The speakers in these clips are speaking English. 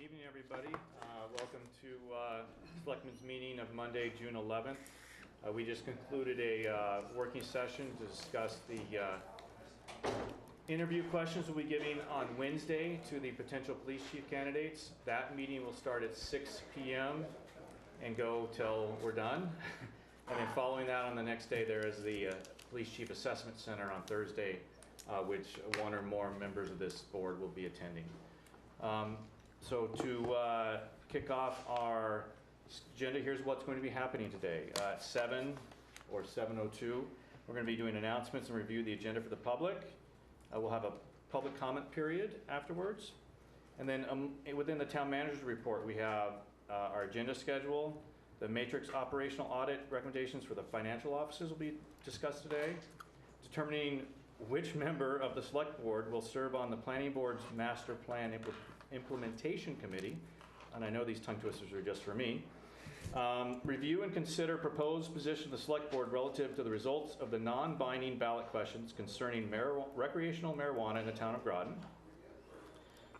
evening, everybody. Welcome to Selectmen's meeting of Monday, June 11th. We just concluded a working session to discuss the interview questions we'll be giving on Wednesday to the potential police chief candidates. That meeting will start at 6 p.m. and go till we're done. And then following that, on the next day, there is the Police Chief Assessment Center on Thursday, which one or more members of this board will be attending. So to kick off our agenda, here's what's going to be happening today. At 7 or 7:02, we're going to be doing announcements and review the agenda for the public. We'll have a public comment period afterwards. And then within the town manager's report, we have our agenda schedule. The matrix operational audit recommendations for the financial officers will be discussed today. Determining which member of the select board will serve on the planning board's master plan implementation committee. And I know these tongue twisters are just for me. Review and consider proposed position of the select board relative to the results of the non-binding ballot questions concerning recreational marijuana in the town of Groton.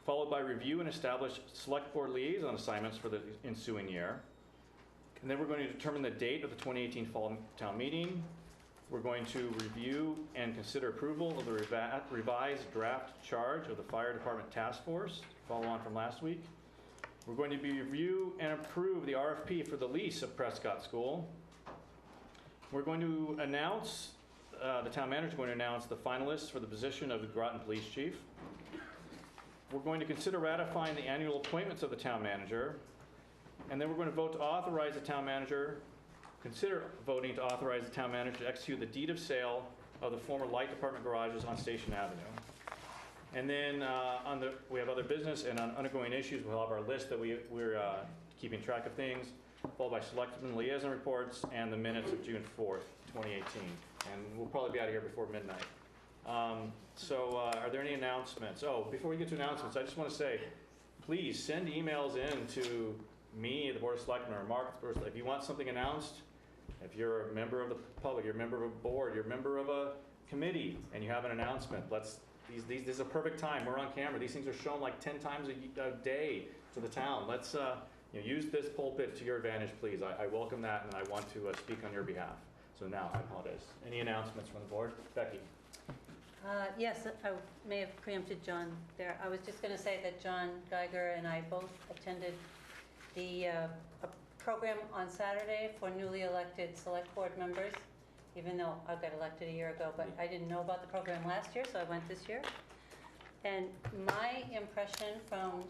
Followed by review and establish select board liaison assignments for the ensuing year. And then we're going to determine the date of the 2018 fall town meeting. We're going to review and consider approval of the revised draft charge of the fire department task force, follow on from last week. We're going to review and approve the RFP for the lease of Prescott School. We're going to announce, the town manager is going to announce the finalists for the position of the Groton Police Chief. We're going to consider ratifying the annual appointments of the town manager. And then we're going to vote to authorize the town manager, consider voting to authorize the town manager to execute the deed of sale of the former light department garages on Station Avenue. And then we have other business, and on undergoing issues, we'll have our list that we're keeping track of things, followed by selectmen liaison reports and the minutes of June 4th, 2018. And we'll probably be out of here before midnight. Are there any announcements? Oh, before we get to announcements, I just want to say, please send emails in to me, the Board of Selectmen, or Mark, if you want something announced. If you're a member of the public, you're a member of a board, you're a member of a committee, and you have an announcement, this is a perfect time. We're on camera. These things are shown like 10 times a day to the town. Let's use this pulpit to your advantage, please. I welcome that, and I want to speak on your behalf. So now, I apologize. Any announcements from the board? Becky? Yes, I may have preempted John there. I was just going to say that John Geiger and I both attended the program on Saturday for newly elected select board members, even though I got elected a year ago, but I didn't know about the program last year, so I went this year. And my impression from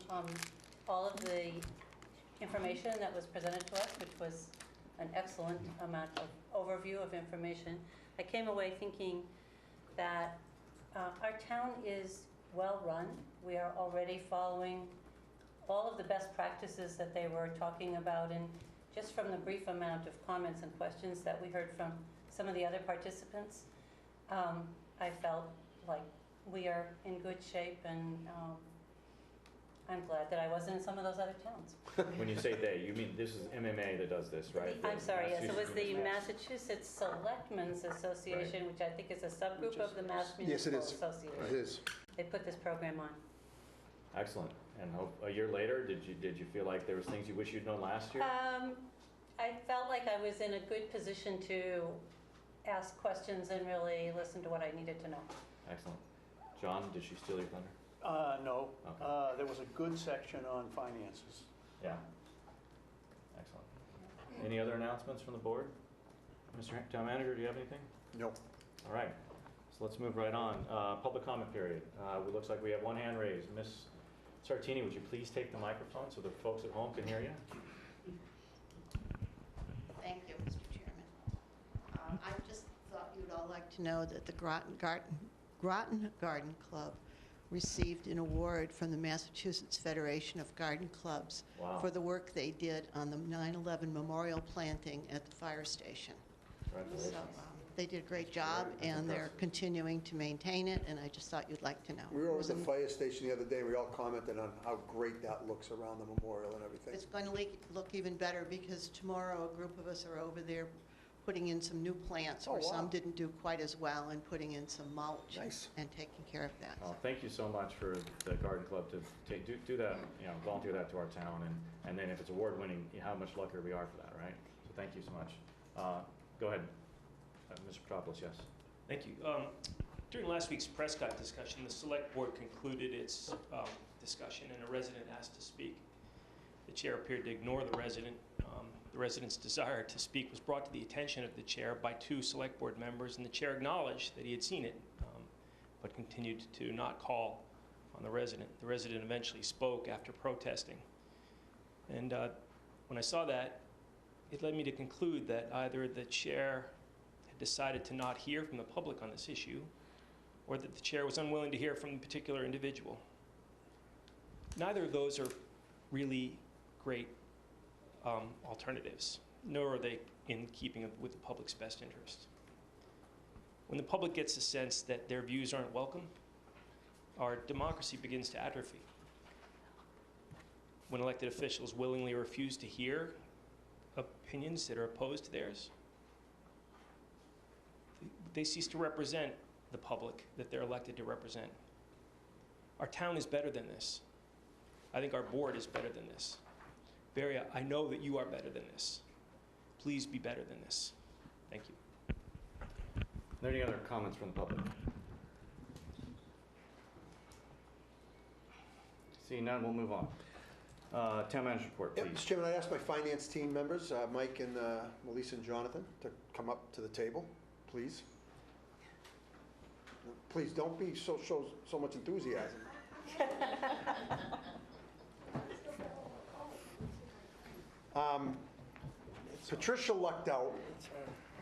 all of the information that was presented to us, which was an excellent amount of overview of information, I came away thinking that our town is well run. We are already following all of the best practices that they were talking about, and just from the brief amount of comments and questions that we heard from some of the other participants, I felt like we are in good shape, and I'm glad that I wasn't in some of those other towns. When you say they, you mean this is MMA that does this, right? I'm sorry, yes, it was the Massachusetts Selectmen's Association, right, which I think is a subgroup of the Mass Municipal Association. It is. They put this program on. Excellent. And a year later, did you feel like there was things you wish you'd known last year? I felt like I was in a good position to ask questions and really listen to what I needed to know. Excellent. John, did she steal your thunder? No. Okay. There was a good section on finances. Yeah. Excellent. Any other announcements from the board? Mr. Town Manager, do you have anything? No. All right. So let's move right on. Public comment period. It looks like we have one hand raised. Ms. Sartini, would you please take the microphone so the folks at home can hear you? Thank you, Mr. Chairman. I just thought you'd all like to know that the Groton Garden Club received an award from the Massachusetts Federation of Garden Clubs. Wow. For the work they did on the 9/11 memorial planting at the fire station. Congratulations. So they did a great job, and they're continuing to maintain it, and I just thought you'd like to know. We were over at the fire station the other day. We all commented on how great that looks around the memorial and everything. It's going to look even better because tomorrow a group of us are over there putting in some new plants, Oh, or wow. some didn't do quite as well, and putting in some mulch Nice. and taking care of that. Well, thank you so much for the garden club to do that, volunteer that to our town, and then if it's award-winning, how much luckier we are for that, right? So thank you so much. Go ahead, Mr. Petropoulos, yes. Thank you. During last week's Prescott discussion, the select board concluded its discussion and a resident asked to speak. The chair appeared to ignore the resident. The resident's desire to speak was brought to the attention of the chair by 2 select board members, and the chair acknowledged that he had seen it, but continued to not call on the resident. The resident eventually spoke after protesting. And when I saw that, it led me to conclude that either the chair had decided to not hear from the public on this issue, or that the chair was unwilling to hear from the particular individual. Neither of those are really great alternatives, nor are they in keeping with the public's best interest. When the public gets a sense that their views aren't welcome, our democracy begins to atrophy. When elected officials willingly refuse to hear opinions that are opposed to theirs, they cease to represent the public that they're elected to represent. Our town is better than this. I think our board is better than this. Barry, I know that you are better than this. Please be better than this. Thank you. Are there any other comments from the public? Seeing none, we'll move on. Town manager's report, Yep, please. Mr. Chairman, I'd ask my finance team members, Mike and Melissa and Jonathan, to come up to the table, please. Please, don't be show so much enthusiasm. Patricia lucked out,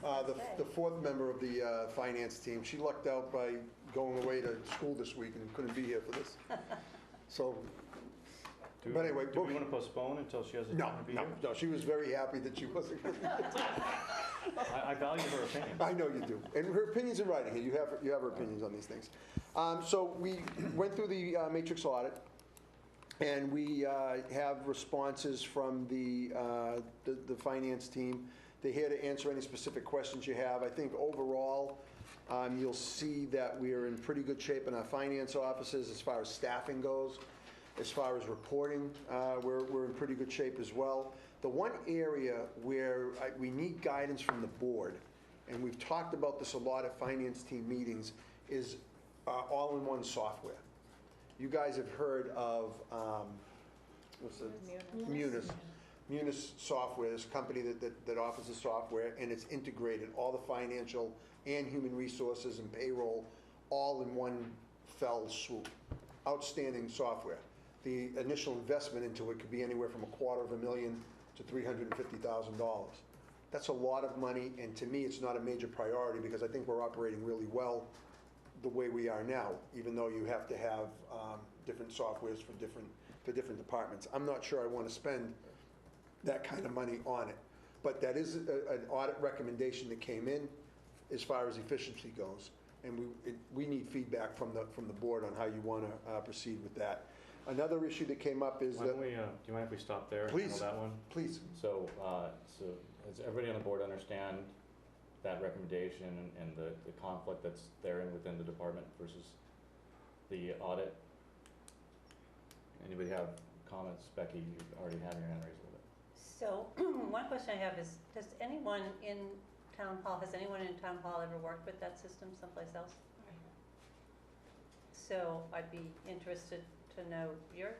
the 4th member of the finance team. She lucked out by going away to school this week and couldn't be here for this. So, but anyway. Do we want to postpone until she has a No, time to be no, here? no, she was very happy that she wasn't. I value her opinion. I know you do. And her opinion's in writing here. You have her opinions on these things. So we went through the matrix audit, and we have responses from the finance team. They're here to answer any specific questions you have. I think overall, you'll see that we are in pretty good shape in our finance offices as far as staffing goes. As far as reporting, we're in pretty good shape as well. The one area where we need guidance from the board, and we've talked about this a lot at finance team meetings, is all-in-one software. You guys have heard of, what's the? Munis. Munis Software, this company that offers the software, and it's integrated, all the financial and human resources and payroll, all in one fell swoop. Outstanding software. The initial investment into it could be anywhere from $250,000 to $350,000. That's a lot of money, and to me, it's not a major priority because I think we're operating really well the way we are now, even though you have to have different softwares for different departments. I'm not sure I want to spend that kind of money on it, but that is an audit recommendation that came in as far as efficiency goes, and we need feedback from the board on how you want to proceed with that. Another issue that came up is Why that... don't we, do you mind if we stop there and Please. handle that one? Please. So does everybody on the board understand that recommendation and the conflict that's there within the department versus the audit? Anybody have comments? Becky, you already have your hand raised a little bit. So, one question I have is, has anyone in town hall ever worked with that system someplace else? So I'd be interested to know your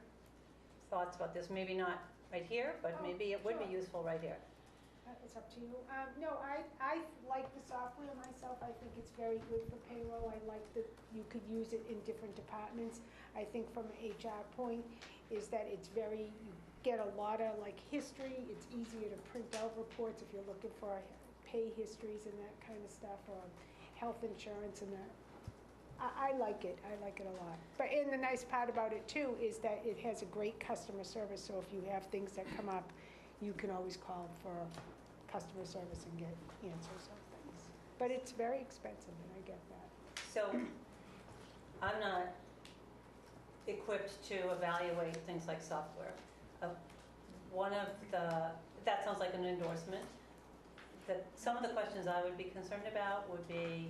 thoughts about this. Maybe not right here, but maybe it would be useful right here. It's up to you. No, I like the software myself. I think it's very good for payroll. I like that you could use it in different departments. I think from an HR point is that it's very, you get a lot of like history. It's easier to print out reports if you're looking for pay histories and that kind of stuff, or health insurance and that. I like it. I like it a lot. And the nice part about it too is that it has a great customer service. So if you have things that come up, you can always call for customer service and get answers on things. But it's very expensive, and I get that. So I'm not equipped to evaluate things like software. That sounds like an endorsement. some of the questions I would be concerned about would be,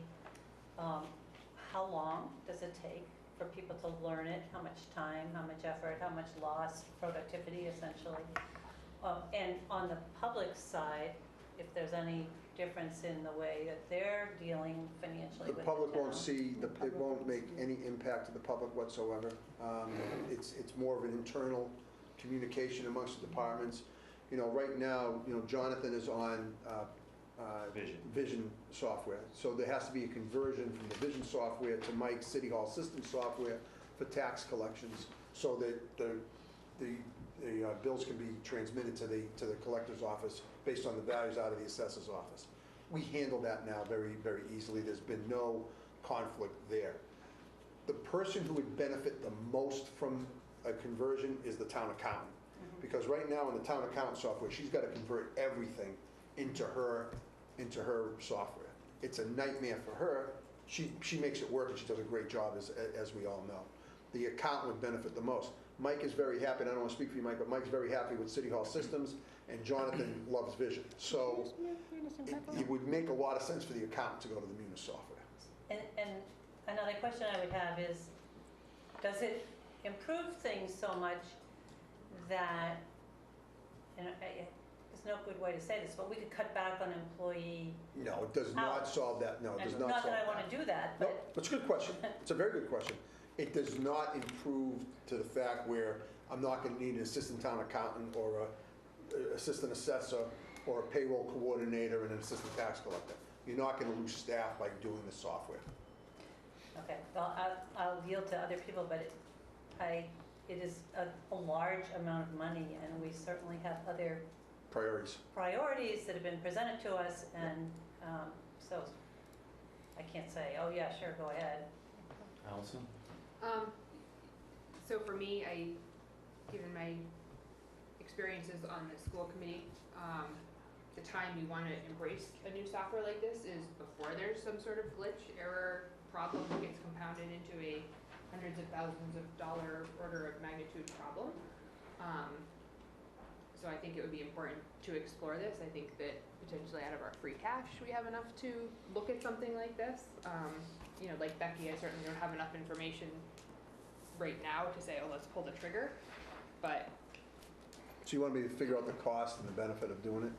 how long does it take for people to learn it? How much time, how much effort, how much lost productivity essentially? And on the public side, if there's any difference in the way that they're dealing financially The with public won't town. see, it won't make any impact to the public whatsoever. It's more of an internal communication amongst the departments. You know, right now, you know, Jonathan is on Vision software. So there has to be a conversion from the Vision software to Mike's City Hall system software for tax collections, so that the bills can be transmitted to the collector's office based on the values out of the assessor's office. We handle that now very, very easily. There's been no conflict there. The person who would benefit the most from a conversion is the town accountant. Because right now in the town accountant software, she's got to convert everything into her software. It's a nightmare for her. She makes it work, and she does a great job, as we all know. The accountant would benefit the most. Mike is very happy, and I don't want to speak for you, Mike, but Mike's very happy with City Hall systems, and Jonathan loves Vision. So it would make a lot of sense for the accountant to go to the Munis software. And another question I would have is, does it improve things so much that, and there's no good way to say this, but we could cut back on employee. No, it does not solve that. No, it does not solve that. Not that I want to do that, No, but. that's a good question. It's a very good question. It does not improve to the fact where I'm not going to need an assistant town accountant or an assistant assessor or a payroll coordinator and an assistant tax collector. You're not going to lose staff by doing the software. Okay, well, I'll yield to other people, but it is a large amount of money, and we certainly have other priorities that have been presented to us, and so I can't say, oh yeah, sure, go ahead. Allison? So for me, given my experiences on the school committee, the time you want to embrace a new software like this is before there's some sort of glitch, error, problem that gets compounded into a hundreds of thousands of dollar order of magnitude problem. So I think it would be important to explore this. I think that potentially out of our free cash, we have enough to look at something like this. You know, like Becky, I certainly don't have enough information right now to say, oh, let's pull the trigger, but. So you want me to figure out the cost and the benefit of doing it?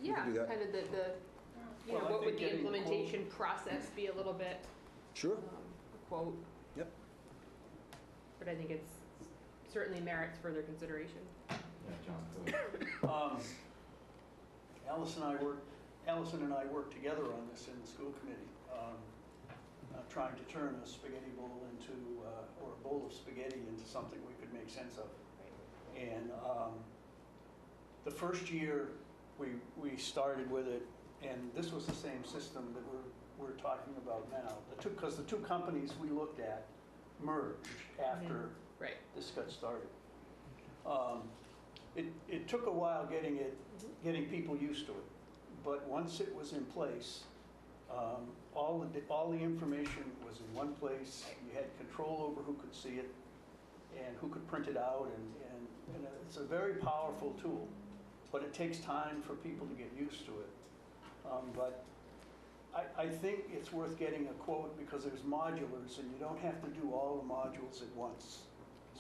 Yeah, do that. kind of the you know, Well, I what would think the getting a implementation process be a little bit, Sure. a quote, Yep. but I think it's certainly merits further consideration. Yeah, John, go ahead. Allison and I worked together on this in the school committee, trying to turn a spaghetti bowl into, or a bowl of spaghetti into something we could make sense of. And the first year we started with it, and this was the same system that we're talking about now. Because the two companies we looked at merged after Right. this got started. It took a while getting people used to it, but once it was in place, all the information was in one place. You had control over who could see it and who could print it out, and it's a very powerful tool, but it takes time for people to get used to it. But I think it's worth getting a quote because there's modulars, and you don't have to do all the modules at once.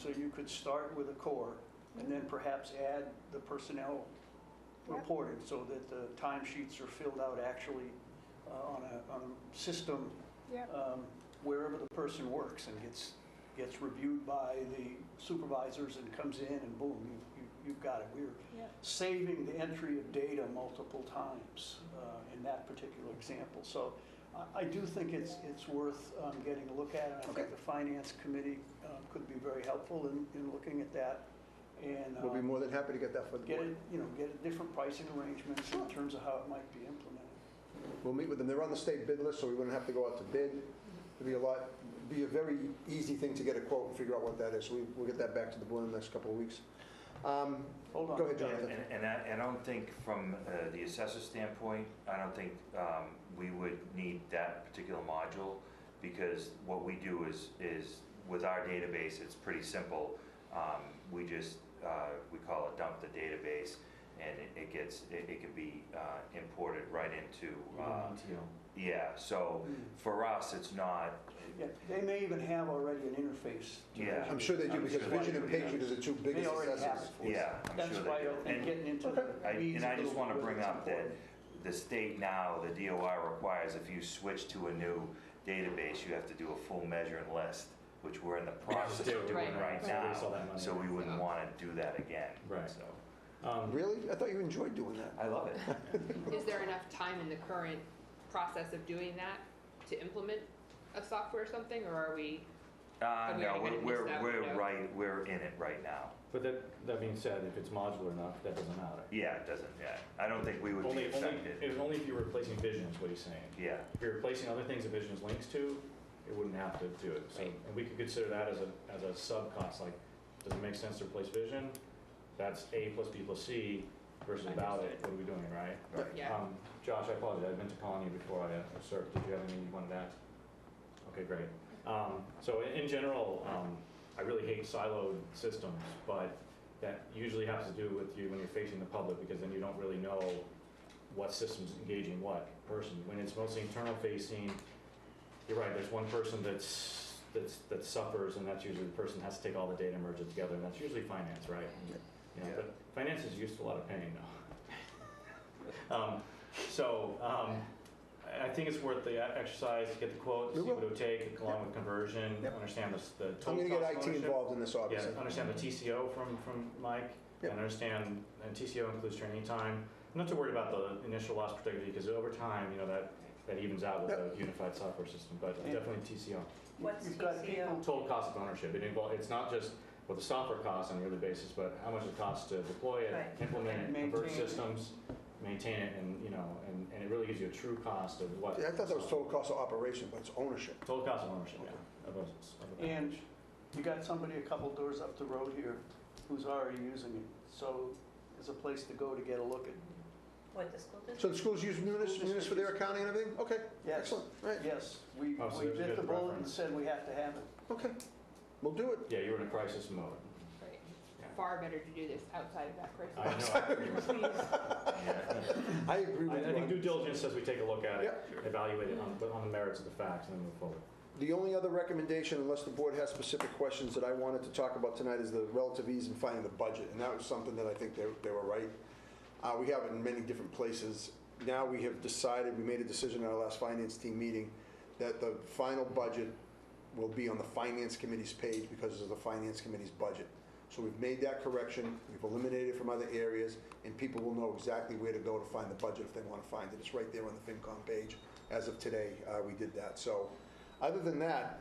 So you could start with a core and then perhaps add the personnel reporting so that the timesheets are filled out actually on a system wherever the person works and gets reviewed by the supervisors and comes in and boom, you've got it. We're saving the entry of data multiple times in that particular example. So I do think it's worth getting a look at it. I think the finance committee could be very helpful in looking at that. And We'll be more than happy to get that for the board. get different pricing arrangements in terms of how it might be implemented. We'll meet with them. They're on the state bid list, so we wouldn't have to go out to bid. It'd be a very easy thing to get a quote and figure out what that is. So we'll get that back to the board in the next couple of weeks. Hold on. Go ahead, Jonathan. And I don't think from the assessor standpoint, I don't think we would need that particular module, because what we do is with our database, it's pretty simple. We just, we call it dump the database, and it can be imported right into, ETL. yeah, so for us, it's not, Yeah, they may even have already an interface. to Yeah. Vision. I'm sure they do, I'm because sure Vision they and do. Patriot are the two They biggest already have assessors. it for us. yeah, I'm That's sure why they do. I think And getting into Okay. the weeds and I a just little want to bit bring is up that important. the state now, the DOI requires if you switch to a new database, you have to do a full measure and list, which we're in the process of doing Right. right So now. waste all that money. So we wouldn't want to do that again. Right. So, Really? I thought you enjoyed doing that. I love it. Is there enough time in the current process of doing that to implement a software or something, or are we? Are we No, already gonna miss that window? we're in it right now. But that being said, if it's modular enough, that doesn't matter. Yeah, it doesn't, yeah. I don't think we would be Only affected. only if you're replacing Vision is what he's saying. Yeah, If you're replacing other things that Vision is linked to, it wouldn't have to do it. So, Right. and we could consider that as a sub-cost, like, does it make sense to replace Vision? That's A plus B plus C versus without it, what are we doing, right? right. Yeah. Josh, I apologize, I meant to call on you before I started. Did you have anything you wanted to add? Okay, great. So in general, I really hate siloed systems, but that usually has to do with you when you're facing the public, because then you don't really know what system's engaging what person. When it's mostly internal facing, you're right, there's one person that suffers, and that's usually the person that has to take all the data, merge it together, and that's usually finance, right? You know, Yeah. but finance is used to a lot of pain, though. I think it's worth the exercise to get the quote, see We will. what it would take, along with conversion, Yep. understand the I'm total going to cost get of IT ownership. involved in this, Yeah, obviously. understand the TCO from Mike, Yep. and understand, and TCO includes training time. I'm not too worried about the initial loss productivity, because over time, you know, that evens out with a unified software system, but Yeah. definitely TCO. What's You've got TCO? people- Total cost of ownership. It's not just what the software costs on a yearly basis, but how much it costs to deploy it, Right. implement it, convert Maintain it. systems, maintain it, and, you know, and it really gives you a true cost of what. Yeah, I thought that was total cost of operation, but it's ownership. Total cost of ownership, yeah. of a package. And you got somebody a couple doors up the road here who's already using it, so there's a place to go to get a look at. What, the school district? So the schools use Munis for their accounting and everything? Okay, Yes. excellent, right, Yes, we Oh, so we there's a bit the good bullet and reference. said we have to have it. okay. We'll do it. Yeah, you're in a crisis mode. Right. Yeah. Far better to do this outside of that crisis. I know. I agree with you. I agree with I think due you. diligence says we take a look at it, Yeah. evaluate it on the merits of the facts, and then move forward. The only other recommendation, unless the board has specific questions that I wanted to talk about tonight, is the relative ease in finding the budget. And that was something that I think they were right. We have it in many different places. Now we have decided, we made a decision at our last finance team meeting, that the final budget will be on the finance committee's page because of the finance committee's budget. So we've made that correction, we've eliminated it from other areas, and people will know exactly where to go to find the budget if they want to find it. It's right there on the FinCom page. As of today, we did that. So other than that,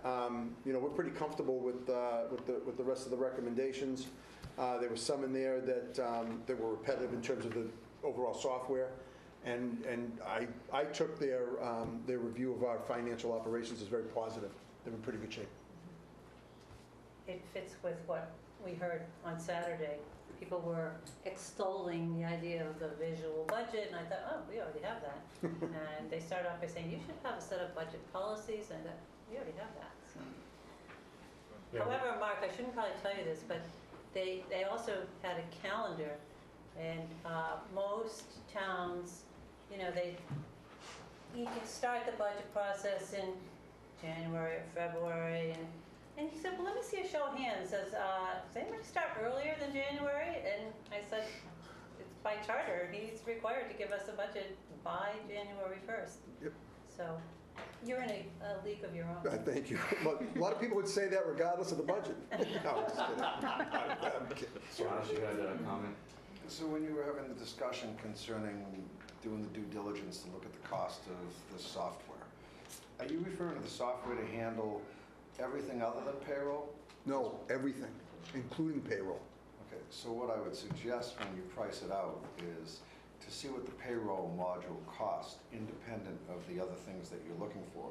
you know, we're pretty comfortable with the rest of the recommendations. There were some in there that were repetitive in terms of the overall software. And I took their review of our financial operations as very positive. They were in pretty good shape. It fits with what we heard on Saturday. People were extolling the idea of the visual budget, and I thought, oh, we already have that. And they started off by saying, you should have a set of budget policies, and I thought, we already have that. So. Yeah. However, Mark, I shouldn't probably tell you this, but they also had a calendar, and most towns, you know, you can start the budget process in January or February, and he said, well, let me see a show of hands. Says, does anybody start earlier than January? And I said, it's by charter, he's required to give us a budget by January 1st. Yep. So you're in a league of your own. Thank you. But a lot of people would say that regardless of the budget. No, I'm just kidding. I'm kidding. Josh, you had a comment? So when you were having the discussion concerning doing the due diligence to look at the cost of the software, are you referring to the software to handle everything other than payroll? No, everything, including payroll. Okay, so what I would suggest when you price it out is to see what the payroll module costs, independent of the other things that you're looking for.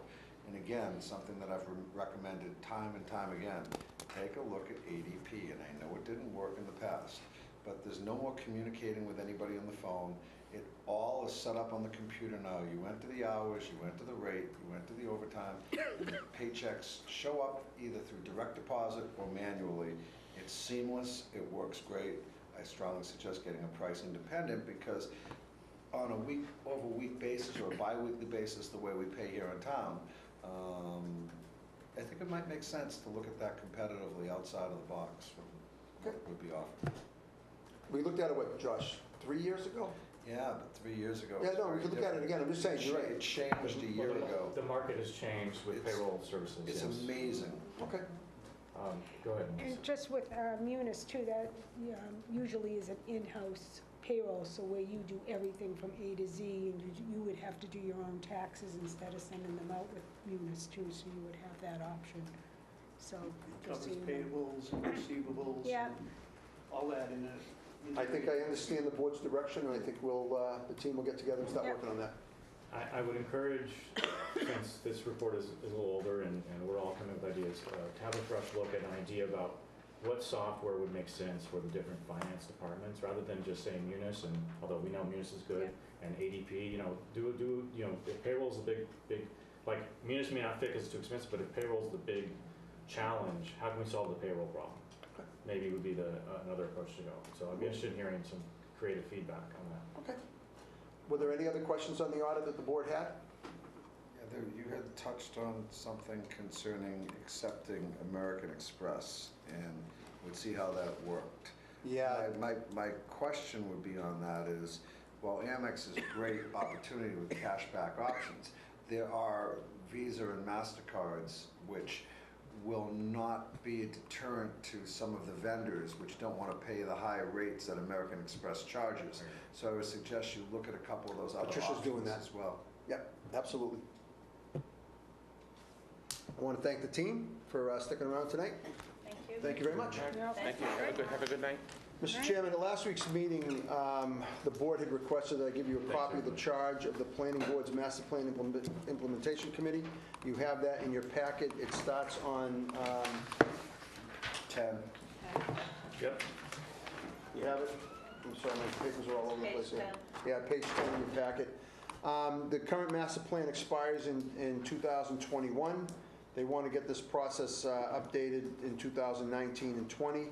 And again, something that I've recommended time and time again, take a look at ADP. And I know it didn't work in the past, but there's no more communicating with anybody on the phone. It all is set up on the computer now. You enter the hours, you enter the rate, you enter the overtime, and the paychecks show up either through direct deposit or manually. It's seamless, it works great. I strongly suggest getting a price independent, because on a week-over-week basis or a bi-weekly basis, the way we pay here in town, I think it might make sense to look at that competitively outside of the box from what would be offered. We looked at it, what, Josh, 3 years ago? Yeah, but 3 years ago. Yeah, was no, we very can look at it different. again, I'm just saying, you're right. It changed a year ago. The market has changed with It's- payroll services, It's yes. amazing. Okay. Go ahead, Melissa. And just with Munis too, that usually is an in-house payroll, so where you do everything from A to Z, and you would have to do your own taxes instead of sending them out with Munis too, so you would have that option. So, just Covers so you know. payables and receivables. Yeah. and all that in it. I think I understand the board's direction, and I think the team will get together and start Yeah. working on that. I would encourage, since this report is a little older and we're all coming with ideas, to have a fresh look at an idea about what software would make sense for the different finance departments, rather than just saying Munis, and although we know Munis is good, and ADP, if payroll's a big, like, Munis may not fit because it's too expensive, but if payroll's the big challenge, how can we solve the payroll problem? Maybe would be another approach to go. So I'd be interested in hearing some creative feedback on that. Okay. Were there any other questions on the audit that the board had? Yeah, you had touched on something concerning accepting American Express, and would see how that worked. Yeah. My question would be on that is, while Amex is a great opportunity with cashback options, there are Visa and MasterCards which will not be a deterrent to some of the vendors which don't want to pay the high rates that American Express charges. So I would suggest you look at a couple of those other Patricia's doing options that. as well. Yep, absolutely. I want to thank the team for sticking around tonight. Thank you. Thank you very much. Thank you. Have a good night. Mr. Chairman, at last week's meeting, the board had requested that I give you a copy of the charge of the Planning Board's Master Plan Implementation Committee. You have that in your packet. It starts on 10. Yep. You have it? I'm sorry, my papers are all over the Page place here. 10. Yeah, page 10 in your packet. The current master plan expires in 2021. They want to get this process updated in 2019 and 20.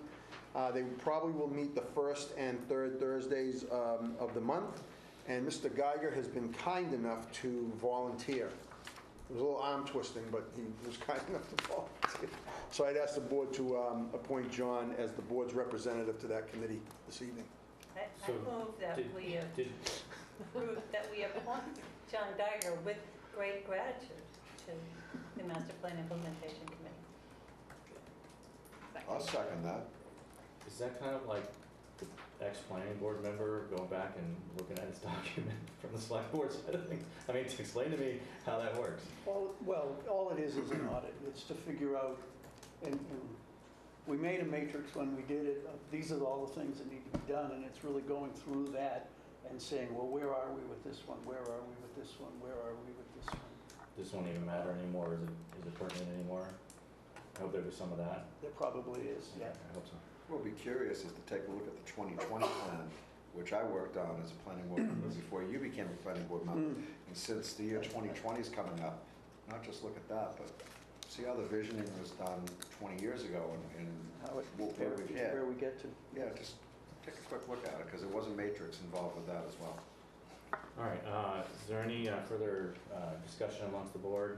They probably will meet the first and third Thursdays of the month. And Mr. Geiger has been kind enough to volunteer. It was a little arm twisting, but he was kind enough to volunteer. So I'd ask the board to appoint John as the board's representative to that committee this evening. I So move that did- we did- appoint John Geiger with great gratitude to the Master Plan Implementation Committee. I'll second that. Is that kind of like the ex-planning board member going back and looking at his document from the select board side of things? I mean, explain to me how that works. Well, all it is an audit. It's to figure out, and we made a matrix when we did it. These are all the things that need to be done, and it's really going through that and saying, well, where are we with this one? Where are we with this one? Where are we with this one? This won't even matter anymore, is it pertinent anymore? I hope there was some of that. There probably is, yeah. I hope so. What would be curious is to take a look at the 2020 plan, which I worked on as a planning board member before you became a planning board member. And since the year 2020 is coming up, not just look at that, but see how the visioning was done 20 years ago and How it what compares we've to had. where we get to. Yeah, just take a quick look at it, because there was a matrix involved with that as well. All right, is there any further discussion amongst the board?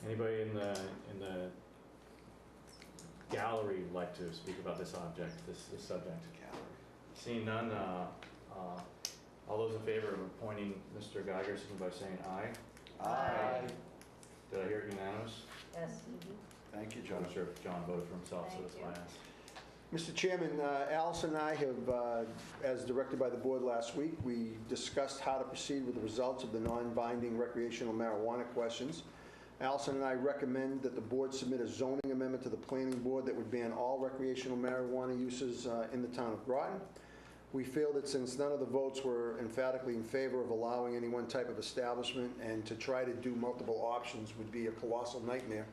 Anybody in the gallery would like to speak about this subject? Seeing none, all those in favor of appointing Mr. Geiger, signify by saying aye. Aye. Did I hear it unanimous? Yes. Thank you, I'm John. not sure if John voted for himself, so Thank that's why I you. asked. Mr. Chairman, Allison and I have, as directed by the board last week, we discussed how to proceed with the results of the non-binding recreational marijuana questions. Allison and I recommend that the board submit a zoning amendment to the planning board that would ban all recreational marijuana uses in the town of Groton. We feel that since none of the votes were emphatically in favor of allowing any one type of establishment, and to try to do multiple options would be a colossal nightmare,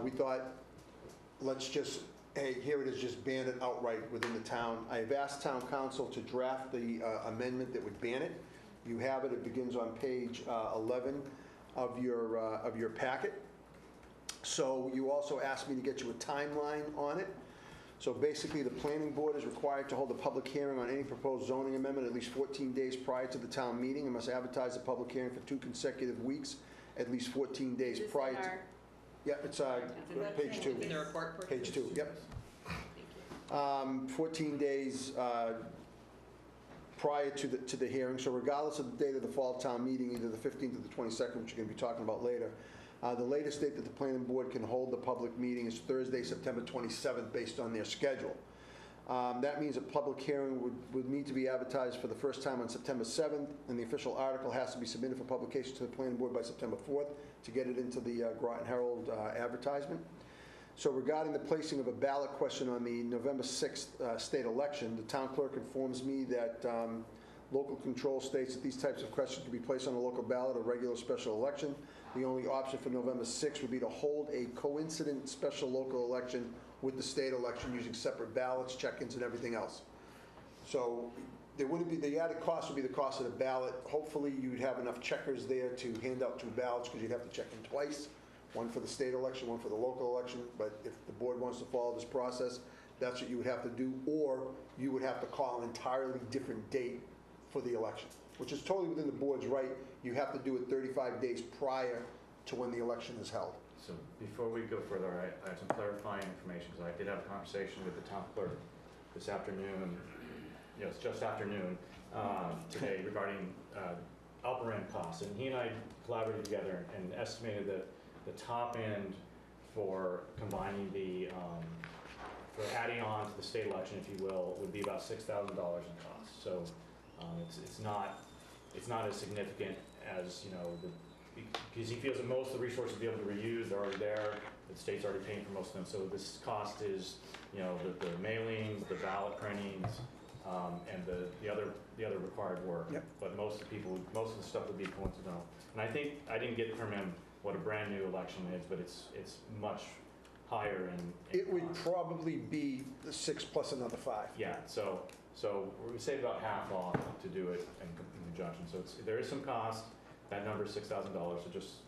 we thought, let's just, hey, here it is, just ban it outright within the town. I've asked town council to draft the amendment that would ban it. You have it. It begins on page 11 of your packet. So you also asked me to get you a timeline on it. So basically, the planning board is required to hold a public hearing on any proposed zoning amendment at least 14 days prior to the town meeting and must advertise the public hearing for 2 consecutive weeks, at least 14 days Is this prior in to... our, Yeah, it's page 2. in the report portion? Page 2, yep. Thank you. 14 days prior to the hearing, so regardless of the date of the fall town meeting, either the 15th or the 22nd, which you're going to be talking about later, the latest date that the planning board can hold the public meeting is Thursday, September 27th, based on their schedule. That means a public hearing would need to be advertised for the first time on September 7th, and the official article has to be submitted for publication to the planning board by September 4th to get it into the Groton Herald advertisement. So regarding the placing of a ballot question on the November 6th state election, the town clerk informs me that local control states that these types of questions can be placed on a local ballot or regular special election. The only option for November 6th would be to hold a coincident special local election with the state election using separate ballots, check-ins, and everything else. So there wouldn't be, the added cost would be the cost of the ballot. Hopefully you'd have enough checkers there to hand out 2 ballots because you'd have to check in twice, one for the state election, one for the local election. But if the board wants to follow this process, that's what you would have to do, or you would have to call an entirely different date for the election, which is totally within the board's right. You have to do it 35 days prior to when the election is held. So before we go further, I have some clarifying information, because I did have a conversation with the town clerk this afternoon, it's just afternoon, today, regarding upper end costs. And he and I collaborated together and estimated that the top end for combining for adding on to the state election, if you will, would be about $6,000 in costs. So it's not as significant as, because he feels that most of the resources to be able to reuse are already there. The state's already paying for most of them. So this cost is, the mailings, the ballot printings, and the other required work. Yep. But most of the stuff would be coincidental. And I think I didn't get from him what a brand new election is, but it's much higher in It would cost. probably be the 6 plus another 5. Yeah, so we would save about half off to do it in conjunction. So there is some cost. That number is $6,000,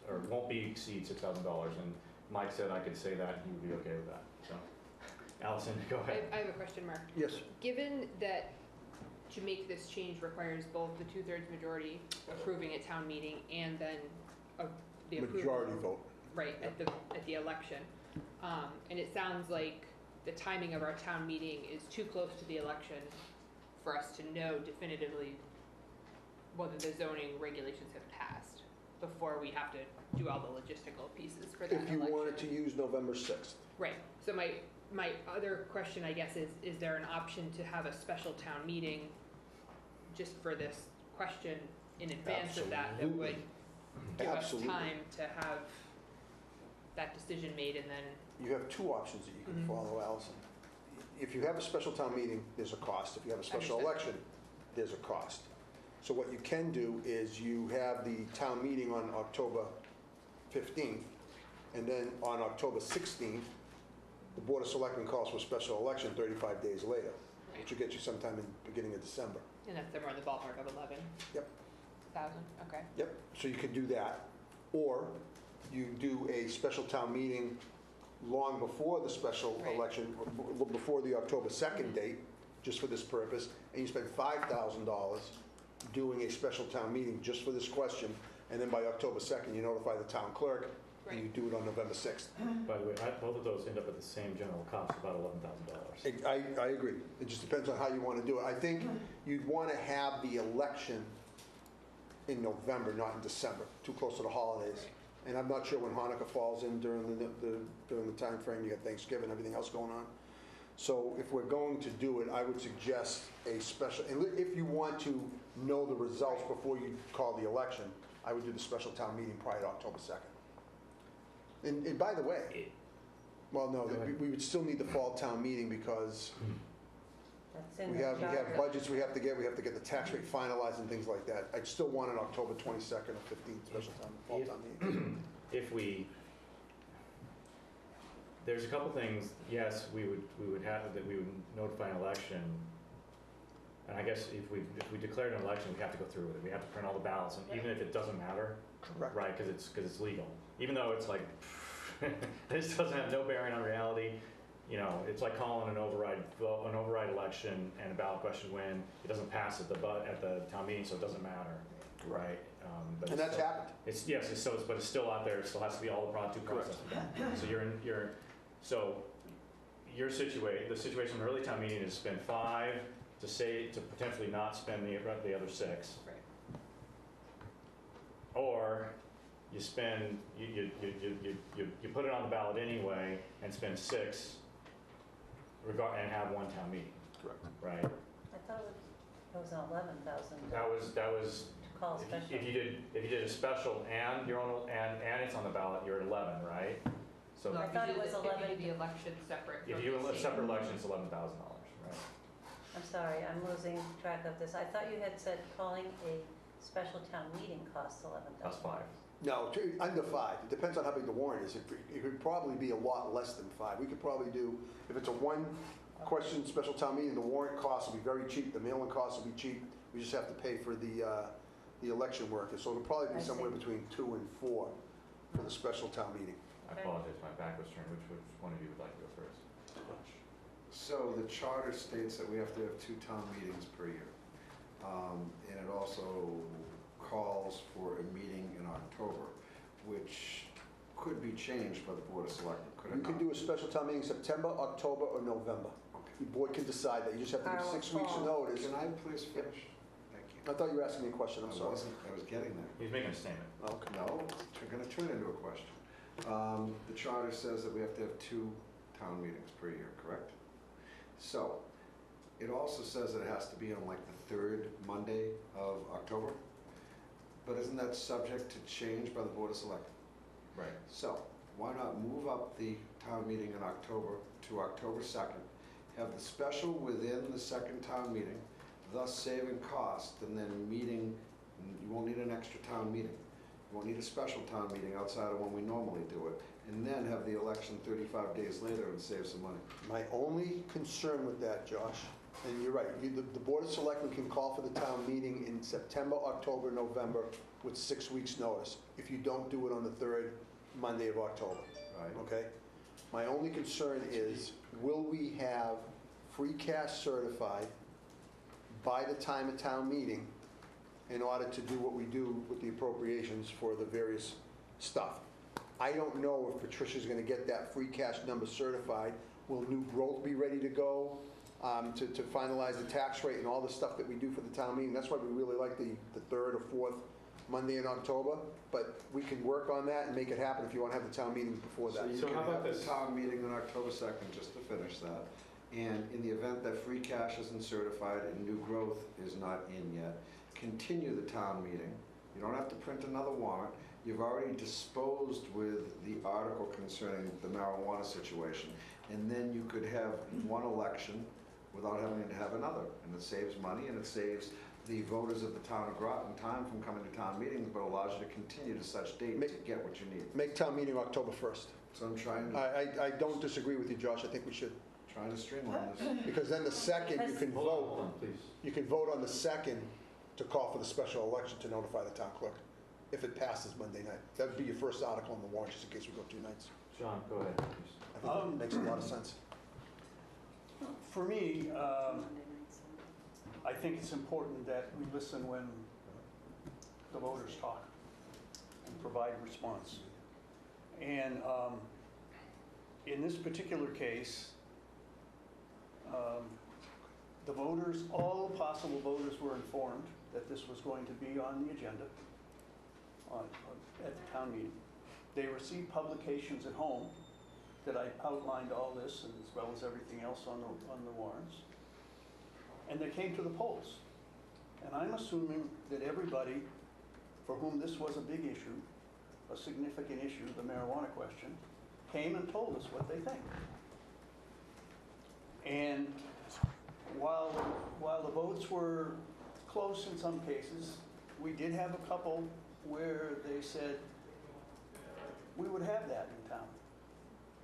or won't exceed $6,000. And Mike said I could say that, and he would be okay with that. So, Allison, go ahead. I have a question, Mark. Yes. Given that to make this change requires both the 2/3 majority approving at town meeting and then the approval. Majority vote. Right, at the election. And it sounds like the timing of our town meeting is too close to the election for us to know definitively whether the zoning regulations have passed before we have to do all the logistical pieces for that If you election. wanted to use November 6th. Right, so my other question, I guess, is there an option to have a special town meeting just for this question in advance of that would give us Absolutely. time to have that decision made and then, You have 2 options that you can Mhm. follow, Allison. If you have a special town meeting, there's a cost. If you have a special Understood. election, there's a cost. So what you can do is you have the town meeting on October 15th, and then on October 16th, the Board of Selectmen calls for a special election 35 days later, which will get you sometime in the beginning of December. and that's somewhere in the ballpark of 11,000, Yep. okay. Yep, so you could do that. Or you do a special town meeting long before the special Right. election, before the October 2nd date, just for this purpose, and you spend $5,000 doing a special town meeting just for this question, and then by October 2nd, you notify the town clerk, and you Right. do it on November 6th. By the way, both of those end up at the same general cost, about $11,000. I agree. It just depends on how you want to do it. I think you'd want to have the election in November, not in December, too close to the holidays. And I'm not sure when Hanukkah falls in during the time frame. You got Thanksgiving, everything else going on. So if we're going to do it, I would suggest a special, and if you want to know the results before you call the election, I would do the special town meeting prior to October 2nd. And by the way, well, no, Go ahead. we would still need the fall town meeting because That's in we the have charter. budgets we have to get the tax rate finalized and things like that. I'd still want an October 22nd or 15th special fall town meeting. There's a couple things, yes, we would have, that we would notify an election. And I guess if we declared an election, we have to go through with it. We have to print all the ballots, and even if it doesn't matter, Correct. right, because it's legal. Even though it's like, this doesn't have no bearing on reality, you know, it's like calling an override vote, an override election and a ballot question when it doesn't pass at the town meeting, so it doesn't matter, right? But And it's that's still- happened. It's, yes, it's, so it's, but it's still out there, it still has to be all the two processes done. So so the situation in the early town meeting is spend 5 to potentially not spend the other 6. Right. Or you spend, you put it on the ballot anyway and spend 6 and have one town meeting, Correct. right? I thought it was $11,000. That was, Call if special. you did a special and your own, and it's on the ballot, you're at 11, right? So No, I if thought you it do was the- 11. If you do the election separate. if from you the do a state. separate election, it's $11,000, right? I'm sorry, I'm losing track of this. I thought you had said calling a special town meeting costs $11,000. That's 5. No, under 5. It depends on how big the warrant is. It could probably be a lot less than 5. We could probably do, if it's a one-question special town meeting, the warrant costs will be very cheap, the mailing costs will be cheap. We just have to pay for the election workers. So it'll probably I be see. somewhere between 2 and 4 for the special town meeting. I Okay. apologize, my back was turned. Which one of you would like to go first? So the charter states that we have to have 2 town meetings per year. And it also calls for a meeting in October, which could be changed by the Board of Selectmen, could it You not? can do a special town meeting September, October, or November. Okay. The board can decide that. You just have to give Or 6 weeks' fall. notice. Can I please finish? Thank you. I thought you were asking me a question, I'm I sorry. wasn't, I was getting there. He's making a statement. Okay. No, we're going to turn it into a question. The charter says that we have to have 2 town meetings per year, correct? So, it also says that it has to be on like the 3rd Monday of October, but isn't that subject to change by the Board of Selectmen? Right. So, why not move up the town meeting in October to October 2nd, have the special within the second town meeting, thus saving cost, and then meeting, you won't need an extra town meeting. You won't need a special town meeting outside of when we normally do it, and then have the election 35 days later and save some money. My only concern with that, Josh, and you're right, the Board of Selectmen can call for the town meeting in September, October, November with 6 weeks' notice, if you don't do it on the 3rd Monday of October, Right. okay? My only concern is, will we have free cash certified by the time of town meeting in order to do what we do with the appropriations for the various stuff? I don't know if Patricia's going to get that free cash number certified. Will new growth be ready to go to finalize the tax rate and all the stuff that we do for the town meeting? That's why we really like the 3rd or 4th Monday in October, but we can work on that and make it happen if you want to have the town meeting before So that. you So can how about have the this? town meeting on October 2nd, just to finish that. And in the event that free cash isn't certified and new growth is not in yet, continue the town meeting. You don't have to print another warrant. You've already disposed with the article concerning the marijuana situation. And then you could have one election without having to have another. And it saves money and it saves the voters of the town of Groton time from coming to town meetings, but allows you to continue to such date to get what you need. Make town meeting October 1st. So I'm trying I don't disagree with you, Josh. I think we should. to streamline this. Because then the 2nd, you can Hold on, vote, please. you can vote on the 2nd to call for the special election to notify the town clerk, if it passes Monday night. That would be your first article on the warrant, just in case we go 2 nights. John, go ahead, please. I think that makes a lot of sense. For me, Monday nights. I think it's important that we listen when the voters talk and provide a response. And in this particular case, the voters, all possible voters were informed that this was going to be on the agenda at the town meeting. They received publications at home that I outlined all this, and as well as everything else on the warrants. And they came to the polls. And I'm assuming that everybody for whom this was a big issue, a significant issue, the marijuana question, came and told us what they think. And while the votes were close in some cases, we did have a couple where they said, we would have that in town.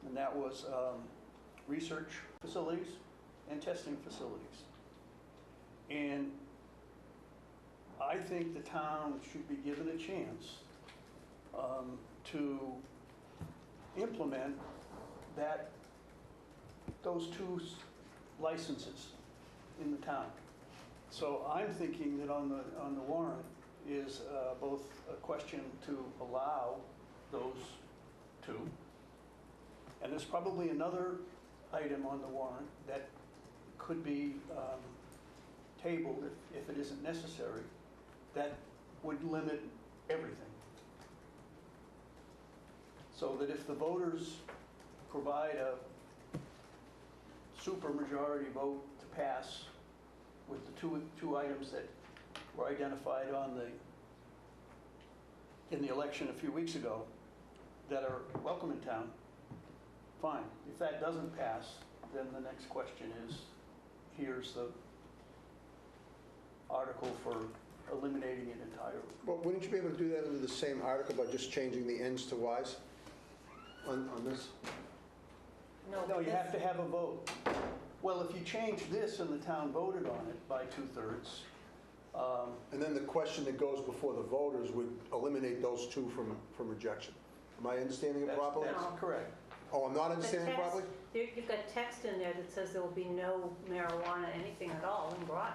And that was research facilities and testing facilities. And I think the town should be given a chance to implement those two licenses in the town. So I'm thinking that on the warrant is both a question to allow those two, and there's probably another item on the warrant that could be tabled if it isn't necessary, that would limit everything. So that if the voters provide a supermajority vote to pass with the two items that were identified in the election a few weeks ago that are welcome in town, fine. If that doesn't pass, then the next question is, here's the article for eliminating it entirely. Well, wouldn't you be able to do that under the same article by just changing the N's to Y's on this? No, you have to have a vote. Well, if you change this and the town voted on it by 2/3, And then the question that goes before the voters would eliminate those two from rejection. Am I understanding it properly? that's correct. Oh, I'm not The understanding it text- properly? You've got text in there that says there will be no marijuana, anything at all in Groton.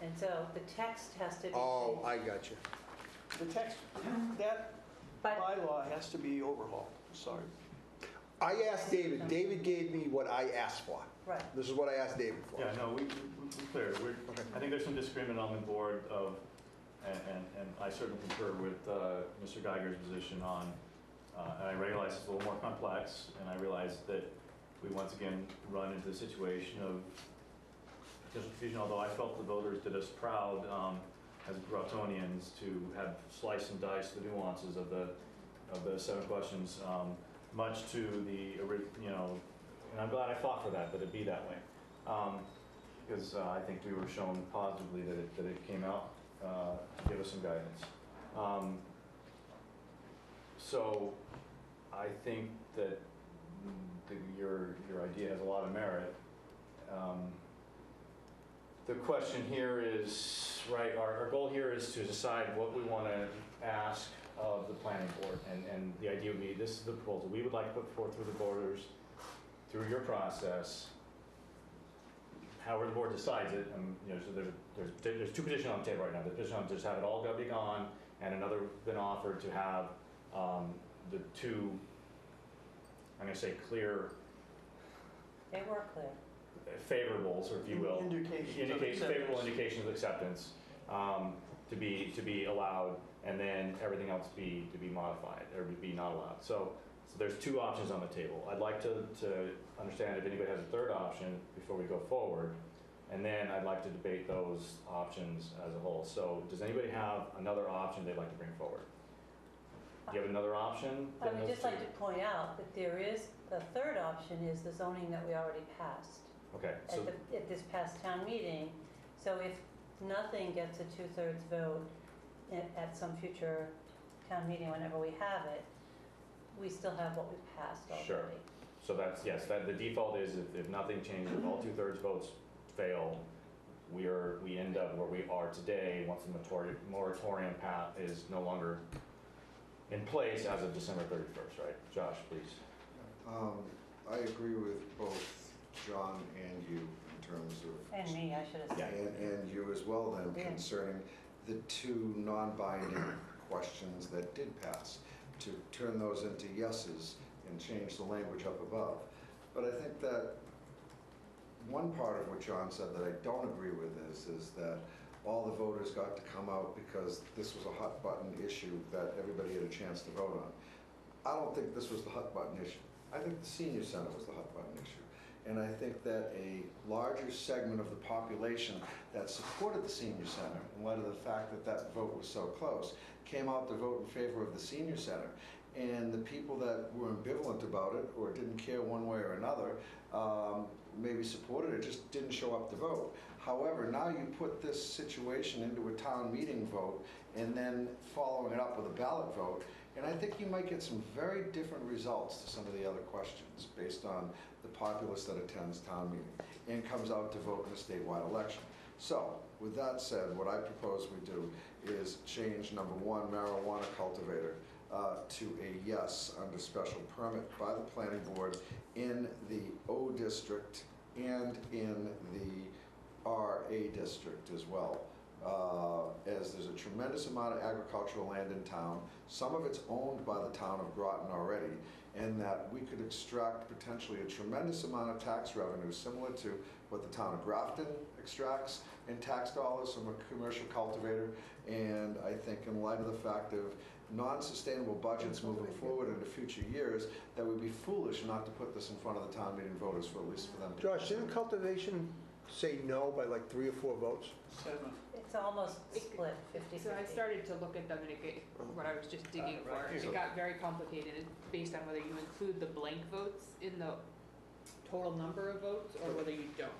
And so the text has to be Oh, changed. I got you. The text, that But bylaw has to be overhauled, sorry. I asked David, David gave me what I asked for. Right. This is what I asked David for. Yeah, no, we cleared. I think there's some disagreement on the board of, and I certainly concur with Mr. Geiger's position on, and I realize it's a little more complex, and I realize that we once again run into the situation of potential confusion, although I felt the voters did us proud as Grotonians to have sliced and diced the nuances of the 7 questions, much to the, and I'm glad I fought for that it be that way. Because I think we were shown positively that it came out to give us some guidance. So I think that your idea has a lot of merit. The question here is, right, our goal here is to decide what we want to ask of the planning board. And the idea would be, this is the proposal we would like to put forth through the voters, through your process. However the board decides it, so there's 2 petitions on the table right now. The petition on just have it all be gone, and another been offered to have the 2, I'm going to say clear, they were clear. favorables, or if you will, Indications of favorable acceptance. indications of acceptance to be allowed, and then everything else to be modified or to be not allowed. So there's 2 options on the table. I'd like to understand if anybody has a 3rd option before we go forward, and then I'd like to debate those options as a whole. So does anybody have another option they'd like to bring forward? Do you have another option? I would just like to point out that there is, the 3rd option is the zoning that we already passed Okay, so at this past town meeting. So if nothing gets a 2/3 vote at some future town meeting, whenever we have it, we still have what we passed already. Sure. So that's, yes, the default is if nothing changes, if all 2/3 votes fail, we end up where we are today once the moratorium path is no longer in place as of December 31st, right? Josh, please. I agree with both John and you in terms of... And me, I should have said. And you as well then, Yeah. concerning the 2 non-binding questions that did pass, to turn those into yeses and change the language up above. But I think that one part of what John said that I don't agree with is that all the voters got to come out because this was a hot button issue that everybody had a chance to vote on. I don't think this was the hot button issue. I think the senior center was the hot button issue. And I think that a larger segment of the population that supported the senior center, in light of the fact that that vote was so close, came out to vote in favor of the senior center. And the people that were ambivalent about it or didn't care one way or another, maybe supported it, just didn't show up to vote. However, now you put this situation into a town meeting vote and then following it up with a ballot vote, and I think you might get some very different results to some of the other questions based on the populace that attends town meeting and comes out to vote in a statewide election. So, with that said, what I propose we do is change number 1, marijuana cultivator, to a yes under special permit by the planning board in the O district and in the RA district as well. As there's a tremendous amount of agricultural land in town, some of it's owned by the town of Groton already, and that we could extract potentially a tremendous amount of tax revenue similar to what the town of Grafton extracts in tax dollars from a commercial cultivator. And I think in light of the fact of non-sustainable budgets moving forward into future years, that would be foolish not to put this in front of the town meeting voters for at least for them to Josh, consider. didn't cultivation say no by like 3 or 4 votes? 7. It's almost split, 50/50. So I started to look at them and what I was just digging for. Right. It got very complicated based on whether you include the blank votes in the total number of votes or whether you don't.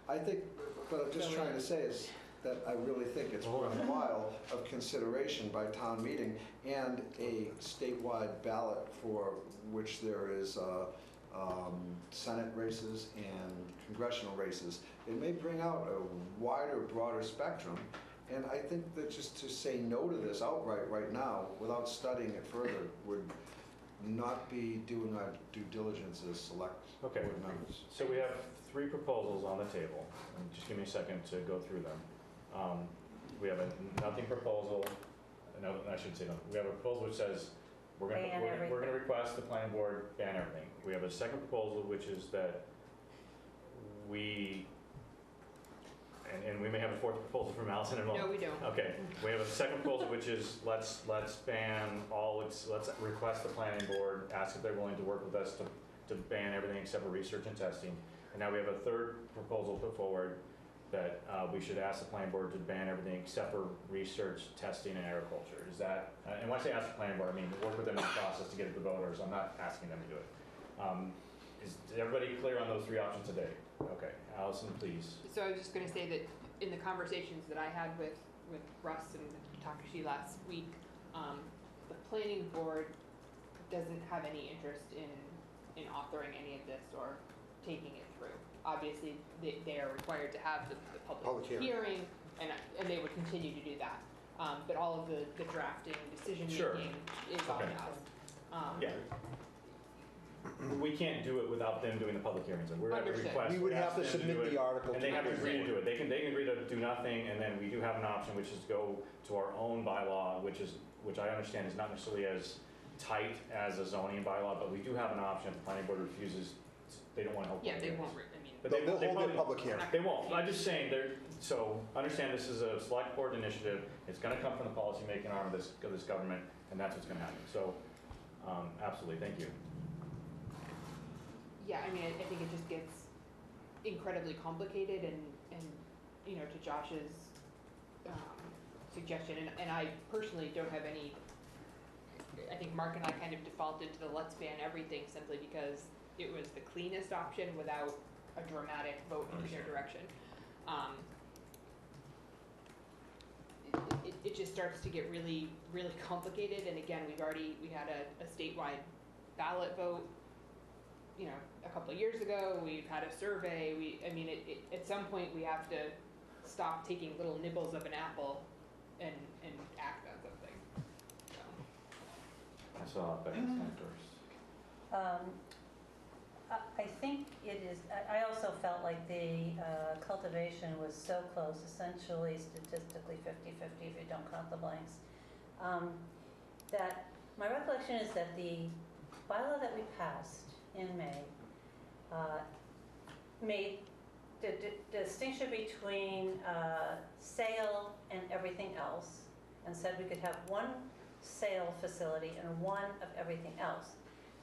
I think, what I'm just So, trying to say is that I really think it's worthwhile of consideration by town meeting and a statewide ballot for which there is Senate races and congressional races. It may bring out a wider, broader spectrum, and I think that just to say no to this outright right now without studying it further would not be doing our due diligence as select Okay. board members. So we have 3 proposals on the table, and just give me a second to go through them. We have a nothing proposal, no, I shouldn't say nothing. We have a proposal which says we're Ban going to everything. request the planning board ban everything. We have a second proposal which is that we, and we may have a fourth proposal from Allison in a moment. No, we don't. Okay, we have a second proposal which is let's ban all, let's request the planning board, ask if they're willing to work with us to ban everything except for research and testing. And now we have a third proposal put forward that we should ask the planning board to ban everything except for research, testing, and agriculture. Is that, and when I say ask the planning board, I mean work with them in the process to get it to voters. I'm not asking them to do it. Is everybody clear on those 3 options today? Okay, Allison, please. So I was just gonna say that in the conversations that I had with Russ and Takashi last week, the planning board doesn't have any interest in authoring any of this or taking it through. Obviously, they are required to have the public hearing, and they would continue to do that. But all of the drafting, Sure. decision-making is on Okay. us. Yeah. We can't do it without them doing the public hearings. We're at a Understood. request. We would we have ask to them do submit it, the article. And they have to the agree to do it. They can agree to do nothing, and then we do have an option, which is go to our own bylaw, which I understand is not necessarily as tight as a zoning bylaw, but we do have an option. If the planning board refuses, they don't want to hold Yeah, public they hearings. won't, But They'll hold their probably- public hearing. They won't. I'm just saying, so understand this is a select board initiative. It's going to come from the policymaking arm of this government, and that's what's going to happen. So, absolutely, thank you. Yeah, I mean, I think it just gets incredibly complicated and you know, to Josh's suggestion, and I personally don't have any, I think Mark and I kind of defaulted to the let's ban everything simply because it was the cleanest option without a dramatic vote in either direction. It just starts to get really, really complicated, and again, we had a statewide ballot vote, you know, a couple of years ago. We've had a survey. I mean, at some point we have to stop taking little nibbles of an apple and act on something. So. I saw Becky's hand first. I think it is, I also felt like the cultivation was so close, essentially statistically 50/50 if you don't count the blanks, that my recollection is that the bylaw that we passed in May made the distinction between sale and everything else, and said we could have one sale facility and one of everything else.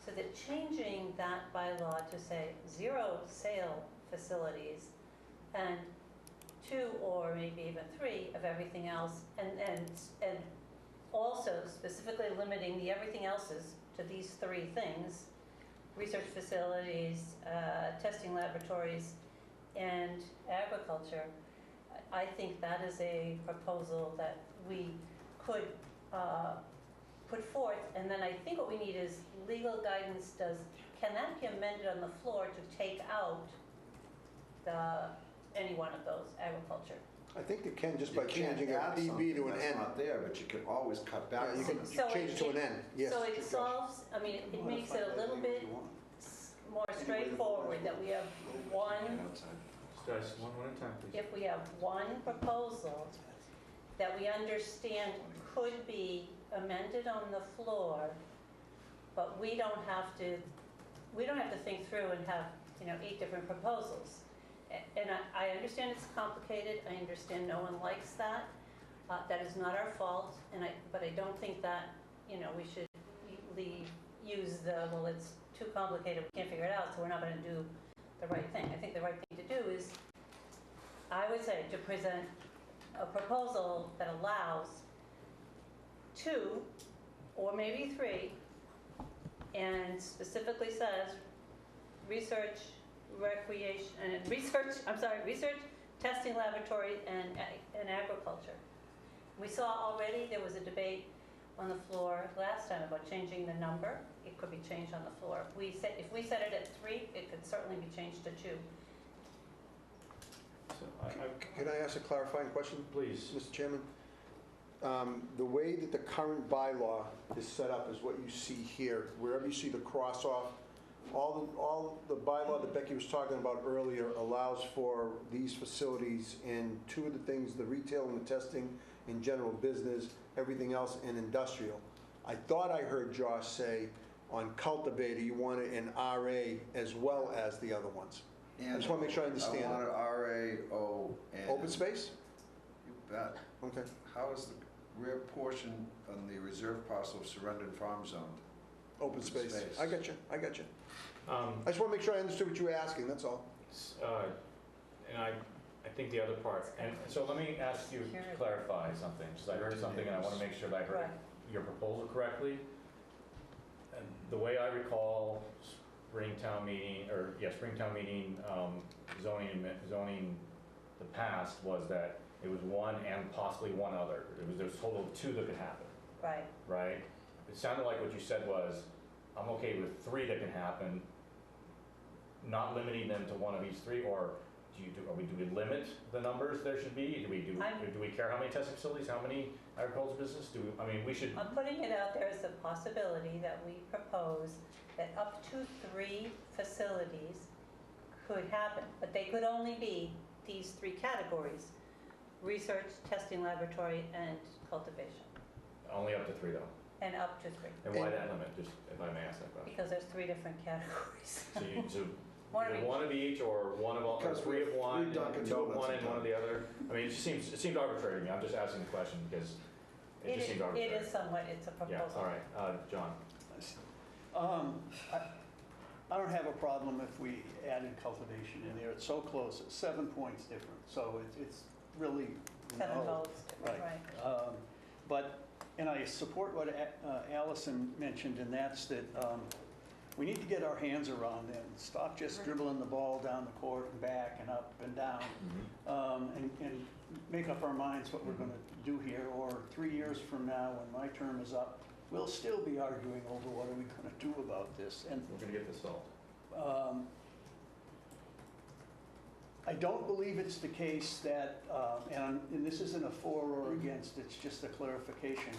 So that changing that bylaw to say 0 sale facilities and 2 or maybe even 3 of everything else, and also specifically limiting the everything else's to these 3 things: research facilities, testing laboratories, and agriculture. I think that is a proposal that we could put forth, and then I think what we need is legal guidance. Can that be amended on the floor to take out any one of those, agriculture? I think you can just You by can't changing a add PB something to an that's N. not there, but you can always cut back. Yeah, you from can it. So change it to an N, yes. So it Josh. solves, I mean, it makes it a little bit more straightforward that we have one, Stress one at a time, please. if we have one proposal that we understand could be amended on the floor, but we don't have to think through and have, 8 different proposals. And I understand it's complicated, I understand no one likes that. That is not our fault, but I don't think that, we should use well, it's too complicated, we can't figure it out, so we're not going to do the right thing. I think the right thing to do is, I would say, to present a proposal that allows 2 or maybe 3, and specifically says research, testing laboratory, and agriculture. We saw already there was a debate on the floor last time about changing the number. It could be changed on the floor. If we set it at 3, it could certainly be changed to 2. So Can I ask a clarifying question? Please. Mr. Chairman? The way that the current bylaw is set up is what you see here. Wherever you see the cross off, all the bylaw that Becky was talking about earlier allows for these facilities in 2 of the things, the retail and the testing in general business, everything else in industrial. I thought I heard Josh say on cultivator, you want it in RA as well as the other ones. I just want to make sure I understand. I want it RA, O, and... Open space? You bet. Okay. How is the rear portion on the reserve parcel of surrendered farm zone? Open space. space. I got you. I just want to make sure I understood what you were asking, that's all. And I think the other part, and so let me ask you to clarify something, because I heard something and I want to make sure that I heard your proposal correctly. And the way I recall Springtown meeting, zoning the past was that it was 1 and possibly 1 other. There's a total of 2 that could happen, Right. right? It sounded like what you said was, I'm okay with 3 that can happen, not limiting them to one of each 3, or do we limit the numbers there should be? Do we care how many testing facilities, how many agricultural businesses? We should. I'm putting it out there as a possibility that we propose that up to 3 facilities could happen, but they could only be these 3 categories: research, testing laboratory, and cultivation. Only up to 3 though. And up to 3. And why that limit, just if I may ask that question? Because there's 3 different categories. So One of either each. one of each, or one of all, or Because 3 of one, we Dunkin' 2 of Donuts one, in and 1 of the other? It seems arbitrary to me. I'm just asking the question because it just seems arbitrary. It is somewhat, it's a proposal. Yeah, all right. John? I don't have a problem if we added cultivation in there. It's so close, it's 7 points different, so it's really 7 no. votes, right. And I support what Allison mentioned, and that's that we need to get our hands around it and stop just dribbling the ball down the court and back and up and down, and make up our minds what we're going to do here. Or 3 years from now, when my term is up, we'll still be arguing over what are we going to do about this. And We're going to get this solved. I don't believe it's the case that, and this isn't a for or against, it's just a clarification.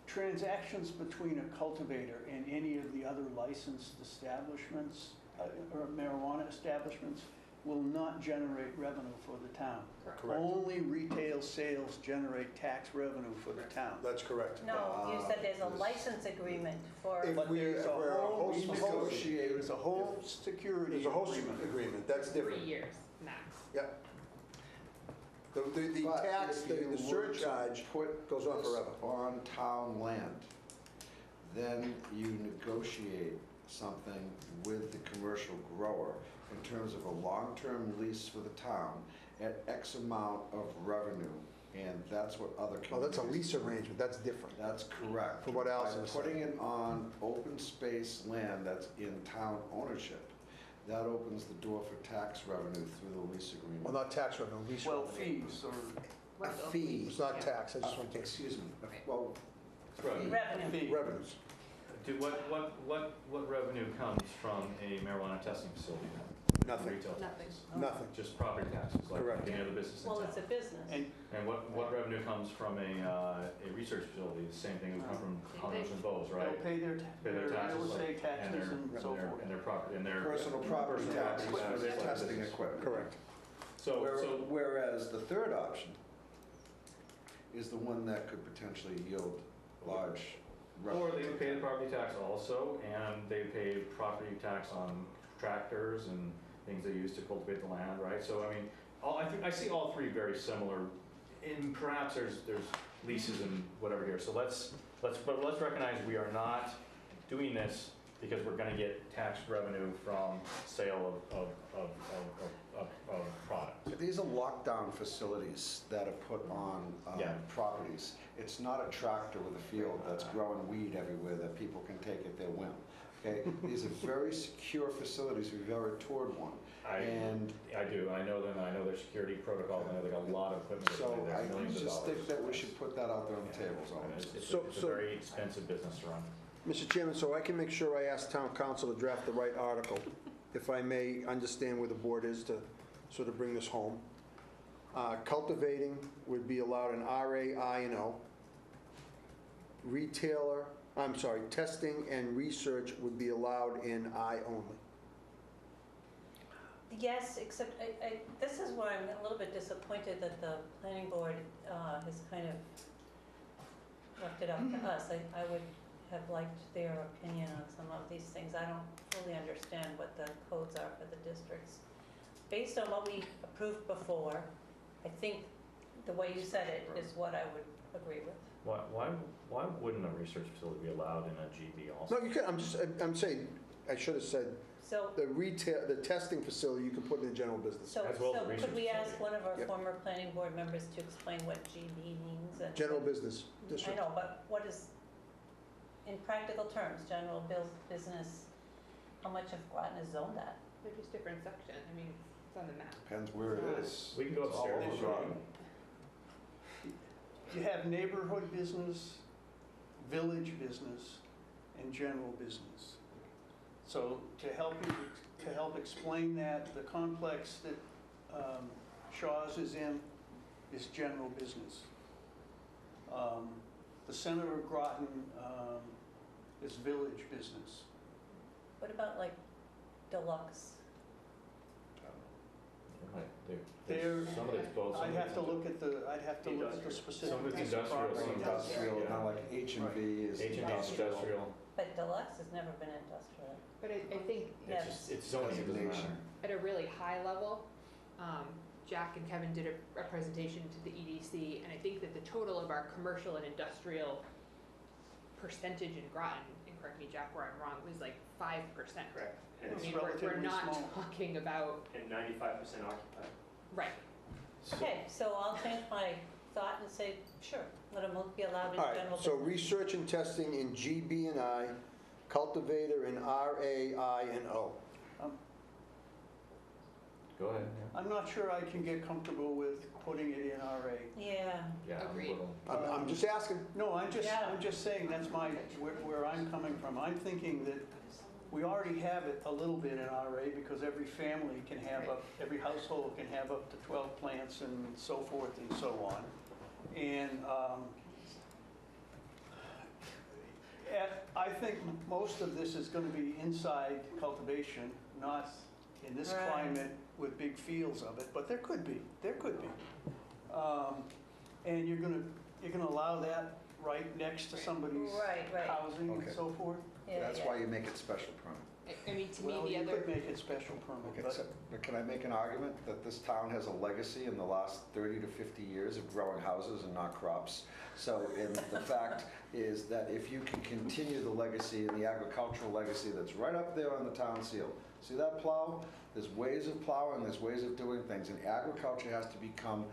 Transactions between a cultivator and any of the other licensed establishments or marijuana establishments will not generate revenue for the town. Correct. Only retail sales generate tax revenue for the town. That's correct. No, you said there's a license agreement for, If But we- there's if we're a host facility, there's a whole security There's a host agreement. agreement, that's 3 different. years max. Yep. The But tax, if the you were to surcharge put goes on this forever. on town land, then you negotiate something with the commercial grower in terms of a long-term lease for the town at X amount of revenue, and that's what other Oh, that's a communities lease do. arrangement, that's different. That's correct. From what Allison By said. putting it on open space land that's in town ownership, that opens the door for tax revenue through the lease agreement. Well, not tax revenue, lease Well, revenue. fees or A fee. It's not tax, I just want to, Excuse me, well, revenue. fee. revenues. What revenue comes from a marijuana testing facility then? Nothing. retail Nothing. taxes. Nothing. Just property taxes, like Correct. any other business in Well, town. it's a business. And What revenue comes from a research facility? The same thing would come from Hunters and Bowes, they'll right? pay their Pay their taxes, real like, estate taxes and so forth. And their property, and their. Personal property personal taxes for taxes, their like testing business. equipment. Correct. So, Whereas the third option is the one that could potentially yield large revenue. or they would pay the property tax also, and they pay property tax on tractors and things they use to cultivate the land, right? So, I mean, I see all three very similar, and perhaps there's leases and whatever here. So let's recognize we are not doing this because we're gonna get tax revenue from sale of product. But these are lockdown facilities that are put on Yeah. properties. It's not a tractor with a field that's growing weed everywhere that people can take at their whim. Okay, these are very secure facilities. We've ever toured one. And I do, I know them, I know their security protocols, I know they got a lot of equipment. so there, I millions of just think dollars. that we should put that out there on the table, is all I'm saying. It's So- a so- very expensive business to run. Mr. Chairman, so I can make sure I ask town council to draft the right article, if I may understand where the board is to sort of bring this home. Cultivating would be allowed in RA, I, and O. Testing and research would be allowed in I only. Yes, except this is where I'm a little bit disappointed that the planning board has kind of left it up to us. I would have liked their opinion on some of these things. I don't fully understand what the codes are for the districts. Based on what we approved before, I think the way you said it is what I would agree with. Why wouldn't a research facility be allowed in a GB also? No, you can, I'm saying, I should have said, So, the testing facility, you can put in a general business. so As well as the could we research ask one of our Yep. former planning board members to explain what GB means? And General business I district. know, but what is, in practical terms, general business, how much of Groton is zoned that? They're just different section. I mean, it's on the map. Depends where it is. We can go It's all upstairs. over Groton. you have neighborhood business, village business, and general business. So to help explain that, the complex that Shaw's is in is general business. The center of Groton is village business. What about like deluxe? Some of it's both. some I'd of have it's to look at the specific. Some of it's piece of industrial, property. some of it's Industrial, Yeah. not like H&B is H&D industrial, But deluxe has never been industrial. But I think Yes. it's zoning, it doesn't matter. at a really high level, Jack and Kevin did a presentation to the EDC, and I think that the total of our commercial and industrial percentage in Groton, and correct me, Jack, where I'm wrong, was like 5%. Correct. I And It's mean, we're relatively not small. talking about, and 95% occupied. right. Okay, so I'll change my thought and say, sure, let them be allowed in All general right, so business. research and testing in GB and I, cultivator in RA, I, and O. Go ahead, I'm not sure I can get comfortable with putting it in RA. Yeah, yeah. I'm a Agreed. little- I'm just asking. No, Yeah. I'm just saying, that's where I'm coming from. I'm thinking that we already have it a little bit in RA because every family can have every household can have up to 12 plants and so forth and so on. And I think most of this is going to be inside cultivation, not in this Right. climate with big fields of it, but there could be. And you're going to allow that right next to somebody's Right. housing and Okay. so forth? yeah, That's yeah. why you make it special permit. I mean, to me, Well, the you other, could make it special permit, Okay, but so can I make an argument that this town has a legacy in the last 30 to 50 years of growing houses and not crops? So, and the fact is that if you can continue the legacy and the agricultural legacy that's right up there on the town seal, see that plow? There's ways of plowing, there's ways of doing things, and agriculture has to become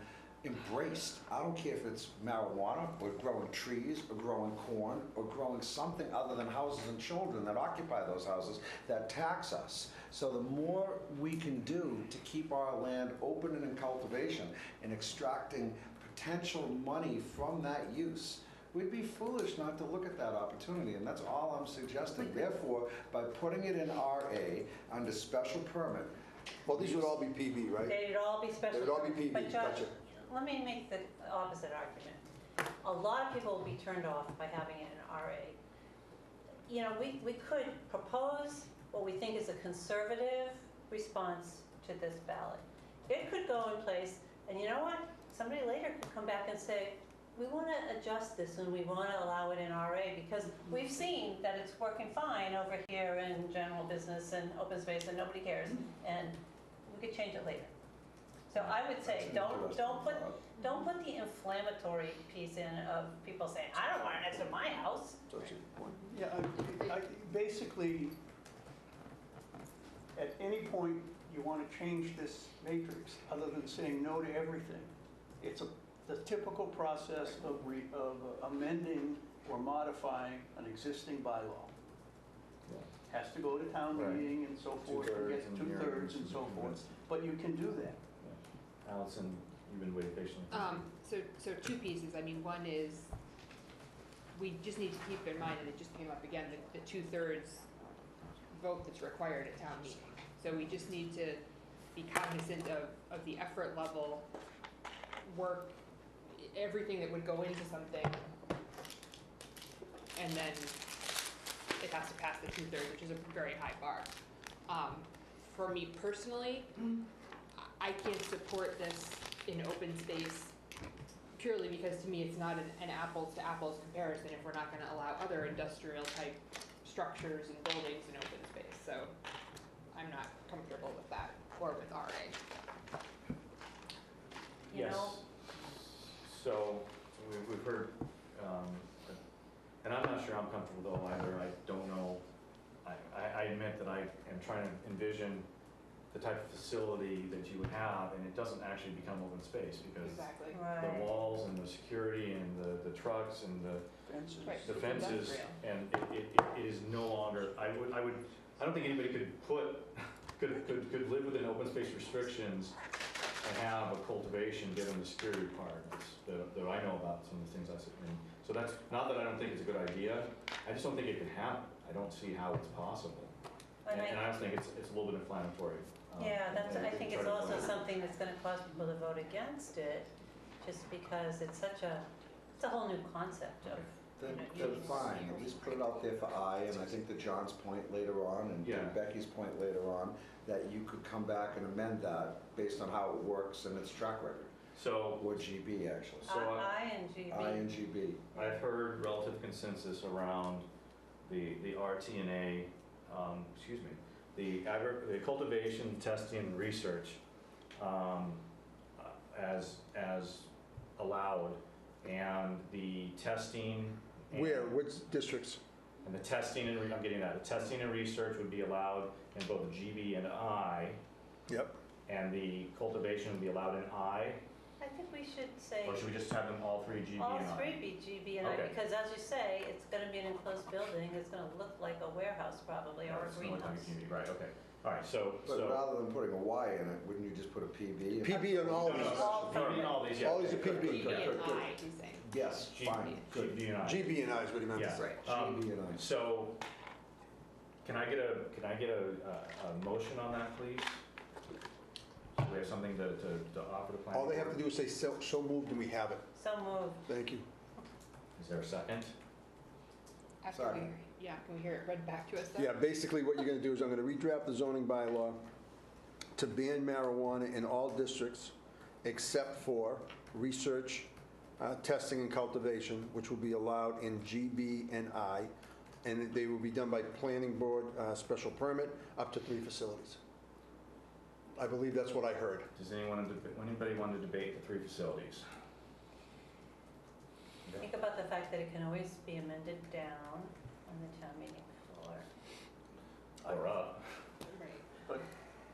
embraced. I don't care if it's marijuana, or growing trees, or growing corn, or growing something other than houses and children that occupy those houses that tax us. So the more we can do to keep our land open and in cultivation and extracting potential money from that use, we'd be foolish not to look at that opportunity, and that's all I'm suggesting. Therefore, by putting it in RA under special permit, Well, these would all be PB, right? They'd all be special. They would all be PB, But Josh, gotcha. let me make the opposite argument. A lot of people will be turned off by having it in RA. You know, we could propose what we think is a conservative response to this ballot. It could go in place, and you know what? Somebody later could come back and say, we want to adjust this and we want to allow it in RA because we've seen that it's working fine over here in general business and open space and nobody cares, and we could change it later. So I would say, don't put the inflammatory piece in of people saying, I don't want it next to my house. Yeah, basically, at any point you want to change this matrix, other than saying no to everything, it's the typical process of amending or modifying an existing bylaw. Has to go to town Right. meeting and so forth, and get two-thirds and so forth, but you can do that. Allison, you've been waiting patiently. So two pieces. I mean, one is, we just need to keep in mind, and it just came up again, the 2/3 vote that's required at town meeting. So we just need to be cognizant of the effort level, work, everything that would go into something, and then it has to pass the 2/3, which is a very high bar. For me personally, I can't support this in open space purely because to me it's not an apples to apples comparison if we're not going to allow other industrial type structures and buildings in open space. So I'm not comfortable with that or with RA. You Yes. know? So we've heard, and I'm not sure I'm comfortable though either. I don't know. I admit that I am trying to envision the type of facility that you would have, and it doesn't actually become open space because Exactly. the Right. walls and the security and the trucks and the Fences. Right. the It's fences, industrial. and it is no longer, I don't think anybody could could live within open space restrictions and have a cultivation given the security requirements that I know about, some of the things I said. And so that's, not that I don't think it's a good idea, I just don't think it can happen. I don't see how it's possible. And And I just think it's a little bit inflammatory. Yeah, that's, and I think try it's to also avoid it. something that's gonna cause people to vote against it, just because it's such a, it's a whole new concept of, Then, you know, then fine, at least put it out there for I, and I think to John's point later on, and to Yeah. Becky's point later on, that you could come back and amend that based on how it works and its track record, So or GB actually. So, I and GB. I and GB. I've heard relative consensus around the RTNA, excuse me, the cultivation, testing, and research as allowed, and the testing. and- Where, which districts? And the testing and, I'm getting that, the testing and research would be allowed in both GB and I, Yep. and the cultivation would be allowed in I, I think we should say or should we just have them all three GB all and I? three be GB and I, Okay. because as you say, it's gonna be an enclosed building, it's gonna look like a warehouse probably, or a It's the only time greenhouse. you can be- Right, okay. All right, so. But rather than putting a Y in it, wouldn't you just put a PB? PB on all No, these. no, All PB and all these, yeah. All these are Good, PB. good, PB good, and good. I, he's saying. Yes, fine, good. GB and I. GB and I is what he meant to Yeah. say. GB and I. So, can I get a motion on that, please? So we have something to offer the planning All they have board? to do is say, so moved, and we have it. So moved. Thank you. Is there a second? After Sorry. can we hear it read back to us then? Yeah, basically what you're going to do is I'm going to redraft the zoning bylaw to ban marijuana in all districts except for research, testing, and cultivation, which will be allowed in GB and I, and they will be done by planning board special permit up to 3 facilities. I believe that's what I heard. Does anybody want to debate the 3 facilities? Think about the fact that it can always be amended down on the town meeting floor. Or up? Right.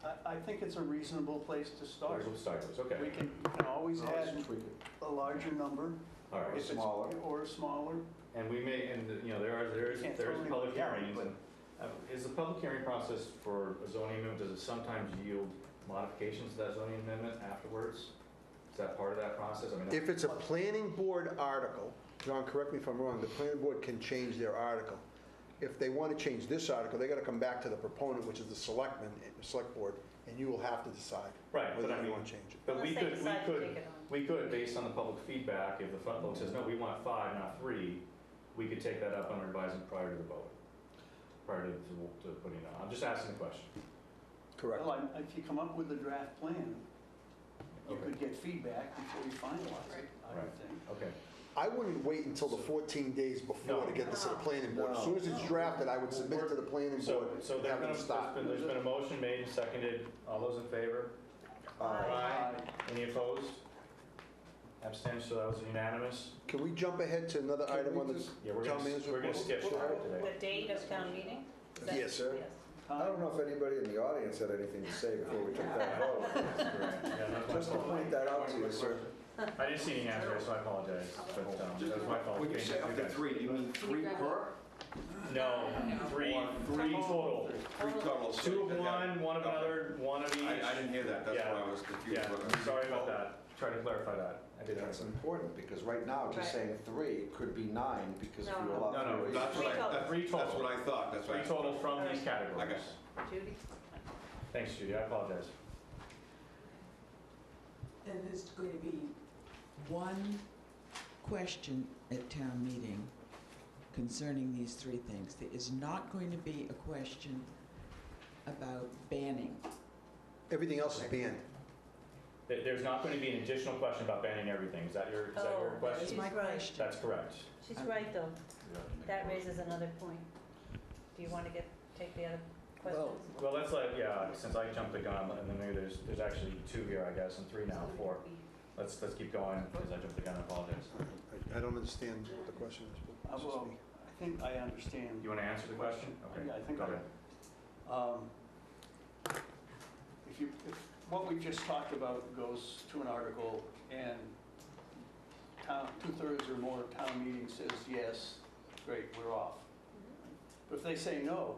But I think it's a reasonable place to start. We'll start with, okay. We can always add Tweak it. a larger number. All right. if it's- Smaller. Or smaller. And we may, and, you know, there is Can't throw public anybody out, hearings, and is the public hearing process for a zoning amendment, does it sometimes yield modifications to that zoning amendment afterwards? Is that part of that process? I mean, If it's a planning board article, John, correct me if I'm wrong, the planning board can change their article. If they want to change this article, they got to come back to the proponent, which is the select board, and you will have to decide Right, but whether I you mean, want to change it. but we Unless they could, decide to take it on. we could, based on the public feedback, if the front vote says, no, we want 5, not 3, we could take that up on revising prior to the vote, prior to putting it on. I'm just asking the question. Correct. Well, if you come up with a draft plan, you Okay. could get feedback before you finalize it, I would Right. think. Okay. I wouldn't wait until the 14 days before No. to get this to the planning board. As No. soon as it's drafted, I would submit it to the planning So, board so and there's have been, them stop. there's been a motion made and seconded. All those in favor? Aye. Any opposed? Abstentions, so that was unanimous. Can we jump ahead to another Can item we on the just- Yeah, we're town gonna, manager we're gonna report? skip that today. The date of town meeting? Is that- Yes, sir. Yes. I don't know if anybody in the audience had anything to say before we took that vote. Yeah, that's my Just to fault. point that out to you, sir. I didn't see any hands raised, so I apologize, but that was my fault. When you say up to 3, do you mean 3 per? No, three total. 3 total. so 2 of you could have- one, 1 of another, 1 of each. I didn't hear that, that's Yeah. why I was confused. Yeah, What- sorry about that. Try to clarify that. I did that. That's important, because right now, just Right. saying 3 could be 9, because if No, you no. allow No, no, 3. That's what I, Three total. that's what I thought, that's what 3 I. total from these I categories. got it. Judy? Thanks, Judy, I apologize. And there's going to be one question at town meeting concerning these 3 things. There is not going to be a question about banning. Everything else is banned. There's not going to be an additional question about banning everything. Is that your Oh, That question? is my She's right. question. That's correct. She's right, though. That raises another point. Do you want to take the other questions? Well, let's since I jumped the gun, and then maybe there's actually 2 here, I guess, and 3 now, 4. Let's keep going, because I jumped the gun, I apologize. I don't understand what the question is. but it's just Well, me. I think I understand. You want to answer the question? Okay. Yeah, I think Go ahead. If what we just talked about goes to an article and town, 2/3 or more of town meeting says yes, great, we're off. But if they say no,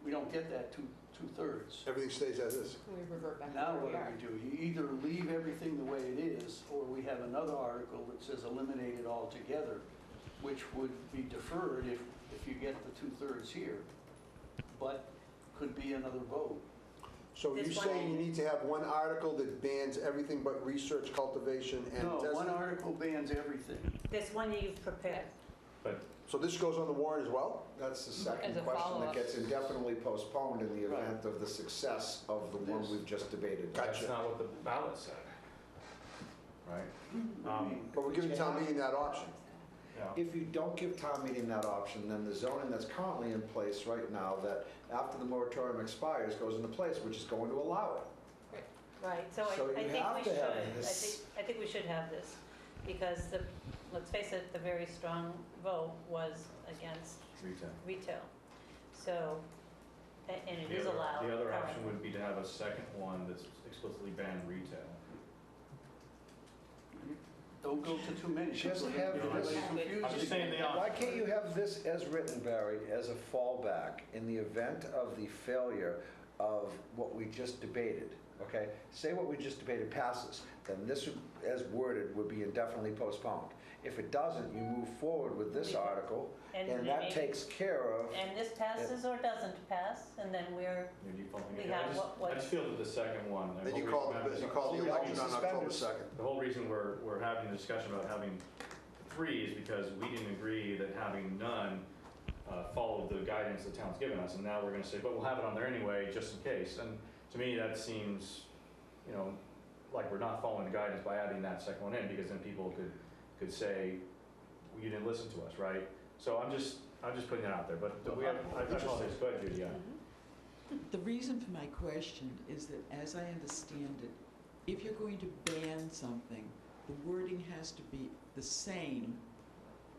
we don't get that 2/3. Everything stays as is. We revert back to Now where what we are. do? You either leave everything the way it is, or we have another article that says eliminate it altogether, which would be deferred if you get the 2/3 here, but could be another vote. So you're This one- saying you need to have one article that bans everything but research, cultivation, and No, testing? one article bans everything. This one you've prepared. But So this goes on the warrant as well? That's the As second a question follow-up. that gets indefinitely postponed in the Right. event of the success of the one This. we've just debated. that's not what the ballot said. Right? But we're giving town meeting that option. Yeah. If you don't give town meeting that option, then the zoning that's currently in place right now, that after the moratorium expires, goes into place, which is going to allow it. Right, so So I you think have we to should. have this. I think we should have this, because let's face it, the very strong vote was against Retail. retail. So, and it The is other- allowed. The other option currently. would be to have a second one that's explicitly banned retail. Don't go to too many. Just People have get this- everybody confused. I'm just saying the Why option. can't you have this as written, Barry, as a fallback in the event of the failure of what we just debated, okay? Say what we just debated passes, then this, as worded, would be indefinitely postponed. If it doesn't, you move forward with this article, and that maybe- takes care of, And this passes or doesn't pass, and then we're, Your default. We I have just- what- I just feel that the second one. Then you call the election on October 2nd. The whole reason we're having a discussion about having 3 is because we didn't agree that having none followed the guidance the town's given us, and now we're gonna say, but we'll have it on there anyway, just in case. And to me, that seems, like we're not following the guidance by adding that second one in, because then people could say, well, you didn't listen to us, right? So I'm just putting it out there, but we have, I apologize, go ahead, Judy, yeah. The reason for my question is that, as I understand it, if you're going to ban something, the wording has to be the same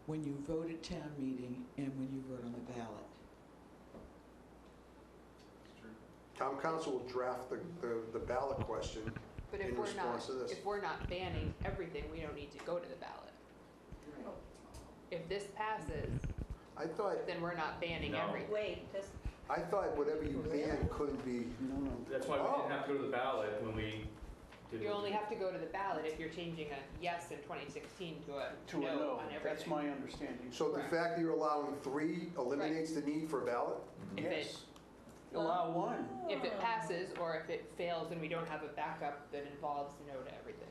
when you vote at town meeting and when you vote on the ballot. Town council will draft the ballot question But in response to this. if we're not banning everything, we don't need to go to the ballot. If this passes, I thought, then we're not banning No. everything. wait, just, I thought whatever you ban couldn't be, No, no. That's why we didn't have to go to the ballot when we did. You only have to go to the ballot if you're changing a yes in 2016 to a To a no no, on everything. that's my understanding. so the Correct. fact that you're allowing 3 eliminates the need for a ballot? If it- Yes. Allow one. if it passes, or if it fails and we don't have a backup that involves no to everything.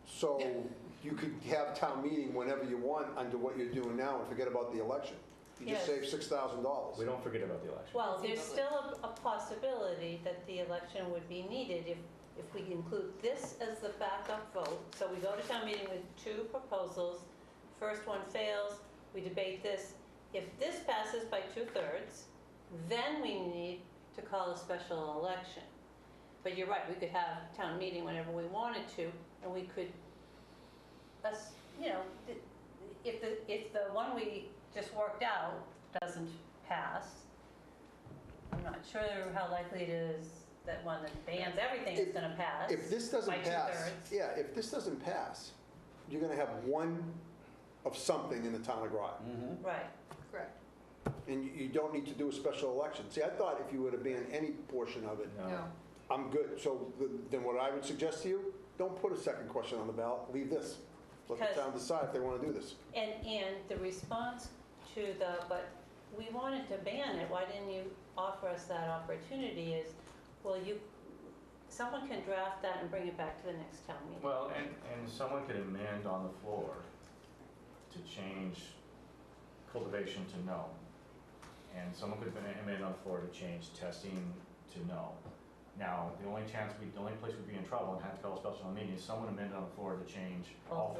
So you could have town meeting whenever you want under what you're doing now and forget about the election. You just Yes. saved $6,000. We don't forget about the election. Well, there's Conceivably. still a possibility that the election would be needed if we include this as the backup vote. So we go to town meeting with two proposals. First one fails, we debate this. If this passes by 2/3, then we need to call a special election. But you're right, we could have town meeting whenever we wanted to, and we could, if the one we just worked out doesn't pass, I'm not sure how likely it is that one that bans everything is going to pass. If this doesn't by pass, 2/3. yeah, if this doesn't pass, you're going to have one of something in the town of Groton. Right. Correct. And you don't need to do a special election. See, I thought if you would have banned any portion of it, No. I'm good. So then what I would suggest to you, don't put a second question on the ballot, leave this. Let the Because- town decide if they want to do this. And the response to but we wanted to ban it, why didn't you offer us that opportunity is, well, someone can draft that and bring it back to the next town meeting. Well, and someone could amend on the floor to change cultivation to no. And someone could amend on the floor to change testing to no. Now, the only place we'd be in trouble and have to call a special meeting is someone amended on the floor to change all of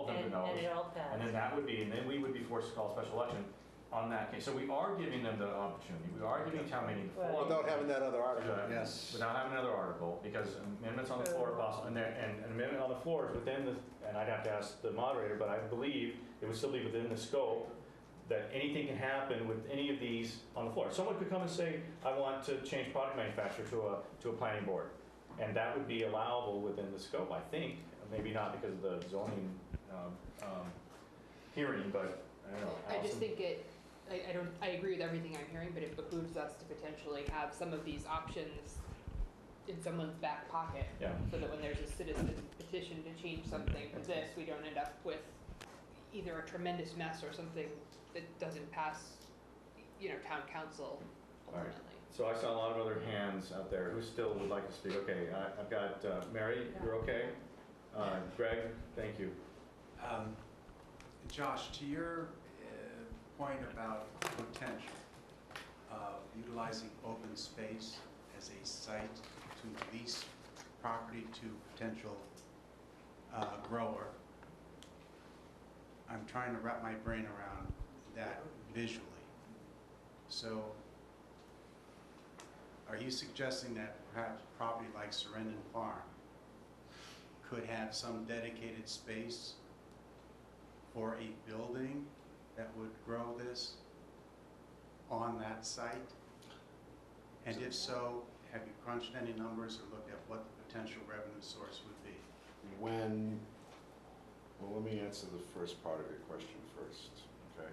them to no's. And it all passed. And then we would be forced to call a special election on that case. So we are giving them the opportunity. We are giving town meeting the floor. Without having that other article. Yes. Without having another article, because amendments on the floor are possible, and an amendment on the floor is within the, and I'd have to ask the moderator, but I believe it would still be within the scope that anything can happen with any of these on the floor. Someone could come and say, I want to change product manufacturer to a planning board, and that would be allowable within the scope, I think. Maybe not because of the zoning hearing, but I don't know. I just Allison? think I agree with everything I'm hearing, but it behooves us to potentially have some of these options in someone's back pocket. Yeah. So that when there's a citizen petition to change something to this, we don't end up with either a tremendous mess or something that doesn't pass, town council All right. ultimately. So I saw a lot of other hands out there. Who still would like to speak? Okay, I've got Mary, you're okay? Greg, thank you. Josh, to your point about potential of utilizing open space as a site to lease property to potential grower, I'm trying to wrap my brain around that visually. So are you suggesting that perhaps property like Sarandon Farm could have some dedicated space for a building that would grow this on that site? And if so, have you crunched any numbers or looked at what the potential revenue source would be? Well, let me answer the first part of your question first, okay?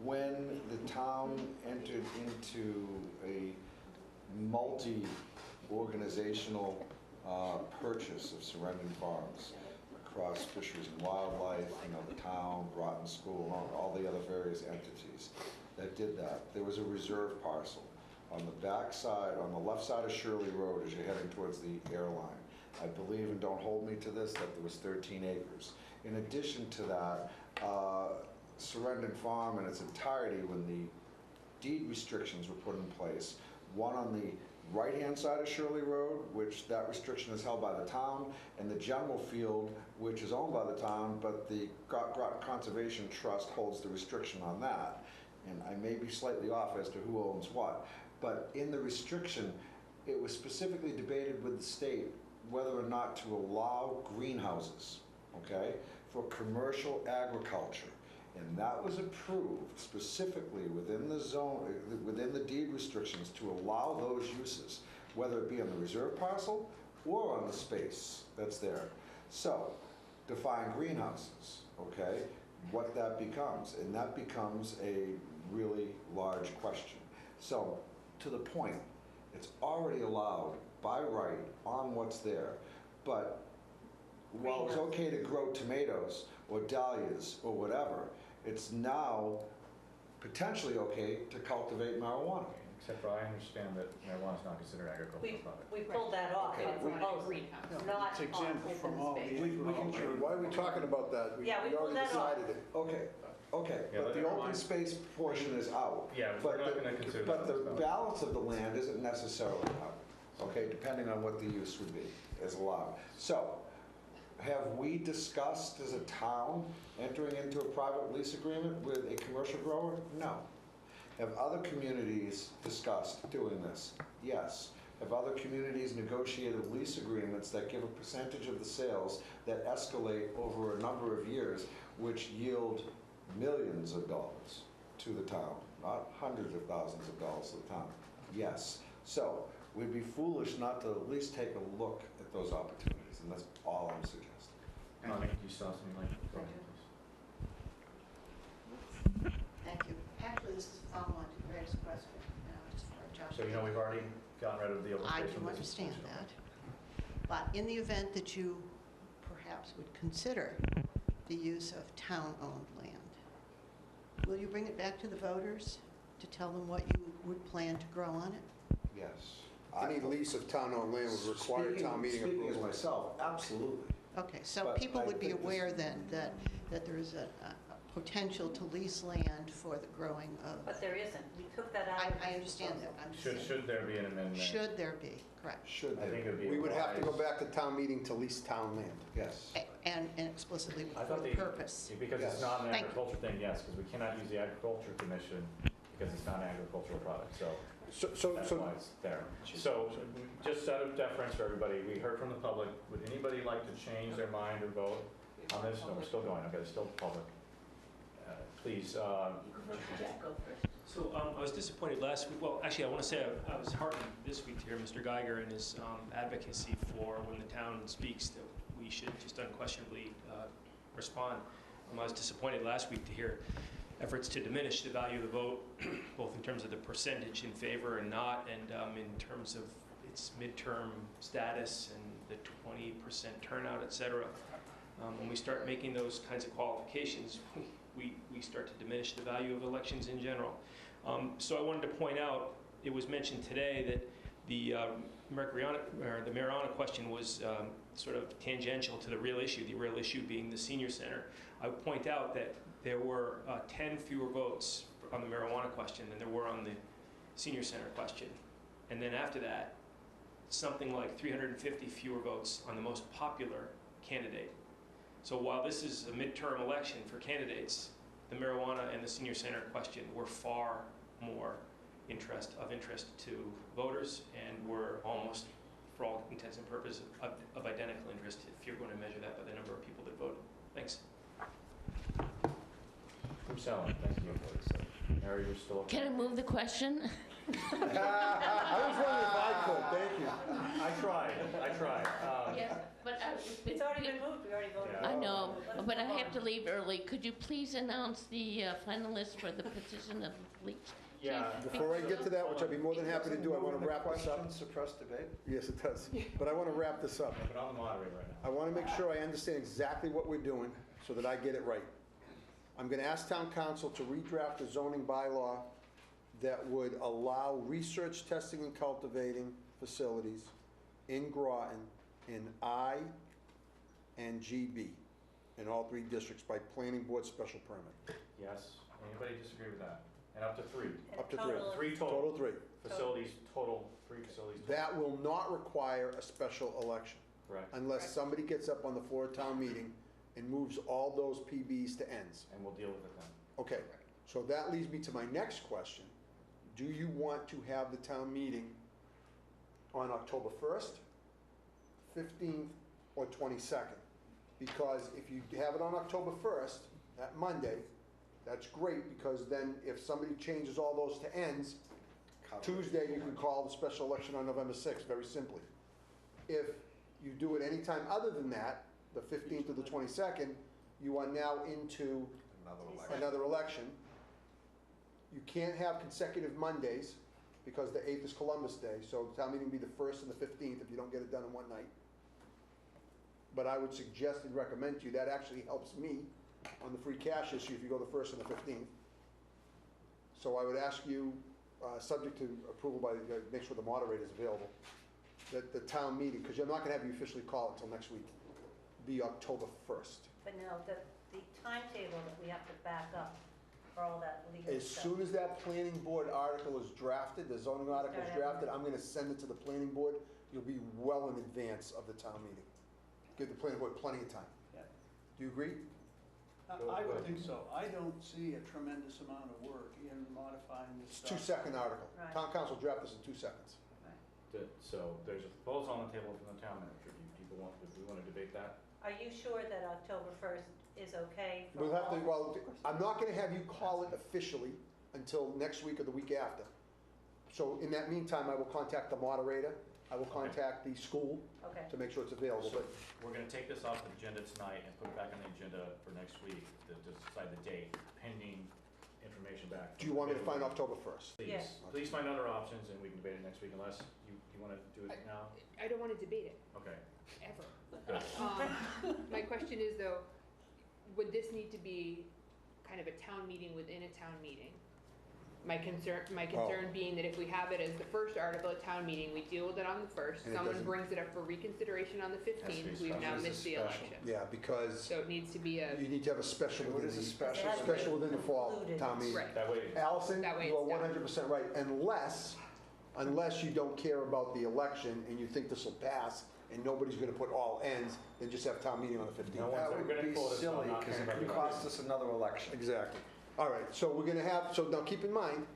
When the town entered into a multi-organizational purchase of Sarandon Farms across Fisheries and Wildlife, the town, Groton School, all the other various entities that did that, there was a reserve parcel on the back side, on the left side of Shirley Road as you're heading towards the airline. I believe, and don't hold me to this, that there was 13 acres. In addition to that, Sarandon Farm in its entirety, when the deed restrictions were put in place, one on the right-hand side of Shirley Road, which that restriction is held by the town, and the general field, which is owned by the town, but the Groton Conservation Trust holds the restriction on that. And I may be slightly off as to who owns what, but in the restriction, it was specifically debated with the state whether or not to allow greenhouses, okay, for commercial agriculture. And that was approved specifically within the zone, within the deed restrictions to allow those uses, whether it be on the reserve parcel or on the space that's there. So, define greenhouses, okay, what that becomes, and that becomes a really large question. So, to the point, it's already allowed by right on what's there, but while it's okay to grow tomatoes or dahlias or whatever, it's now potentially okay to cultivate marijuana. Except for I understand that marijuana is not considered agricultural product. We pulled that off. Okay, of we- the It's proposal. greenhouse. Not It's on exempt open from all space. the. Why are we talking about that? Yeah, we pulled already that off. decided it. Okay, Yeah, but the never open mind. space portion is out. Yeah, But we're not the- gonna consider But that the as well. balance of the land isn't necessarily out, okay, depending on what the use would be, is allowed. So, have we discussed as a town entering into a private lease agreement with a commercial grower? No. Have other communities discussed doing this? Yes. Have other communities negotiated lease agreements that give a percentage of the sales that escalate over a number of years, which yield millions of dollars to the town, not hundreds of thousands of dollars to the town? Yes. So, we'd be foolish not to at least take a look at those opportunities, and that's all I'm suggesting. Connie, you saw something like, go ahead, please. Thank you. Actually, this is a follow-on to Greg's question, just for Josh. So you know we've already gotten rid of the open I space. do from this understand discussion. that. But in the event that you perhaps would consider the use of town-owned land, will you bring it back to the voters to tell them what you would plan to grow on it? Yes. Any lease of town-owned land would require town meeting Speaking as approval. myself, absolutely. Okay, so But people I would be think this- aware then that there is a potential to lease land for the growing of, But there isn't. We took that out. of I this understand that. proposal. I'm just Should, saying. should there be an amendment? Should there be, correct. Should I think it they? would be We would have to go wise- back to town meeting to lease town land. Yes. And explicitly I for thought the the, purpose. because Yes. it's not an Thank you. agriculture thing, yes, because we cannot use the agriculture commission because it's not an agricultural product, so that's why it's there. So, just out of deference for everybody, we heard from the public, would anybody like to change their mind or vote on this? No, we're still going, okay, it's still public. Please, Jack, go first. So I was disappointed last week, well, actually, I want to say I was heartened this week to hear Mr. Geiger and his advocacy for when the town speaks that we should just unquestionably respond. I was disappointed last week to hear efforts to diminish the value of the vote, both in terms of the percentage in favor and not, and in terms of its midterm status and the 20% turnout, et cetera. When we start making those kinds of qualifications, we start to diminish the value of elections in general. So I wanted to point out, it was mentioned today that the marijuana question was sort of tangential to the real issue being the senior center. I would point out that there were 10 fewer votes on the marijuana question than there were on the senior center question. And then after that, something like 350 fewer votes on the most popular candidate. So while this is a midterm election for candidates, the marijuana and the senior center question were far more of interest to voters and were almost, for all intents and purposes, of identical interest if you're going to measure that by the number of people that voted. Thanks. I'm selling, thank you. Mary, you're still. Can I move the question? I was wondering if I could, thank you. I tried. Yes, but It's already been moved. We already voted. Yeah. I know, but I have to leave early. Could you please announce the finalists for the position of police chief? Yeah. Before I get to that, which I'd be more than happy to do, I want to wrap this up. Question suppress debate? Yes, it does. But I want to wrap this up. But I'm the moderator right now. I want to make sure I understand exactly what we're doing so that I get it right. I'm going to ask town council to redraft a zoning bylaw that would allow research, testing, and cultivating facilities in Groton in I and GB in all three districts by planning board special permit. Yes, anybody disagree with that? And up to three. Up to three. Total of- Three total. Total three. Facilities, total, three facilities. total. That will not require a special election Correct. unless somebody gets up on the floor of town meeting and moves all those PBs to ends. And we'll deal with it then. Okay, so that leads me to my next question. Do you want to have the town meeting on October 1st, 15th, or 22nd? Because if you have it on October 1st, that Monday, that's great, because then if somebody changes all those to ends, Tuesday you can call the special election on November 6th, very simply. If you do it any time other than that, the 15th or the 22nd, you are now into another election. You can't have consecutive Mondays because the 8th is Columbus Day, so the town meeting will be the 1st and the 15th if you don't get it done in one night. But I would suggest and recommend to you, that actually helps me on the free cash issue if you go the 1st and the 15th. So I would ask you, subject to approval by, make sure the moderator is available, that the town meeting, because you're not going to have you officially call it until next week, be October 1st. But no, the timetable that we have to back up for all that legal As stuff. soon as that planning board article is drafted, the zoning article is Start drafted, out. I'm going to send it to the planning board. You'll be well in advance of the town meeting. Give the planning board plenty of time. Yeah. Do you agree? I would think so. I don't see a tremendous amount of work in modifying this It's a stuff. 2-second article. Right. Town council draft this in 2 seconds. So there's a proposal on the table from the town manager. Do we want to debate that? Are you sure that October 1st is okay for We'll have to, all? well, I'm not going to have you call it officially until next week or the week after. So in that meantime, I will contact the moderator. I will contact the school Okay. to make sure it's available. So But we're going to take this off the agenda tonight and put it back on the agenda for next week to decide the date, pending information back. do you want me to find October 1st? Please, Yes. please find other options and we can debate it next week unless you want to do it now? I don't want to debate it, Okay, ever. good. My question is though, would this need to be kind of a town meeting within a town meeting? My concern being that if we have it as the first article at town meeting, we deal with it on the first, And it someone doesn't- brings it up for reconsideration on the Has to be 15th, we've now special. missed the Special. election. Yeah, because So it needs to be a, you need to have a special What within is a the, special? It has to special within the fall Included. town meeting. right, That way, Allison, That way you are it's done. 100% right, unless you don't care about the election and you think this will pass and nobody's going to put all ends, then just have town meeting on the 15th. No one's That ever would gonna be quote us on silly, not because caring it about could the cost us another election. Exactly. All right, so we're going to have, so now keep in mind,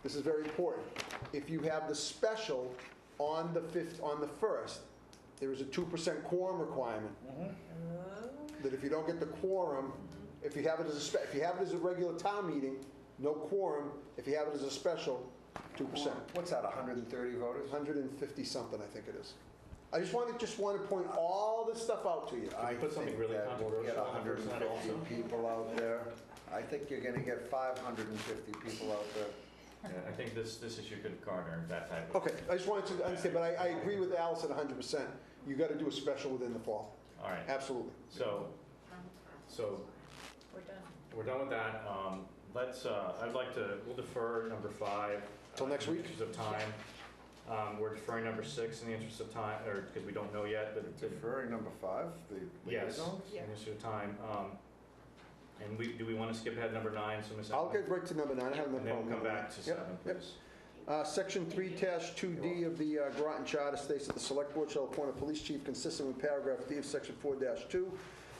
this is very important. If you have the special on the 1st, there is a 2% quorum requirement. That if you don't get the quorum, if you have it as a regular town meeting, no quorum. If you have it as a special, 2%. What's that, 130 voters? 150 something, I think it is. I just want to point all this stuff out to you. I put something think really that we'll get controversial on the first night 150 also? people out there. I think you're gonna get 550 people out there. yeah, I think this issue could garner that type of. Okay, I just wanted to understand, but I agree with Allison 100%. You got to do a special within the fall. All right, Absolutely. so We're done. we're done with that. We'll defer number 5. Till next in the week? interest of time. We're deferring number 6 in the interest of time, or because we don't know yet, but Deferring number 5, the yes, liaisons? in the interest of time. And do we want to skip ahead number 9? So Ms. I'll Allen? get right to number 9. I have no And then problem. we'll come with back that. to Yep, 7, yep. please. Section 3-2D of the Groton Charter states that the Select Board shall appoint a police chief consistent with paragraph D of Section 4-2.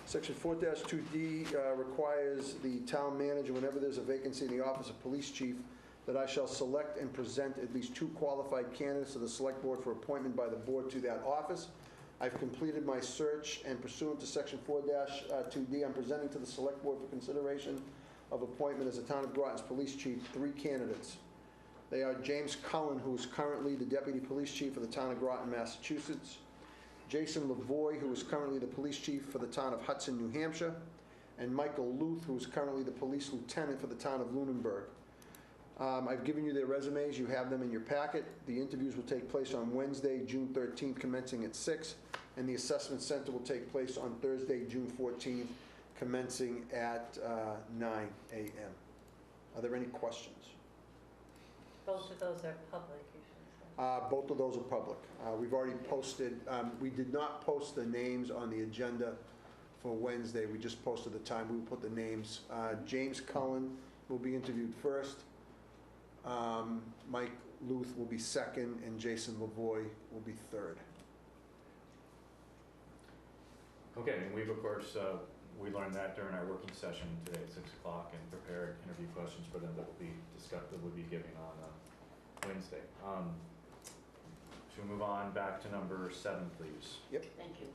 Section 4-2D requires the town manager, whenever there's a vacancy in the office of police chief, that I shall select and present at least 2 qualified candidates to the Select Board for appointment by the board to that office. I've completed my search, and pursuant to Section 4-2D, I'm presenting to the Select Board for consideration of appointment as the Town of Groton's police chief 3 candidates. They are James Cullen, who is currently the Deputy Police Chief for the Town of Groton, Massachusetts, Jason Lavoy, who is currently the Police Chief for the Town of Hudson, New Hampshire, and Michael Luth, who is currently the Police Lieutenant for the Town of Lunenburg. I've given you their resumes. You have them in your packet. The interviews will take place on Wednesday, June 13th, commencing at 6, and the assessment center will take place on Thursday, June 14th, commencing at 9 a.m. Are there any questions? Both of those are public, you should say. Both of those are public. We've already posted, we did not post the names on the agenda for Wednesday. We just posted the time. We will put the names. James Cullen will be interviewed first. Mike Luth will be second, and Jason Lavoy will be third. Okay, and we've, of course, we learned that during our working session today at 6 o'clock and prepared interview questions for them that will be discussed, that we'll be giving on Wednesday. Should we move on back to number 7, please? Thank you.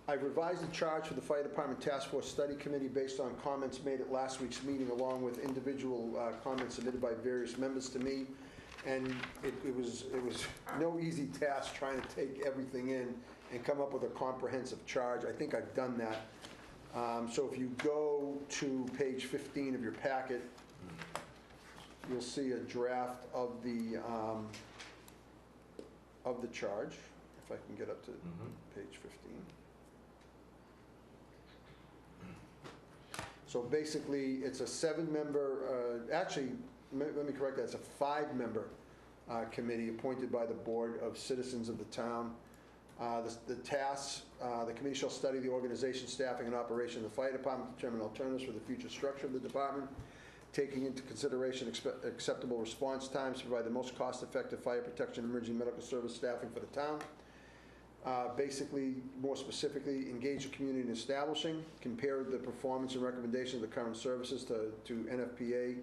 I've revised the charge for the Fire Department Task Force Study Committee based on comments made at last week's meeting, along with individual comments submitted by various members to me. And it was no easy task trying to take everything in and come up with a comprehensive charge. I think I've done that. So if you go to page 15 of your packet, you'll see a draft of the charge, if I can get up to page 15. So basically, it's a 7-member, actually, let me correct that, it's a 5-member committee appointed by the Board of Citizens of the town. The tasks, the committee shall study the organization, staffing, and operation of the fire department, determine alternatives for the future structure of the department, taking into consideration acceptable response times to provide the most cost-effective fire protection and emergency medical service staffing for the town. Basically, more specifically, engage the community in establishing, compare the performance and recommendation of the current services to NFPA,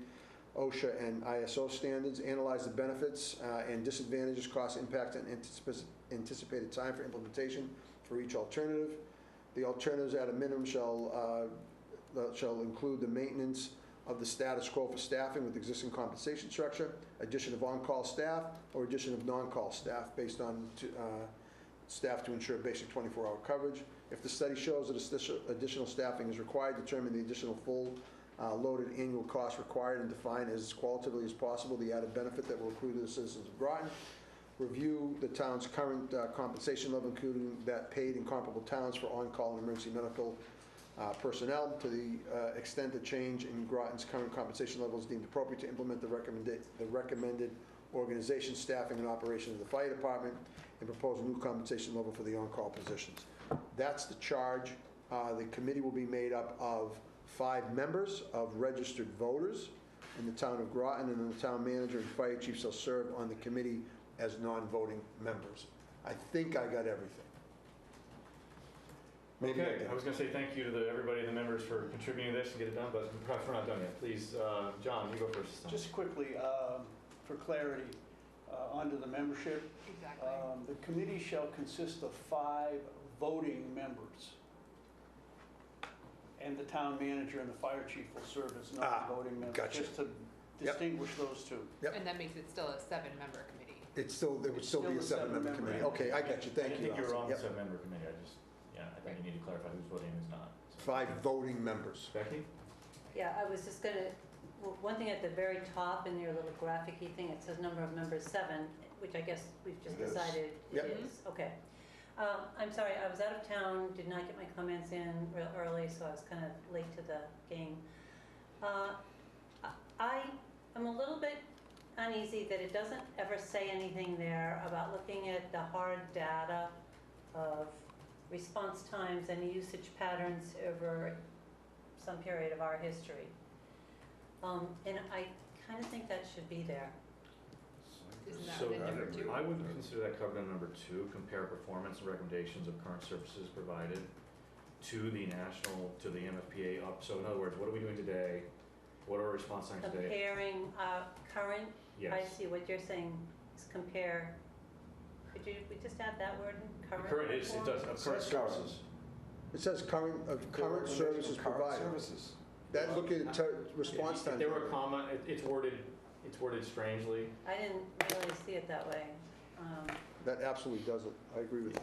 OSHA, and ISO standards, analyze the benefits and disadvantages, cost, impact, and anticipated time for implementation for each alternative. The alternatives at a minimum shall include the maintenance of the status quo for staffing with existing compensation structure, addition of on-call staff, or addition of non-call staff based on staff to ensure basic 24-hour coverage. If the study shows that additional staffing is required, determine the additional full loaded annual cost required and define as qualitatively as possible the added benefit that will accrue to the citizens of Groton. Review the town's current compensation level, including that paid in comparable towns for on-call and emergency medical personnel. To the extent that change in Groton's current compensation level is deemed appropriate, to implement the recommended organization, staffing, and operation of the fire department, and propose a new compensation level for the on-call positions. That's the charge. The committee will be made up of 5 members of registered voters in the town of Groton, and the town manager and fire chief shall serve on the committee as non-voting members. I think I got everything. Maybe Okay, didn't. I was going to say thank you to everybody, the members, for contributing to this and get it done, but perhaps we're not done yet. Please, John, you go first. Just quickly, for clarity, onto the membership. Exactly. The committee shall consist of 5 voting members. And the town manager and the fire chief will serve as non-voting members. Gotcha. Just to distinguish those two. Yep. And that makes it still a 7-member committee. It would still be a 7-member committee. Okay, I got you. Thank you. I think you're on the Yep. 7-member committee. I think you need to clarify who's voting and who's not. 5 voting members. Becky? Yeah, I was just gonna, one thing at the very top in your little graphic-y thing, it says number of members 7, which I guess we've just It is. decided Yep. it is. Okay. I'm sorry, I was out of town, did not get my comments in real early, so I was kind of late to the game. I am a little bit uneasy that it doesn't ever say anything there about looking at the hard data of response times and usage patterns over some period of our history. And I kind of think that should be there. Isn't that So in number 2? I would consider that covered in number 2, compare performance and recommendations of current services provided to the national, to the MFPA up. So in other words, what are we doing today? What are our response times today? Comparing current, Yes. I see what you're saying, is compare, we just add that word in, current? Current, it does, of current Says current. services. It says current services Current provided. services. That, look at response If time. there were a comma, it's worded strangely. I didn't really see it that way. That absolutely doesn't. I agree with you.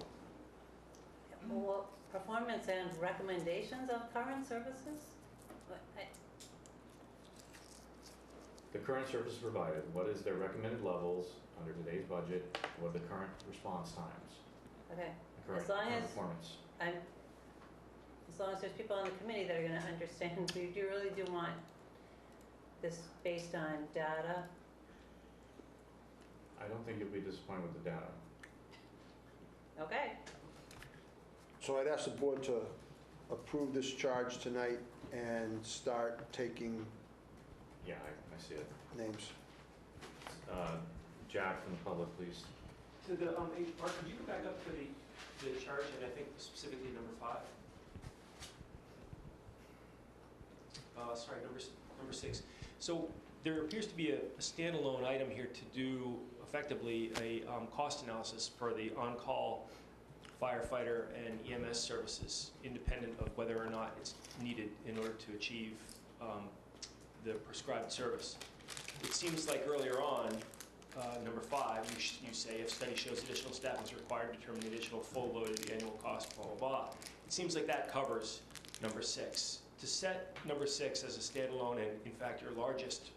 Well, performance and recommendations of current services? What, The current services provided, what is their recommended levels under today's budget? What are the current response times? okay, the current As long as- performance? as long as there's people on the committee that are gonna understand, we really do want this based on data. I don't think you'll be disappointed with the data. Okay, So I'd ask the board to approve this charge tonight and start taking Yeah, I see it. names. Jack from the public, please. To the, Mark, could you go back up to the charge, and I think specifically number 5? Sorry, number 6. So there appears to be a standalone item here to do effectively a cost analysis for the on-call firefighter and EMS services, independent of whether or not it's needed in order to achieve the prescribed service. It seems like earlier on, number 5, you say if study shows additional staff is required to determine the additional full loaded annual cost, blah, blah, blah. It seems like that covers number 6. To set number 6 as a standalone and in fact your largest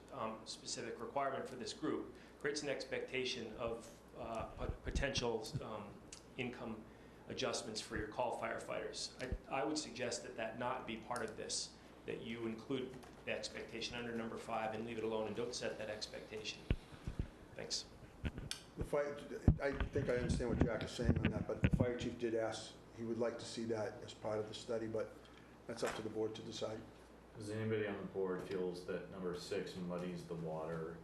specific requirement for this group creates an expectation of potential income adjustments for your call firefighters. I would suggest that not be part of this. that you include the expectation under number 5 and leave it alone and don't set that expectation. Thanks. I think I understand what Jack is saying on that, but the fire chief did ask, he would like to see that as part of the study, but that's up to the board to decide. Does anybody on the board feels that number 6 muddies the water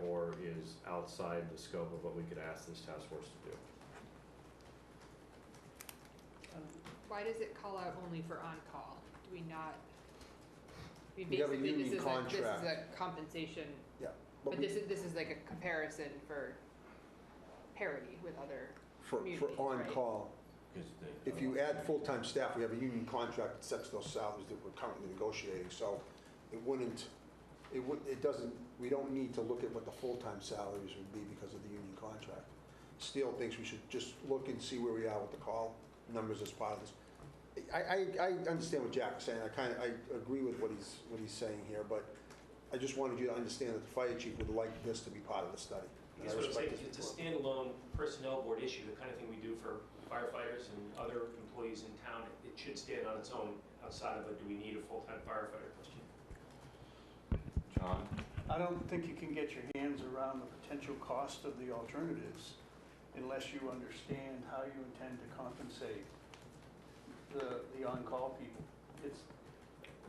or is outside the scope of what we could ask this task force to do? Why does it call out only for on-call? Do we not? I mean, We have a basically, union this contract. is a compensation, Yeah. but this is like a comparison for parity with other For communities, right? on-call. If you add full-time staff, we have a union contract that sets those salaries that we're currently negotiating, so it doesn't, we don't need to look at what the full-time salaries would be because of the union contract. Steele thinks we should just look and see where we are with the call numbers as part of this. I understand what Jack is saying, I agree with what he's saying here, but I just wanted you to understand that the fire chief would like this to be part of the study. I guess what I'm saying is it's a standalone personnel board issue, the kind of thing we do for firefighters and other employees in town. It should stand on its own outside of a do we need a full-time firefighter question. John? I don't think you can get your hands around the potential cost of the alternatives unless you understand how you intend to compensate the on-call people. It's,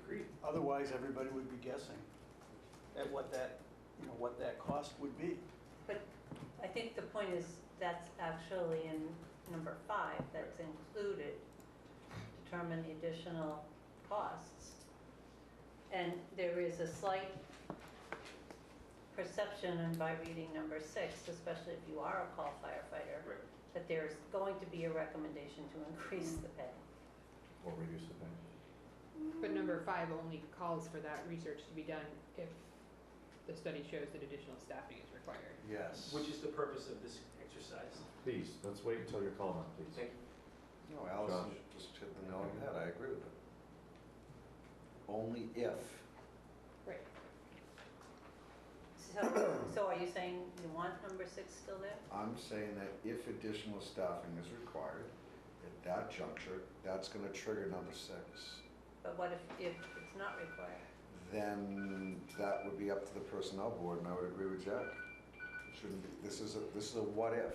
Agreed. otherwise, everybody would be guessing at what that cost would be. But I think the point is that's actually in number 5, that's included, determine the additional costs. And there is a slight perception, and by reading number 6, especially if you are a call firefighter, Right. that there's going to be a recommendation to increase the pay. Or reduce the pay? But number 5 only calls for that research to be done if the study shows that additional staffing is required. Yes. Which is the purpose of this exercise. Please, let's wait until you're called on, please. Thank you. No, Allison Josh? just hit the nail on the head, I agree with it. Only if. Right. So are you saying you want number 6 still there? I'm saying that if additional staffing is required, at that juncture, that's gonna trigger number 6. But what if it's not required? Then that would be up to the personnel board, and I would agree with Jack. It shouldn't be, this is a what if.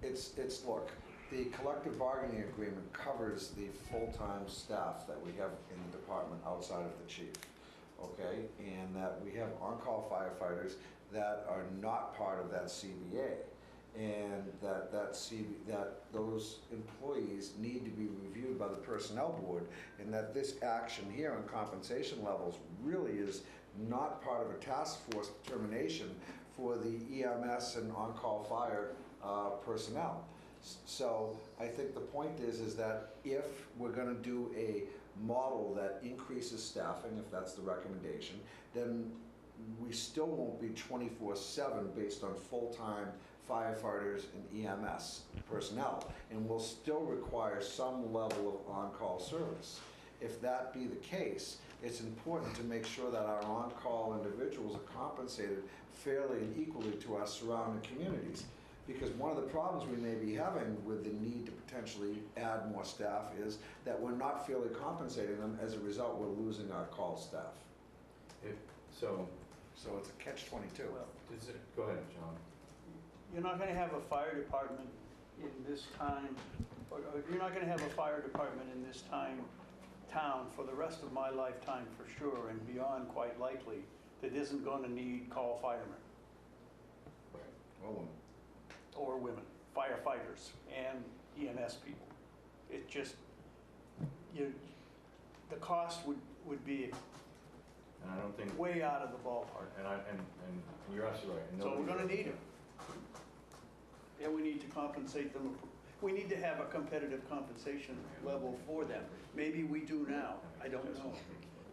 It's, look, the collective bargaining agreement covers the full-time staff that we have in the department outside of the chief, okay? And that we have on-call firefighters that are not part of that CBA. And that those employees need to be reviewed by the personnel board, and that this action here on compensation levels really is not part of a task force determination for the EMS and on-call fire personnel. So I think the point is that if we're going to do a model that increases staffing, if that's the recommendation, then we still won't be 24/7 based on full-time firefighters and EMS personnel, and will still require some level of on-call service. If that be the case, it's important to make sure that our on-call individuals are compensated fairly and equally to our surrounding communities. Because one of the problems we may be having with the need to potentially add more staff is that we're not fairly compensating them. As a result, we're losing our call staff. So it's a catch-22. Well, Go ahead, John. you're not going to have a fire department in this time, or you're not going to have a fire department in this town for the rest of my lifetime for sure, and beyond quite likely, that isn't going to need call firemen or women, firefighters and EMS people. It just, the cost would be And I don't think, way out of the ballpark. and you're absolutely right. and So we're nobody- going to need them. And we need to compensate them. We need to have a competitive compensation level for them. Maybe we do now, I don't know.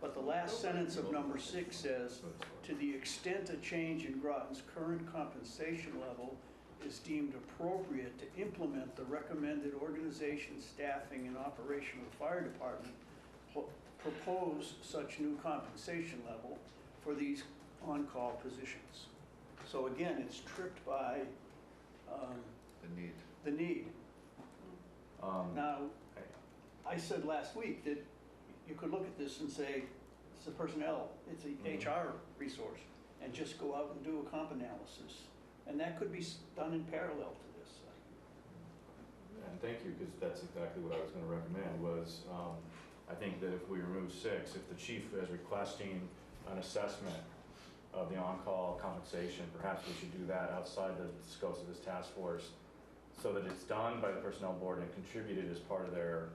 But the last sentence of number 6 says, to the extent a change in Groton's current compensation level is deemed appropriate to implement the recommended organization, staffing, and operation of the fire department, propose such new compensation level for these on-call positions. So again, it's tripped by The need. Now, I said last week that you could look at this and say, it's a personnel, it's a HR resource, and just go out and do a comp analysis. And that could be done in parallel to this. And thank you, because that's exactly what I was going to recommend was, I think that if we remove 6, if the chief is requesting an assessment of the on-call compensation, perhaps we should do that outside the scopes of this task force so that it's done by the personnel board and contributed as part of their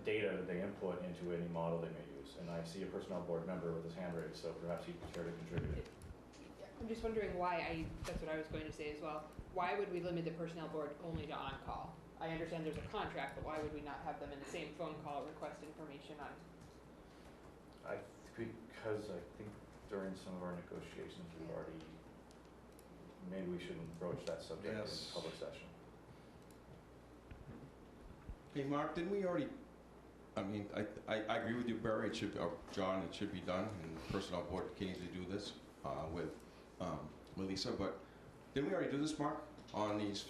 data that they input into any model they may use. And I see a personnel board member with his hand raised, so perhaps he'd care to contribute. I'm just wondering why that's what I was going to say as well. Why would we limit the personnel board only to on-call? I understand there's a contract, but why would we not have them in the same phone call request information on? Because I think during some of our negotiations, we've already, maybe we shouldn't broach that subject in public session. Hey, Mark, didn't we already, I mean, I agree with you, Barry, it should, or John, it should be done, and the personnel board can easily do this with Melissa, but didn't we already do this, Mark, on these,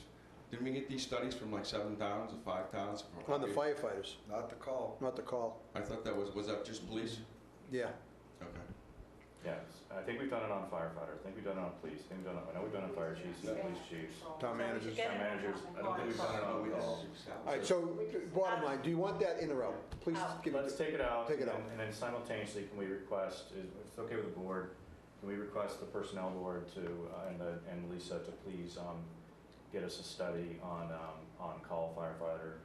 didn't we get these studies from like 7 towns or 5 towns? On the firefighters, Not the call. not the call. I thought that was that just police? Yeah. Okay. Yes, I think we've done it on firefighters, I think we've done it on police, I think I know we've done it on fire chiefs, and police chiefs, Town managers. town managers. I don't think we've done it on call. All right, so bottom line, do you want that in or out? Please give Let's it. take it out. Take it out. And then simultaneously, can we request, if it's okay with the board, can we request the personnel board to, and Lisa to please get us a study on call firefighters?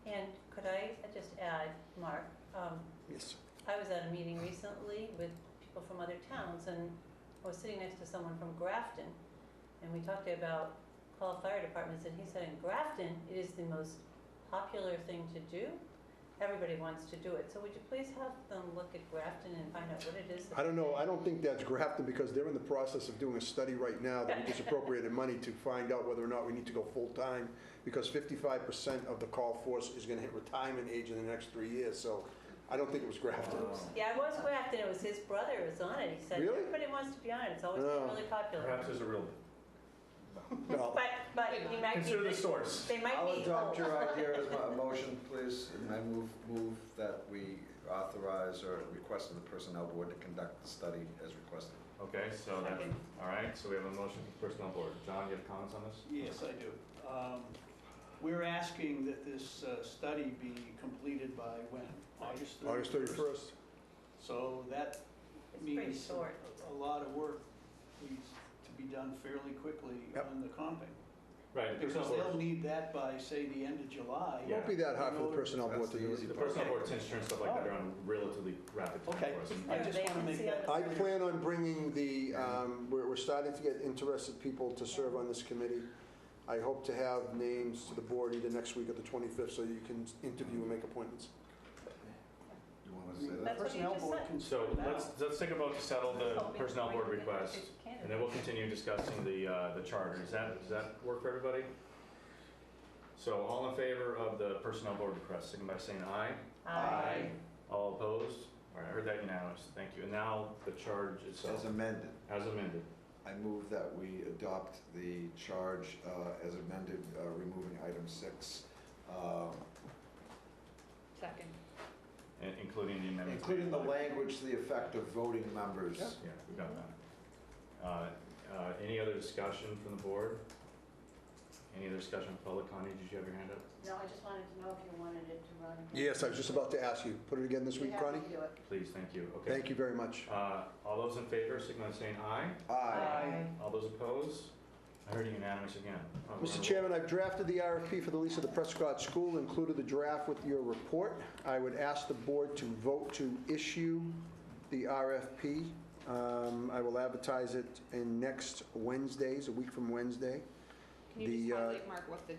And could I just add, Mark, Yes. I was at a meeting recently with people from other towns, and I was sitting next to someone from Grafton, and we talked about call fire departments, and he said in Grafton, it is the most popular thing to do. Everybody wants to do it. So would you please have them look at Grafton and find out what it is? I don't know, I don't think that's Grafton because they're in the process of doing a study right now that we just appropriated money to find out whether or not we need to go full-time because 55% of the call force is going to hit retirement age in the next 3 years, so I don't think it was Grafton. Yeah, it was Grafton. It was his brother who was on it. He said, Really? everybody wants to be on it. It's always been really popular. Perhaps there's a real, No. But he might be. consider the source. They might I'll be. adopt your idea as a motion, please, and I move that we authorize or request of the personnel board to conduct the study as requested. Okay, so that, all right, so we have a motion from the personnel board. John, you have comments on this? Yes, I do. We're asking that this study be completed by when? August 31st? August 31st. So that It's pretty means short. a lot of work needs to be done fairly quickly Yep. on the comping. Right, the Because personnel they'll board, need that by, say, the end of July. It won't be that hard for the personnel board to do That's it. the the personnel Okay. board tends to turn stuff like that around relatively rapid time Okay, for us. I just want to make that. I plan on bringing the, we're starting to get interested people to serve on this committee. I hope to have names to the board either next week or the 25th so you can interview and make appointments. You want to say that? That's what you Personnel just board said. can So sit now. let's take a vote to settle the Hoping personnel board to bring request, the and then we'll continue discussing the charter. Does that work for everybody? So all in favor of the personnel board request, signify by saying aye. Aye. All opposed? All right, I heard that unanimous, thank you. And now the charge itself, As amended, as amended. I move that we adopt the charge as amended, removing item 6, Second. Including the amendments. including the language to the effect of voting members. Yeah, we got that. Any other discussion from the board? Any other discussion from public? Connie, did you have your hand up? No, I just wanted to know if you wanted it to run. Yes, I was just about to ask you. Put it again this week, Connie? do it. Please, thank you. Okay. Thank you very much. All those in favor, signify by saying aye. Aye. All those opposed? I heard unanimous again. Mr. Chairman, I've drafted the RFP for the lease of the Prescott School, included the draft with your report. I would ask the board to vote to issue the RFP. I will advertise it in next Wednesdays, a week from Wednesday. Can you The, just highlight, Mark, what the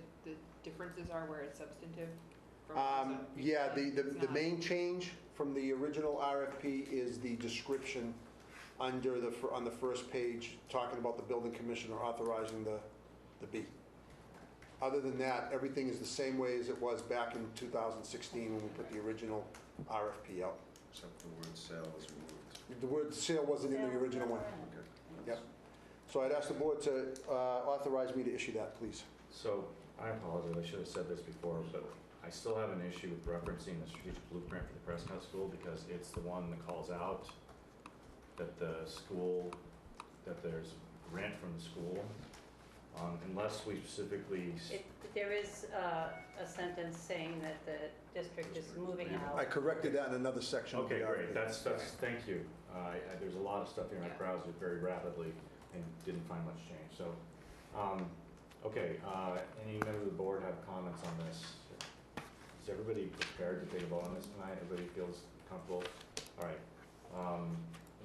differences are where it's substantive? from what's Yeah, the not? main change from the original RFP is the description under on the first page, talking about the building commissioner authorizing the B. Other than that, everything is the same way as it was back in 2016 when we put the original RFP out. Except the word sale is removed. The word sale wasn't in the original one. Okay. Yep. So I'd ask the board to authorize me to issue that, please. So I apologize, I should have said this before, but I I still have an issue with referencing the strategic blueprint for the Prescott School because it's the one that calls out that the school, that there's rent from the school. Unless we specifically, There is a sentence saying that the district is moving I out. corrected that in another section. of the okay, great, RFP. that's, thank you. There's a lot of stuff here, and I browsed it very rapidly and didn't find much change, so. Okay, any member of the board have comments on this? Is everybody prepared to take a vote on this tonight? Everybody feels comfortable? All right.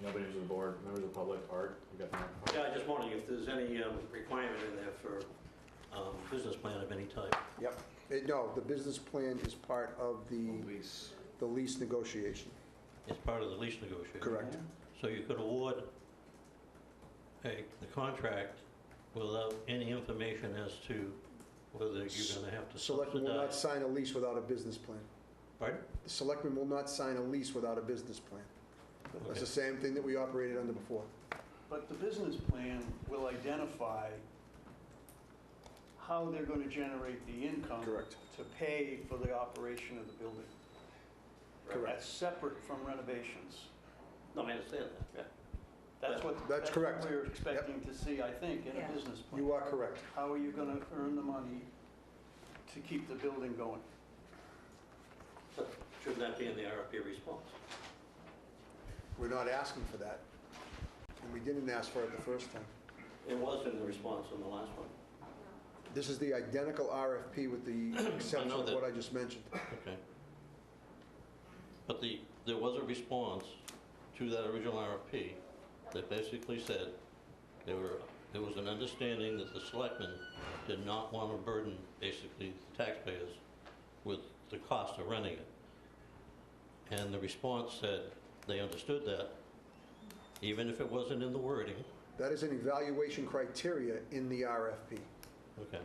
Nobody members of the board, members of the public, Art, you got the microphone? Yeah, I just wondering if there's any requirement in there for business plan of any type. Yep. No, the business plan is part of the lease negotiation. It's part of the lease negotiation. Correct. So you could award the contract without any information as to whether you're going to have to Selectmen will not subsidize. sign a lease without a business plan. Pardon? The selectmen will not sign a lease without a business plan. That's the Okay. same thing that we operated under before. But the business plan will identify how they're going to generate the income Correct. to pay for the operation of the building. Correct. That's separate from renovations. No, I understand that, yeah. That's correct. What we're expecting to see, I think, in Yeah. a business plan. You are correct. How are you going to earn the money to keep the building going? But shouldn't that be in the RFP response? We're not asking for that. And we didn't ask for it the first time. It was in the response on the last one. This is the identical RFP with the exception of that. what I just mentioned. Okay. But there was a response to that original RFP that basically said there was an understanding that the selectmen did not want to burden basically the taxpayers with the cost of renting it. And the response said they understood that, even if it wasn't in the wording. That is an evaluation criteria in the RFP. Okay.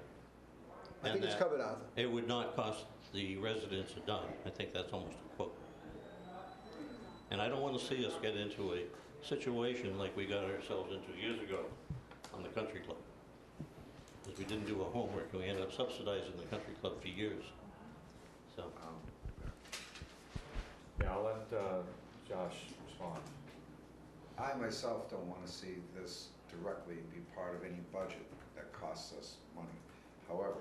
I think it's that covered, Arthur. It would not cost the residents a dime. I think that's almost a quote. And I don't want to see us get into a situation like we got ourselves into years ago on the country club. Because we didn't do our homework and we ended up subsidizing the country club for years. So, Yeah, I'll let Josh respond. I myself don't want to see this directly be part of any budget that costs us money. However,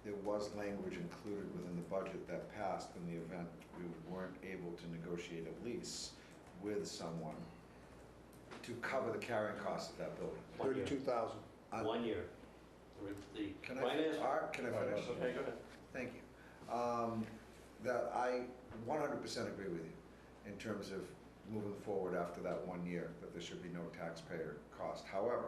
there was language included within the budget that passed in the event we weren't able to negotiate a lease with someone to cover the carrying costs of that building. $32,000. 1 year. Can I finish? Art, can I finish? Okay, go ahead. Thank you. That I 100% agree with you in terms of moving forward after that 1 year, that there should be no taxpayer cost. However,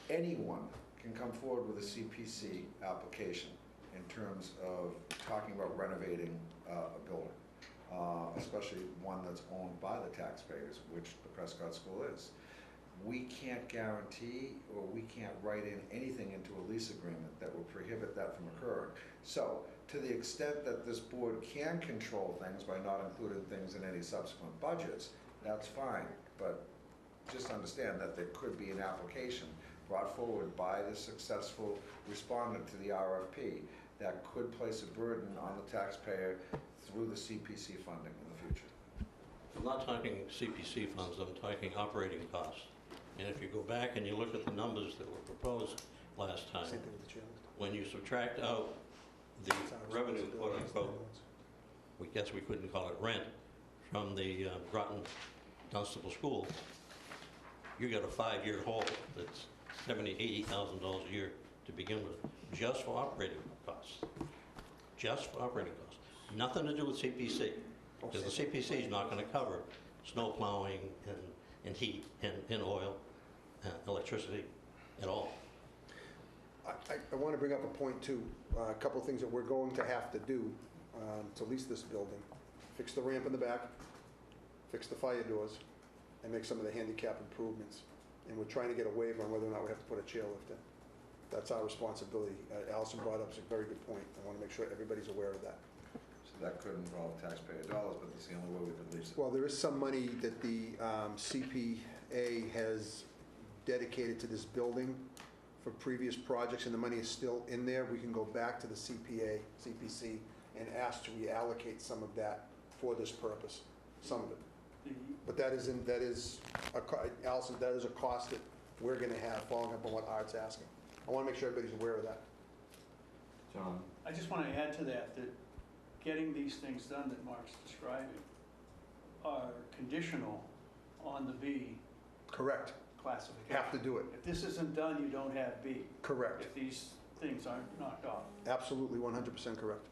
anyone can come forward with a CPC application in terms of talking about renovating a building, especially one that's owned by the taxpayers, which the Prescott School is. We can't guarantee or we can't write in anything into a lease agreement that will prohibit that from occurring. So, to the extent that this board can control things by not including things in any subsequent budgets, that's fine. But just understand that there could be an application brought forward by the successful respondent to the RFP that could place a burden on the taxpayer through the CPC funding in the future. I'm not talking CPC funds, I'm talking operating costs. And if you go back and you look at the numbers that were proposed last time, Same thing with the chairlift. when you subtract out the revenue, quote unquote, we guess we couldn't call it rent, from the Groton Dunstable School, you got a 5-year hole that's $70,000, $80,000 a year to begin with, just for operating costs. Just for operating costs. Nothing to do with CPC, because the CPC is not going to cover snow plowing and heat and oil, electricity at all. I want to bring up a point too. A couple of things that we're going to have to do to lease this building. Fix the ramp in the back, fix the fire doors, and make some of the handicap improvements. And we're trying to get a waiver on whether or not we have to put a chairlift in. That's our responsibility. Allison brought up a very good point. I want to make sure everybody's aware of that. So that could involve taxpayer dollars, but that's the only way we could lease it. Well, there is some money that the CPA has dedicated to this building for previous projects, and the money is still in there. We can go back to the CPC and ask to reallocate some of that for this purpose, some of it. But Allison, that is a cost that we're going to have following up on what Art's asking. I want to make sure everybody's aware of that. John? I just want to add to that getting these things done that Mark's describing are conditional on the B Correct. classification. Have to do it. If this isn't done, you don't have B. Correct. If these things aren't knocked off. Absolutely 100% correct.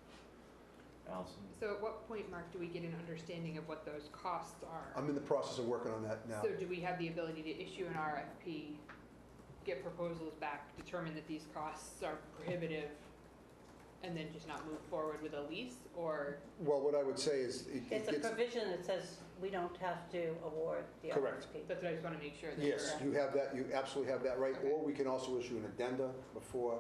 Allison? So at what point, Mark, do we get an understanding of what those costs are? I'm in the process of working on that now. So do we have the ability to issue an RFP, get proposals back, determine that these costs are prohibitive, and then just not move forward with a lease, or? Well, what I would say is It's a provision that says we don't have to award the RFP. Correct. That's what I just want to make sure that. Yes, you have that, you absolutely have that right, Okay. or we can also issue an addenda before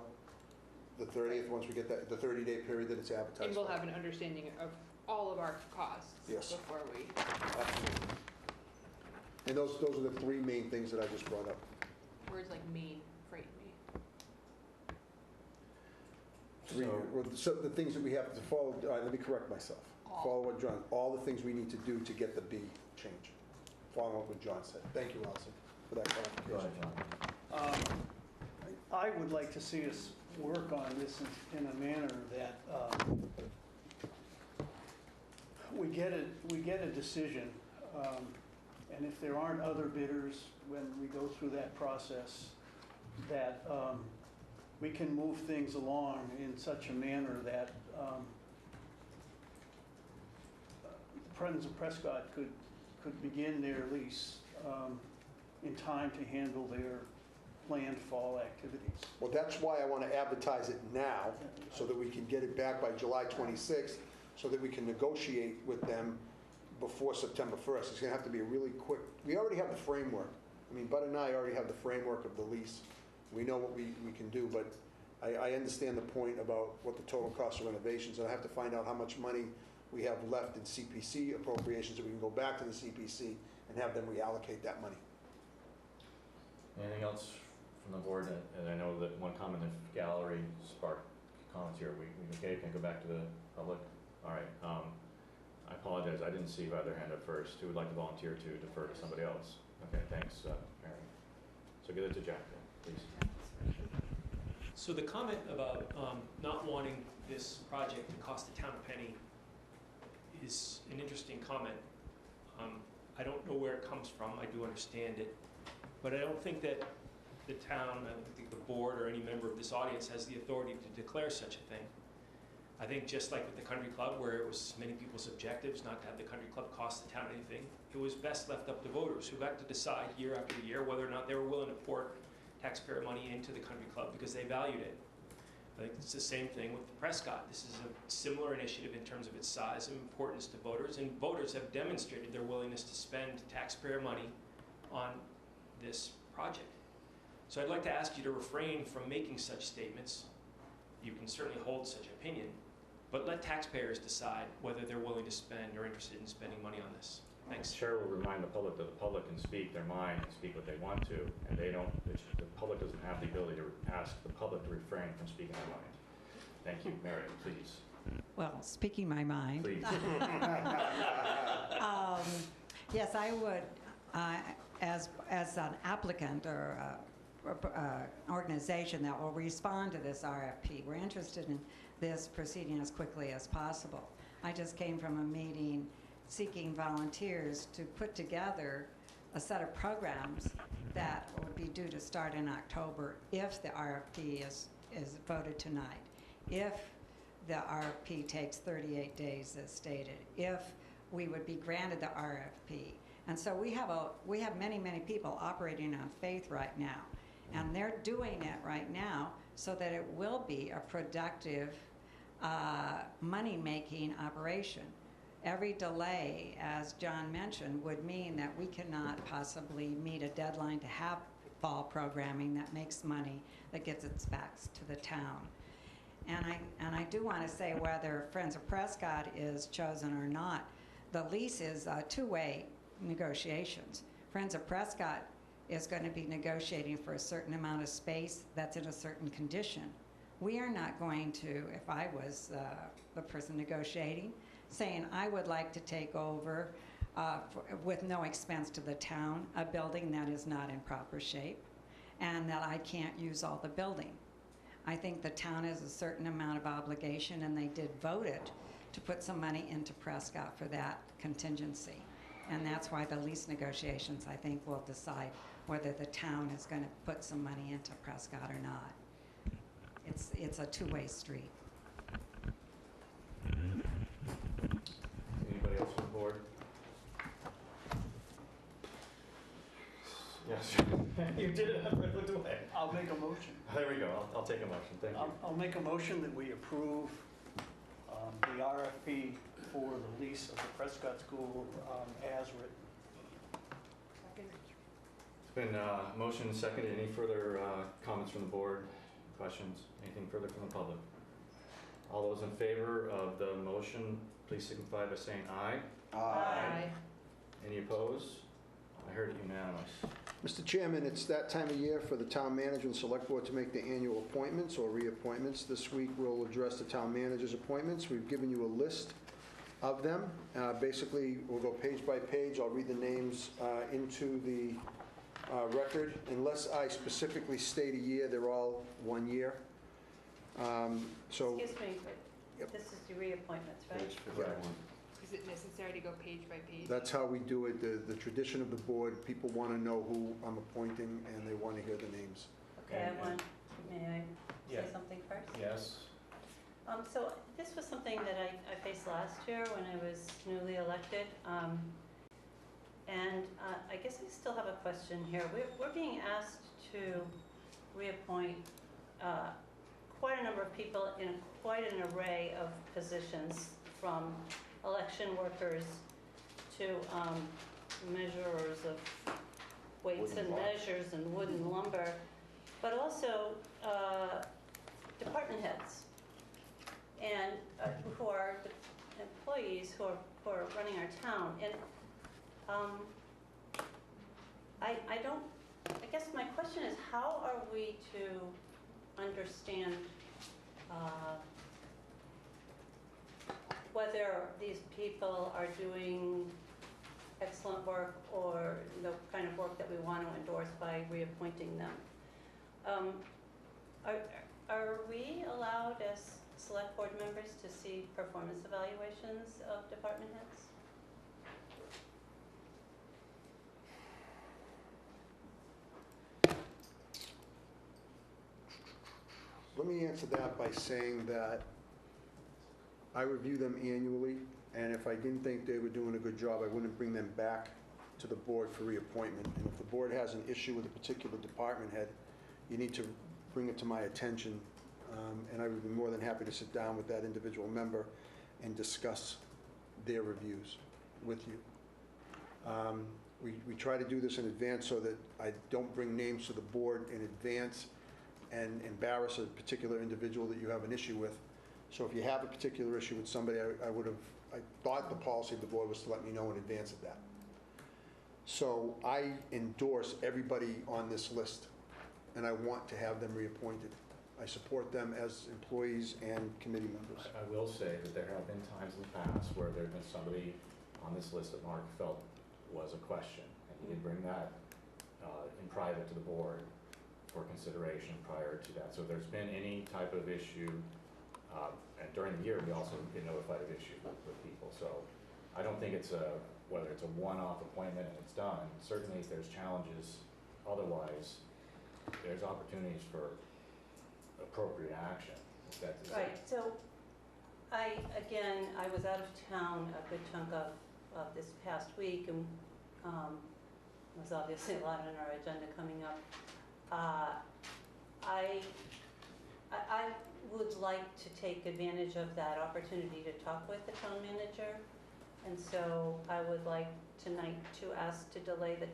the 30th, once we get that, the 30-day period that it's advertised. And we'll for. have an understanding of all of our costs. Yes. Before we. Absolutely. And those are the three main things that I just brought up. Words like main frighten me. So the things that we have to follow, all right, let me correct myself. Follow what John, all the things we need to do to get the B change. Following what John said. Thank you, Allison, for that Go ahead, clarification. John. I would like to see us work on this in a manner that we get a decision, and if there aren't other bidders when we go through that process, that we can move things along in such a manner that Friends of Prescott could begin their lease in time to handle their planned fall activities. Well, that's why I want to advertise it now, so that we can get it back by July 26th, so that we can negotiate with them before September 1st. It's going to have to be a really quick, we already have the framework. I mean, Bud and I already have the framework of the lease. We know what we can do, but I understand the point about what the total cost of renovations, and I have to find out how much money we have left in CPC appropriations, so we can go back to the CPC and have them reallocate that money. Anything else from the board? And I know that one comment in gallery sparked comments here. We okay? Can I go back to the public? All right. I apologize. I didn't see your other hand up first. Who would like to volunteer to defer to somebody else? Okay, thanks, Mary. So give it to Jack, please. So the comment about not wanting this project to cost the town a penny is an interesting comment. I don't know where it comes from. I do understand it. But I don't think that the town, I don't think the board or any member of this audience has the authority to declare such a thing. I think just like with the country club, where it was many people's objectives not to have the country club cost the town anything, it was best left up to voters who got to decide year after year whether or not they were willing to pour taxpayer money into the country club because they valued it. I think it's the same thing with the Prescott. This is a similar initiative in terms of its size and importance to voters, and voters have demonstrated their willingness to spend taxpayer money on this project. So I'd like to ask you to refrain from making such statements. You can certainly hold such opinion, but let taxpayers decide whether they're willing to spend or interested in spending money on this. Thanks. Chair will remind the public that the public can speak their mind and speak what they want to, and they don't. The public doesn't have the ability to ask the public to refrain from speaking their mind. Thank you, Mary. Please. Well, speaking my mind. Please. Yes, I would, as an applicant or organization that will respond to this RFP, we're interested in this proceeding as quickly as possible. I just came from a meeting seeking volunteers to put together a set of programs that would be due to start in October if the RFP is voted tonight. If the RFP takes 38 days as stated, if we would be granted the RFP. And so we have many people operating on faith right now, and they're doing it right now so that it will be a productive money-making operation. Every delay, as John mentioned, would mean that we cannot possibly meet a deadline to have fall programming that makes money, that gets its backs to the town. And I do want to say, whether Friends of Prescott is chosen or not, the lease is two-way negotiations. Friends of Prescott is going to be negotiating for a certain amount of space that's in a certain condition. We are not going to, if I was the person negotiating, saying I would like to take over with no expense to the town, a building that is not in proper shape and that I can't use all the building. I think the town has a certain amount of obligation, and they did vote it to put some money into Prescott for that contingency. And that's why the lease negotiations, I think, will decide whether the town is going to put some money into Prescott or not. It's a two-way street. Anybody else on the board? Yes, you did it, I looked away. I'll make a motion. There we go, I'll take a motion, thank you. I'll make a motion that we approve the RFP for the lease of the Prescott School as written. Second. It's been motion and seconded. Any further comments from the board, questions, anything further from the public? All those in favor of the motion, please signify by saying aye. Aye. Any opposed? I heard it unanimous. Mr. Chairman, it's that time of year for the town manager and select board to make the annual appointments or reappointments. This week, we'll address the town manager's appointments. We've given you a list of them. Basically, we'll go page by page. I'll read the names into the record. Unless I specifically state a year, they're all 1 year. Excuse me, but this is the reappointments, right? Page 51. Is it necessary to go page by page? That's how we do it. The tradition of the board, people want to know who I'm appointing, and they want to hear the names. Okay, may I Yeah. say something first? Yes? So this was something that I faced last year when I was newly elected. And I guess I still have a question here. We're being asked to reappoint quite a number of people in quite an array of positions, from election workers to measurers of weights and measures and wood and lumber, but also department heads, and who are employees who are running our town. And I guess my question is, how are we to understand whether these people are doing excellent work or the kind of work that we want to endorse by reappointing them? Are we allowed as select board members to see performance evaluations of department heads? Let me answer that by saying that I review them annually, and if I didn't think they were doing a good job, I wouldn't bring them back to the board for reappointment. And if the board has an issue with a particular department head, you need to bring it to my attention, and I would be more than happy to sit down with that individual member and discuss their reviews with you. We try to do this in advance so that I don't bring names to the board in advance and embarrass a particular individual that you have an issue with. So if you have a particular issue with somebody, I thought the policy of the board was to let me know in advance of that. So I endorse everybody on this list, and I want to have them reappointed. I support them as employees and committee members. I will say that there have been times in the past where there's been somebody on this list that Mark felt was a question, and he did bring that in private to the board for consideration prior to that. So if there's been any type of issue, and during the year, we also get notified of issues with people. So I don't think it's whether it's a one-off appointment and it's done. Certainly if there's challenges otherwise, there's opportunities for appropriate action. Right, so I was out of town a good chunk of this past week, and there's obviously a lot on our agenda coming up. I would like to take advantage of that opportunity to talk with the town manager, and so I would like tonight to ask to delay the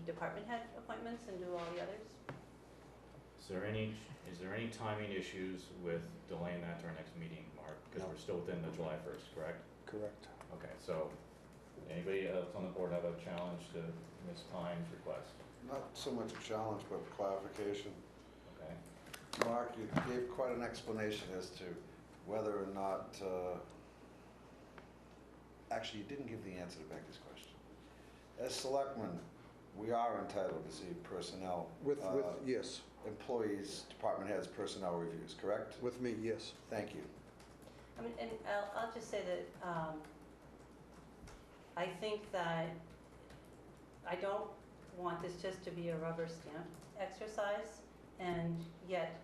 department head appointments and do all the others. Is there any timing issues with delaying that to our next meeting, Mark? Because we're still within the July 1st, correct? Correct. Okay, so anybody else on the board have a challenge to Ms. Pine's request? Not so much a challenge, but clarification. Okay. Mark, you gave quite an explanation as to whether or not, actually, you didn't give the answer to Becky's question. As selectmen, we are entitled to see personnel. Yes, Employees, department heads, personnel reviews, correct? with me, yes. Thank you. I mean, and I'll just say that I think that I don't want this just to be a rubber stamp exercise, and yet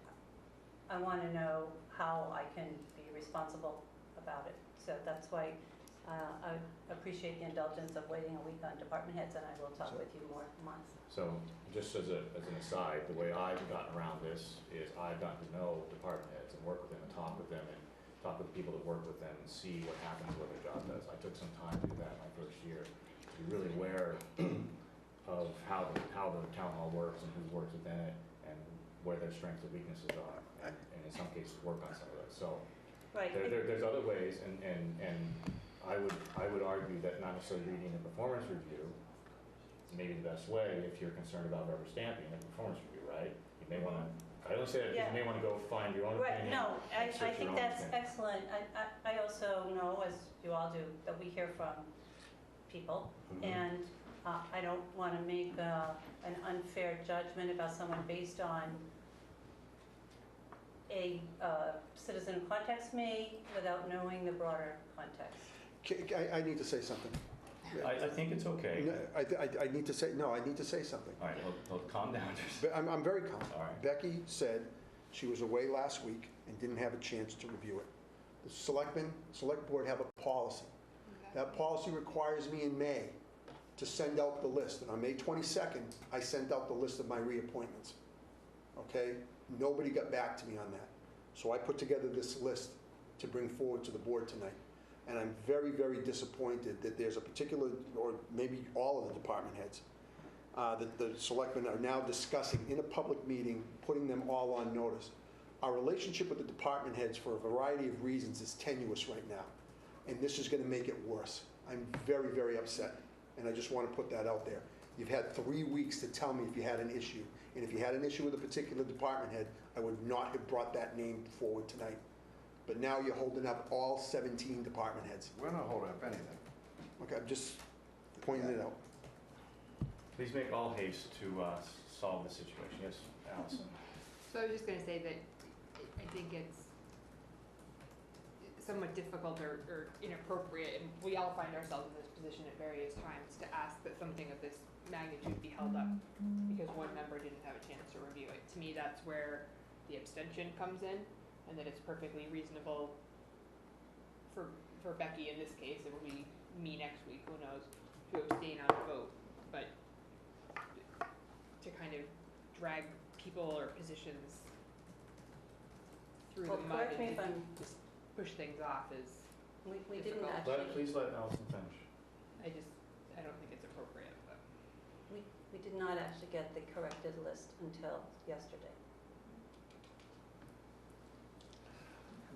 I want to know how I can be responsible about it. So that's why I appreciate the indulgence of waiting a week on department heads, and I will talk with you more months. So just as an aside, the way I've gotten around this is I've gotten to know department heads and work with them and talk with them and talk with the people that work with them and see what happens, what their job does. I took some time to do that my first year, to be really aware of how the town hall works and who works within it and where their strengths and weaknesses are, and in some cases work on some of those. So Right. there's other ways, and I would argue that not necessarily reading the performance review may be the best way if you're concerned about rubber stamping a performance review, right? You may want to, I don't say that, because you may want to go find your own Right, opinion. no, I and search your think own that's opinion. excellent. I also know, as you all do, that we hear from people, and I don't want to make an unfair judgment about someone based on a citizen who contacts me without knowing the broader context. I need to say something. I think it's okay. No, I need to say, no, I need to say something. All right, well, calm down. But I'm very calm. All right. Becky said she was away last week and didn't have a chance to review it. The select board have a policy. That policy requires me in May to send out the list. And on May 22nd, I sent out the list of my reappointments. Okay? Nobody got back to me on that. So I put together this list to bring forward to the board tonight. And I'm very, very disappointed that there's a particular, or maybe all of the department heads, that the selectmen are now discussing in a public meeting, putting them all on notice. Our relationship with the department heads, for a variety of reasons, is tenuous right now. And this is going to make it worse. I'm very, very upset. And I just want to put that out there. You've had 3 weeks to tell me if you had an issue. And if you had an issue with a particular department head, I would not have brought that name forward tonight. But now you're holding up all 17 department heads. We're not holding up anything. Okay, I'm just pointing it out. Please make all haste to solve the situation. Yes, Allison? So I was just gonna say that I think it's somewhat difficult or inappropriate, and we all find ourselves in this position at various times, to ask that something of this magnitude be held up because one member didn't have a chance to review it. To me, that's where the abstention comes in, and that it's perfectly reasonable for Becky in this case, it will be me next week, who knows, to abstain on a vote, but to kind of drag people or positions through Well, the mud correct me and if I'm, just push things off is we didn't difficult. actually, Please let Allison finish. I don't think it's appropriate, but. we did not actually get the corrected list until yesterday.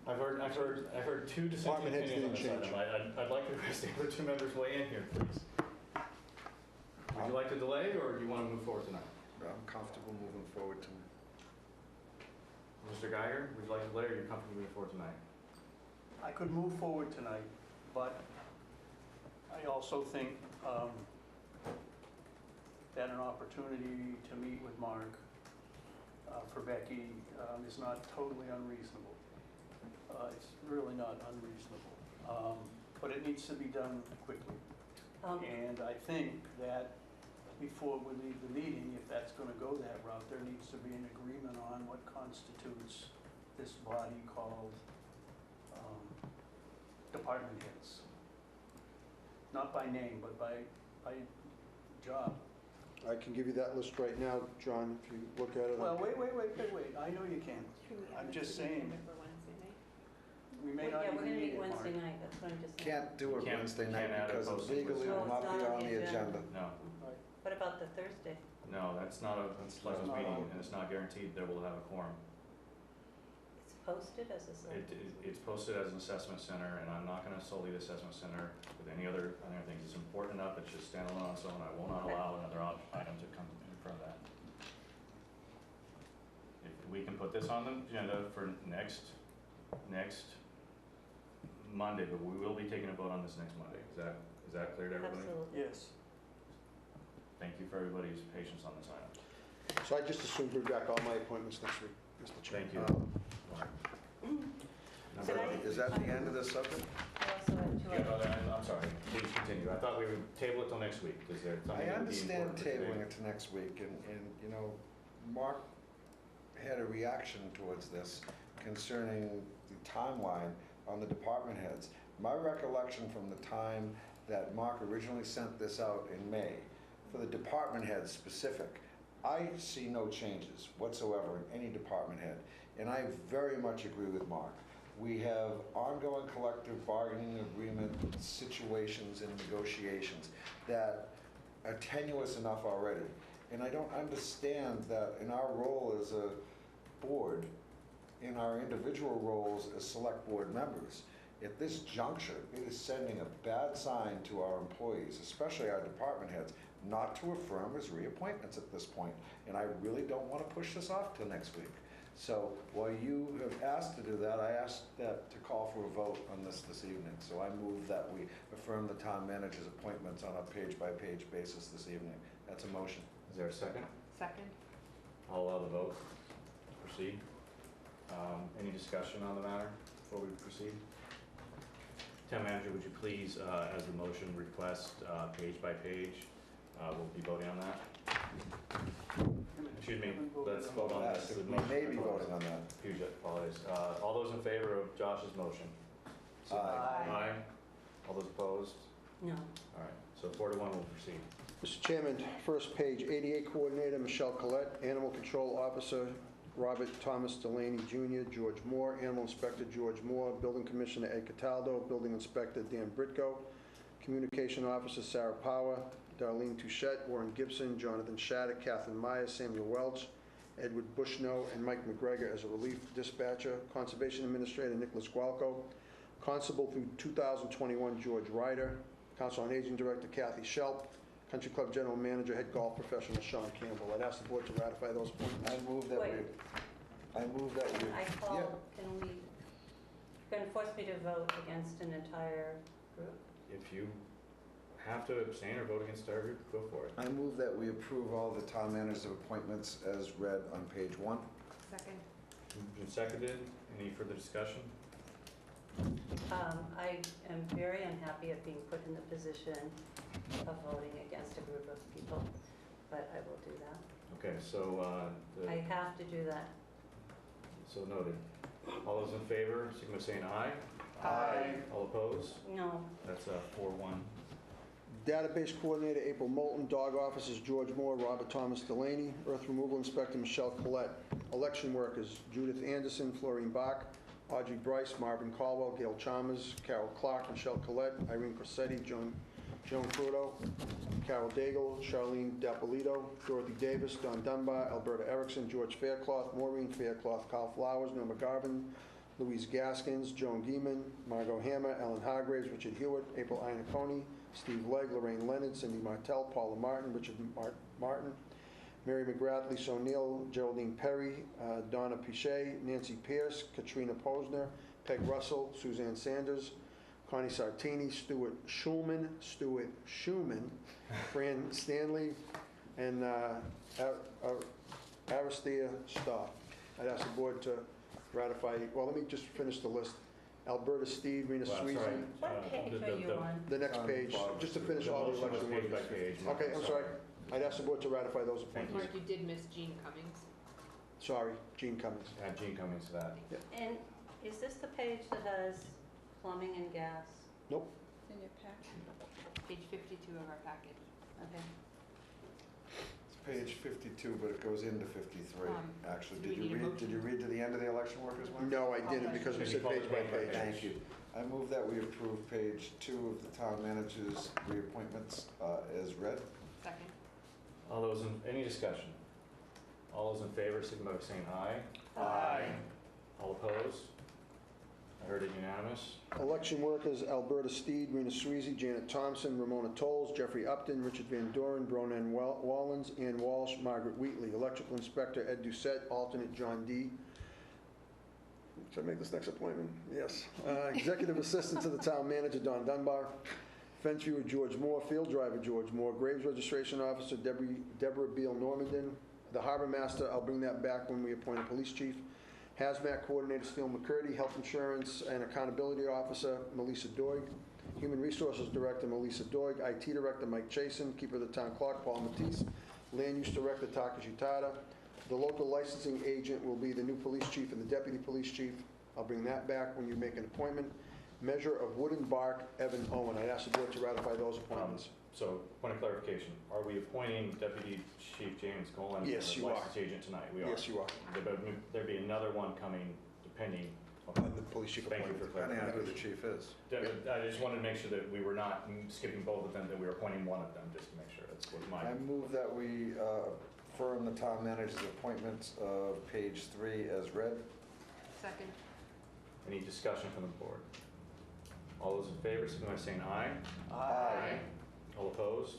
I've heard two dissenting Department heads opinions on didn't this change. item. I'd like the rest of the other two members weigh in here, please. Would you like to delay, or do you want to move forward tonight? I'm comfortable moving forward tonight. Mr. Geiger, would you like to delay, or are you comfortable moving forward tonight? I could move forward tonight, but I also think that an opportunity to meet with Mark for Becky is not totally unreasonable. It's really not unreasonable, but it needs to be done quickly. And I think that before we leave the meeting, if that's going to go that route, there needs to be an agreement on what constitutes this body called department heads. Not by name, but by job. I can give you that list right now, John, if you look at it. Well, wait. I know you can. I'm just saying, we may not Yeah, we're even gonna need meet it, Mark. Wednesday night, that's what I'm just saying. Can't do it Can't- Wednesday can't night add a because posted legally list. will not be on the agenda. No, What about the Thursday? no, that's not a selectmen's not meeting, on. and it's not guaranteed that we'll have a quorum. It's posted as a select. It's posted as an assessment center, and I'm not going to sully the assessment center with any other things. It's important enough, it should stand alone on its own. I will not allow another item to come in front of that. we can put this on the agenda for next Monday, but we will be taking a vote on this next Monday. Is that clear to everybody? Absolutely. Yes. Thank you for everybody's patience on this item. So I just assumed bring back all my appointments next week, Mr. Chairman. Thank you. Is that the end of the subject? I also have two Yeah, other- I'm sorry, please continue. I thought we would table it till next week. Is there something I that would be understand important for today? tabling it to next week, and, you know, Mark had a reaction towards this concerning the timeline on the department heads. My recollection from the time that Mark originally sent this out in May, for the department heads specific, I see no changes whatsoever in any department head, and I very much agree with Mark. We have ongoing collective bargaining agreement situations and negotiations that are tenuous enough already. And I don't understand that in our role as a board, in our individual roles as select board members, at this juncture, it is sending a bad sign to our employees, especially our department heads, not to affirm as reappointments at this point. And I really don't want to push this off till next week. So while you have asked to do that, I asked that to call for a vote on this evening. So I move that we affirm the town manager's appointments on a page-by-page basis this evening. That's a motion. Is there a second? Second? I'll allow the vote. Proceed. Any discussion on the matter before we proceed? Town manager, would you please, as the motion request, page by page, we'll be voting on that? Excuse me, let's vote on this. The We motion may be proposed. voting on that. Huge apologies. All those in favor of Josh's motion? Aye. Aye. All those opposed? No. All right, so 4 to 1 will proceed. Mr. Chairman, first page, ADA Coordinator Michelle Collette, Animal Control Officer Robert Thomas Delaney Jr., George Moore, Animal Inspector George Moore, Building Commissioner Ed Cataldo, Building Inspector Dan Britko, Communication Officer Sarah Power, Darlene Touchette, Warren Gibson, Jonathan Shattuck, Catherine Myers, Samuel Welch, Edward Bushno, and Mike McGregor as a relief dispatcher, Conservation Administrator Nicholas Gualco, Constable through 2021 George Ryder, Council on Aging Director Kathy Shelp, Country Club General Manager, Head Golf Professional Sean Campbell. I'd ask the board to ratify those appointments. I move that Wait. I move that we. I called, can we, you're going to force me to vote against an entire group? If you have to abstain or vote against our group, go for it. I move that we approve all the town manager's appointments as read on page 1. Second? Moved and seconded. Any further discussion? I am very unhappy at being put in the position of voting against a group of people, but I will do that. Okay, so, I have to do that. so noted. All those in favor, signify by saying aye. Aye. All opposed? No. That's 4-1. Database Coordinator April Moulton, Dog Officers George Moore, Robert Thomas Delaney, Earth Removal Inspector Michelle Collette, Election Workers Judith Anderson, Florine Bach, Audrey Bryce, Marvin Caldwell, Gail Chalmers, Carol Clark, Michelle Collette, Irene Corsetti, Joan Fruto, Carol Daigle, Charlene Dapolito, Dorothy Davis, Don Dunbar, Alberta Erickson, George Faircloth, Maureen Faircloth, Carl Flowers, Norma Garvin, Louise Gaskins, Joan Geeman, Margot Hammer, Ellen Hargraves, Richard Hewitt, April Iannacone, Steve Legg, Lorraine Leonard, Cindy Martell, Paula Martin, Richard Martin, Mary McGrath, Lisa O'Neill, Geraldine Perry, Donna Pichet, Nancy Pierce, Katrina Posner, Peg Russell, Suzanne Sanders, Connie Sartini, Stuart Schulman, Fran Stanley, and Aristia Stoff. I'd ask the board to ratify, well, let me just finish the list. Alberta Steed, Rena Well, Sweezy. sorry. What page are you on? The next page, just to finish all the motion was election page by workers. page. Okay, I'm sorry. I'd ask the board to ratify those Thank appointments. Mark, you did miss Jean Cummings. Sorry, Gene Cummings. Add Gene Cummings to that. And is this the page that has plumbing and gas? Nope. In your packet. Page 52 of our packet. Okay. It's page 52, but it goes into 53, actually. do we Did need a you motion? read to the end of the election workers one? No, I didn't, because we Can you said call page it by page by page. Thank you. I move that we approve page 2 of the town manager's reappointments as read. Second? All those in, any discussion? All those in favor, signify by saying aye. Aye. All opposed? I heard it unanimous. Election workers, Alberta Steed, Rena Sweezy, Janet Thompson, Ramona Tolles, Jeffrey Upton, Richard Van Doren, Bronan Wallens, Ann Walsh, Margaret Wheatley. Electrical Inspector, Ed Doucette, alternate John D. Should I make this next appointment? Yes. Executive Assistant to the Town Manager, Don Dunbar. Fence viewer, George Moore. Field driver, George Moore. Graves Registration Officer, Deborah Beal Normandin. The Harbor Master, I'll bring that back when we appoint a police chief. Hazmat Coordinator, Steele McCurdy. Health Insurance and Accountability Officer, Melissa Doig. Human Resources Director, Melissa Doig. IT Director, Mike Chasen. Keeper of the Town Clock, Paul Matisse. Land Use Director, Takashi Tada. The local licensing agent will be the new police chief and the deputy police chief. I'll bring that back when you make an appointment. Measure of wood and bark, Evan Owen. I asked the board to ratify those appointments. So, point of clarification, are we appointing Deputy Chief James Golan Yes, as you are. licensed agent tonight? We are. Yes, you are. There'd be another one coming depending. On the police chief Thank you appointment. for Depending on who clarifying. the chief is. I just wanted to make sure that we were not skipping both of them, that we were appointing one of them, just to make sure. That's what my. I move that we affirm the town manager's appointments of page 3 as read. Second. Any discussion from the board? All those in favor, signify by saying aye. Aye. All opposed?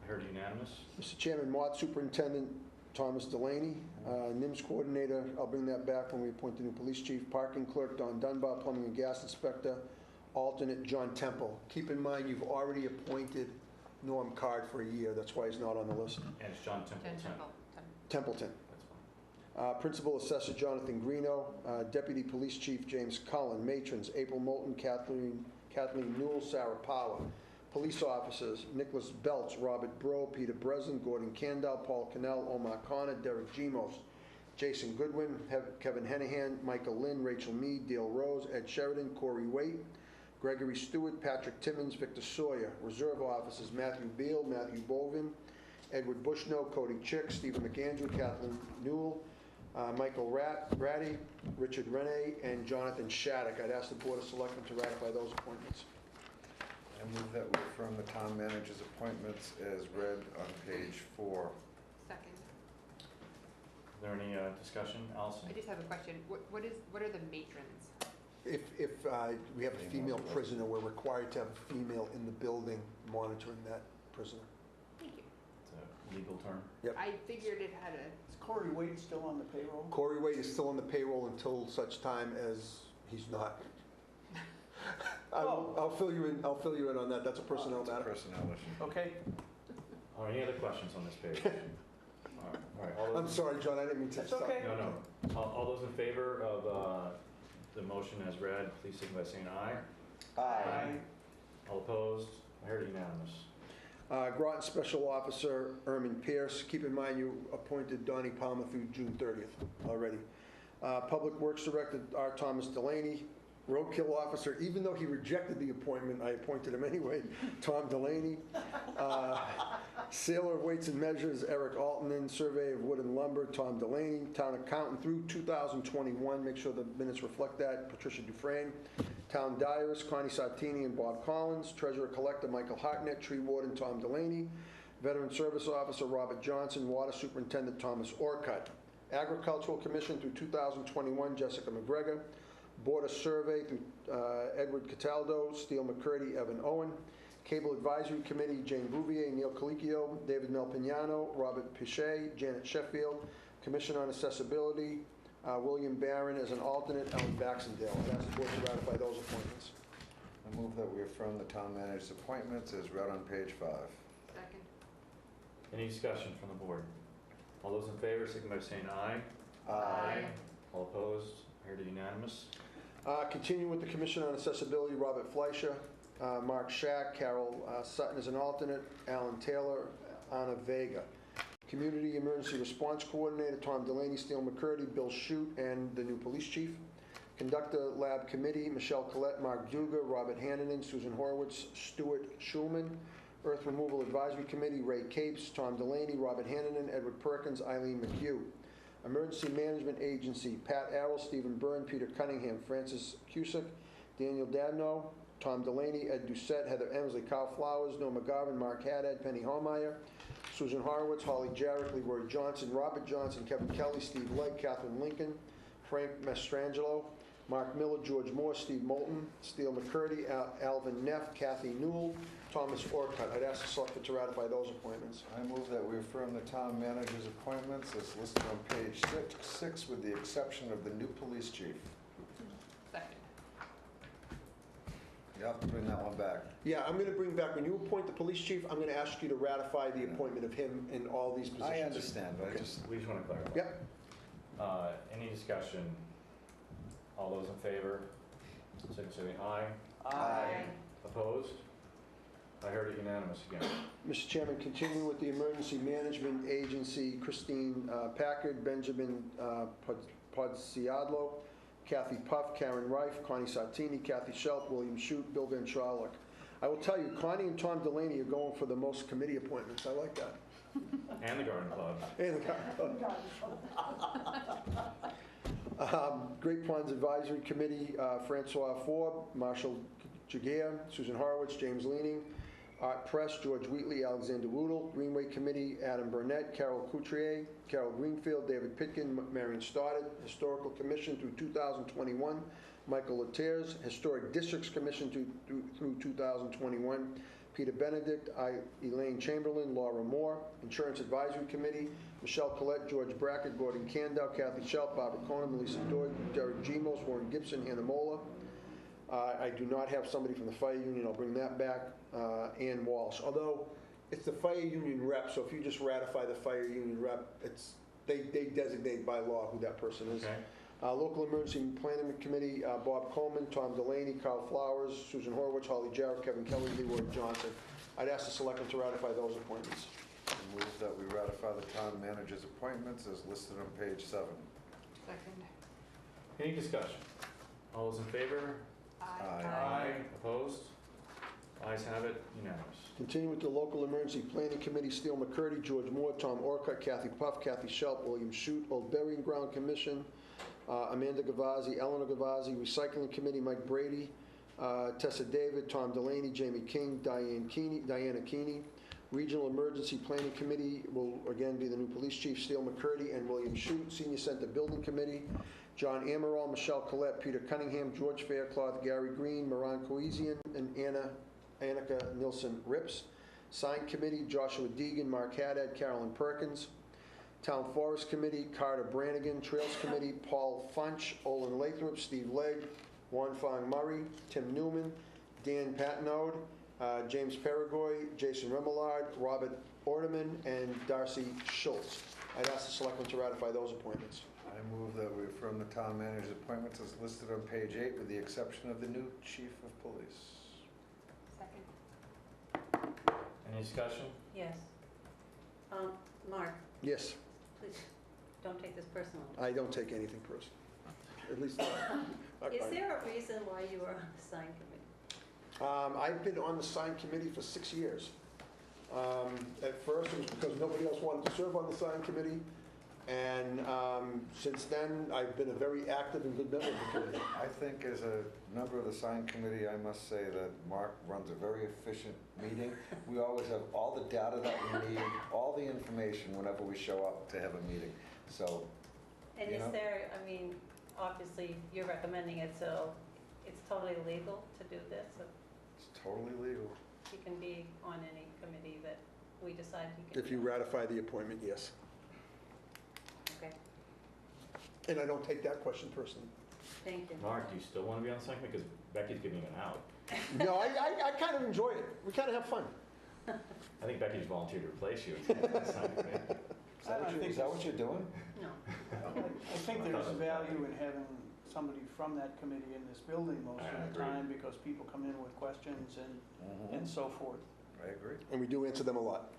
I heard unanimous. Mr. Chairman, Mart Superintendent Thomas Delaney, NIMS Coordinator, I'll bring that back when we appoint the new police chief. Parking Clerk Don Dunbar, Plumbing and Gas Inspector, alternate John Temple. Keep in mind, you've already appointed Norm Card for a year, that's why he's not on the list. And it's John Templeton. Templeton. That's fine. Principal Assessor Jonathan Greeno, Deputy Police Chief James Cullen, Matrons April Moulton, Kathleen Newell, Sarah Power. Police Officers Nicholas Belts, Robert Bro, Peter Breslin, Gordon Candell, Paul Cannell, Omar Connor, Derek Gemos, Jason Goodwin, Kevin Hennihan, Michael Lynn, Rachel Mead, Dale Rose, Ed Sheridan, Corey Waite, Gregory Stewart, Patrick Timmons, Victor Sawyer. Reserve Officers Matthew Beal, Matthew Bovin, Edward Bushnell, Cody Chick, Stephen McAndrew, Kathleen Newell, Michael Ratty, Richard Rene, and Jonathan Shattuck. I'd ask the Board of Selectmen to ratify those appointments. I move that we affirm the town manager's appointments as read on page 4. Second. Is there any discussion? Allison? I just have a question. What are the matrons? If we have a female prisoner, we're required to have a female in the building monitoring that prisoner. Thank you. It's a legal term. Yep. I figured it had a. Is Corey Wade still on the payroll? Corey Waite is still on the payroll until such time as he's not. I'll fill you in on that. That's a personnel It's a matter. personnel issue. Okay. Are any other questions on this page? All right. All I'm those, sorry, John, I didn't mean to That's stop. okay. no. All those in favor of the motion as read, please signify by saying aye. Aye. All opposed? I heard unanimous. Groton Special Officer Ermin Pierce. Keep in mind, you appointed Donnie Palmer through June 30th already. Public Works Director R. Thomas Delaney. Roadkill Officer, even though he rejected the appointment, I appointed him anyway, Tom Delaney. Sailor of Weights and Measures, Eric Altonen. Survey of Wood and Lumber, Tom Delaney. Town Accountant through 2021, make sure the minutes reflect that, Patricia Dufresne. Town Diarist, Connie Sartini and Bob Collins. Treasurer Collector, Michael Hartnett. Tree Warden, Tom Delaney. Veteran Service Officer, Robert Johnson. Water Superintendent, Thomas Orcutt. Agricultural Commission through 2021, Jessica McGregor. Board of Survey through Edward Cataldo, Steele McCurdy, Evan Owen. Cable Advisory Committee, Jane Bouvier, Neil Colicchio, David Melpignano, Robert Pichet, Janet Sheffield. Commission on Accessibility, William Barron as an alternate, Ellen Baxendale. I'd ask the Board to ratify those appointments. I move that we affirm the town manager's appointments as read on page 5. Second. Any discussion from the board? All those in favor, signify by saying aye. Aye. All opposed? I heard unanimous. Continue with the Commission on Accessibility, Robert Fleischer, Mark Shack, Carol Sutton as an alternate, Alan Taylor, Anna Vega. Community Emergency Response Coordinator, Tom Delaney, Steele McCurdy, Bill Shute, and the new Police Chief. Conductor Lab Committee, Michelle Collette, Mark Duga, Robert Hannanen, Susan Horowitz, Stuart Schulman. Earth Removal Advisory Committee, Ray Capes, Tom Delaney, Robert Hannanen, Edward Perkins, Eileen McHugh. Emergency Management Agency, Pat Arrow, Stephen Byrne, Peter Cunningham, Francis Cusick, Daniel Dadno, Tom Delaney, Ed Doucette, Heather Emsley, Kyle Flowers, Noah McGovern, Mark Haddad, Penny Holmeyer, Susan Horowitz, Holly Jarrett, Leroy Johnson, Robert Johnson, Kevin Kelly, Steve Legg, Catherine Lincoln, Frank Mastrangelo, Mark Miller, George Moore, Steve Moulton, Steele McCurdy, Alvin Neff, Kathy Newell, Thomas Orcutt. I'd ask the selectmen to ratify those appointments. I move that we affirm the town manager's appointments as listed on page 6 with the exception of the new police chief. Second. You have to bring that one back. Yeah, I'm going to bring back, when you appoint the police chief, I'm going to ask you to ratify the appointment of him in all these positions. I understand, but I Okay. just, We just want to clarify. Yep. Any discussion? All those in favor, signify by saying aye. Aye. Opposed? I heard it unanimous again. Mr. Chairman, continuing with the Emergency Management Agency, Christine Packard, Benjamin Podziadlo, Kathy Puff, Karen Reif, Connie Sartini, Kathy Shelp, William Shute, Bill Van Charlock. I will tell you, Connie and Tom Delaney are going for the most committee appointments. I like that. And the Garden Club. And the Garden Club. Great Ponds Advisory Committee, Francois Forbes, Marshall Jaguar, Susan Horowitz, James Leaning, Art Press, George Wheatley, Alexander Woodle. Greenway Committee, Adam Burnett, Carol Couturier, Carol Greenfield, David Pitkin, Marion Stoddard. Historical Commission through 2021, Michael Lateres. Historic Districts Commission through 2021, Peter Benedict, Elaine Chamberlain, Laura Moore. Insurance Advisory Committee, Michelle Collette, George Brackett, Gordon Candow, Kathy Shelp, Barbara Cohen, Melissa Doig, Derek Gemos, Warren Gibson, Hannah Mola. I do not have somebody from the fire union. I'll bring that back. Ann Walsh. Although it's the fire union rep, so if you just ratify the fire union rep, they designate by law who that person is. Okay. Local Emergency Planning Committee, Bob Coleman, Tom Delaney, Carl Flowers, Susan Horwitz, Holly Jarrett, Kevin Kelly, Leroy Johnson. I'd ask the selectmen to ratify those appointments. I move that we ratify the town manager's appointments as listed on page 7. Second. Any discussion? All those in favor? Aye. Opposed? Ayes have it, unanimous. Continue with the Local Emergency Planning Committee, Steele McCurdy, George Moore, Tom Orcutt, Kathy Puff, Kathy Shelp, William Shute. Old Burying Ground Commission, Amanda Gavazzi, Eleanor Gavazzi. Recycling Committee, Mike Brady, Tessa David, Tom Delaney, Jamie King, Diana Keeney. Regional Emergency Planning Committee will again be the new police chief, Steele McCurdy and William Shute. Senior Center Building Committee, John Amaral, Michelle Collette, Peter Cunningham, George Faircloth, Gary Green, Moran Coesian, and Annika Nilsson Rips. Sign Committee, Joshua Deegan, Mark Haddad, Carolyn Perkins. Town Forest Committee, Carter Brannigan. Trails Committee, Paul Funch, Olin Lathrop, Steve Legg, Juan Fong Murray, Tim Newman, Dan Patnode, James Perigoy, Jason Remillard, Robert Orderman, and Darcy Schultz. I'd ask the selectmen to ratify those appointments. I move that we affirm the town manager's appointments as listed on page 8 with the exception of the new chief of police. Second. Any discussion? Yes. Mark, Yes, please, don't take this personally. I don't take anything personal. At least not. Is there a reason why you were on the sign committee? I've been on the sign committee for 6 years. At first, it was because nobody else wanted to serve on the sign committee. And since then, I've been a very active and good member of the committee. I think as a member of the sign committee, I must say that Mark runs a very efficient meeting. We always have all the data that we need, all the information whenever we show up to have a meeting. So, And you is know? there, I mean, obviously, you're recommending it, so it's totally legal to do this? So It's totally legal. he can be on any committee that we decide he can If be you on? ratify the appointment, yes. Okay, And I don't take that question personally. thank you. Mark, do you still want to be on the sign committee? Because Becky's giving you an out. No, I kind of enjoy it. We kind of have fun. I think Becky's volunteered to replace you on the sign committee. Is that what you're doing? No. I think there's value in having somebody from that committee in this building most I of the agree. time because people come in with questions and so forth. I agree. And we do answer them a lot.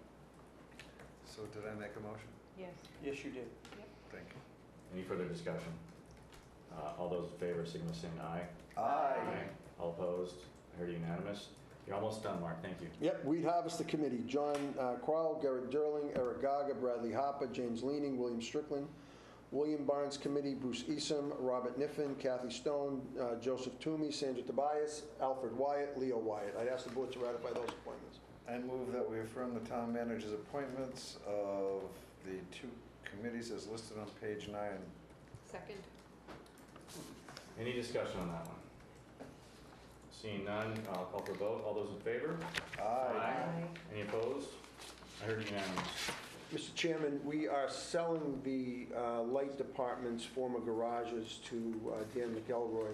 So did I make a motion? Yes. Yes, you did. Thank you. Any further discussion? All those in favor, signify by saying aye. Aye. All opposed? I heard unanimous. You're almost done, Mark. Thank you. Yep, Weed Harvester Committee, John Crowell, Garrett Derling, Eric Gaga, Bradley Harper, James Leaning, William Strickland. William Barnes Committee, Bruce Easom, Robert Niffen, Kathy Stone, Joseph Toomey, Sandra Tobias, Alfred Wyatt, Leo Wyatt. I'd ask the board to ratify those appointments. I move that we affirm the town manager's appointments of the 2 committees as listed on page 9. Second. Any discussion on that one? Seeing none, I'll call for a vote. All those in favor? Any opposed? I heard unanimous. Mr. Chairman, we are selling the light department's former garages to Dan McElroy,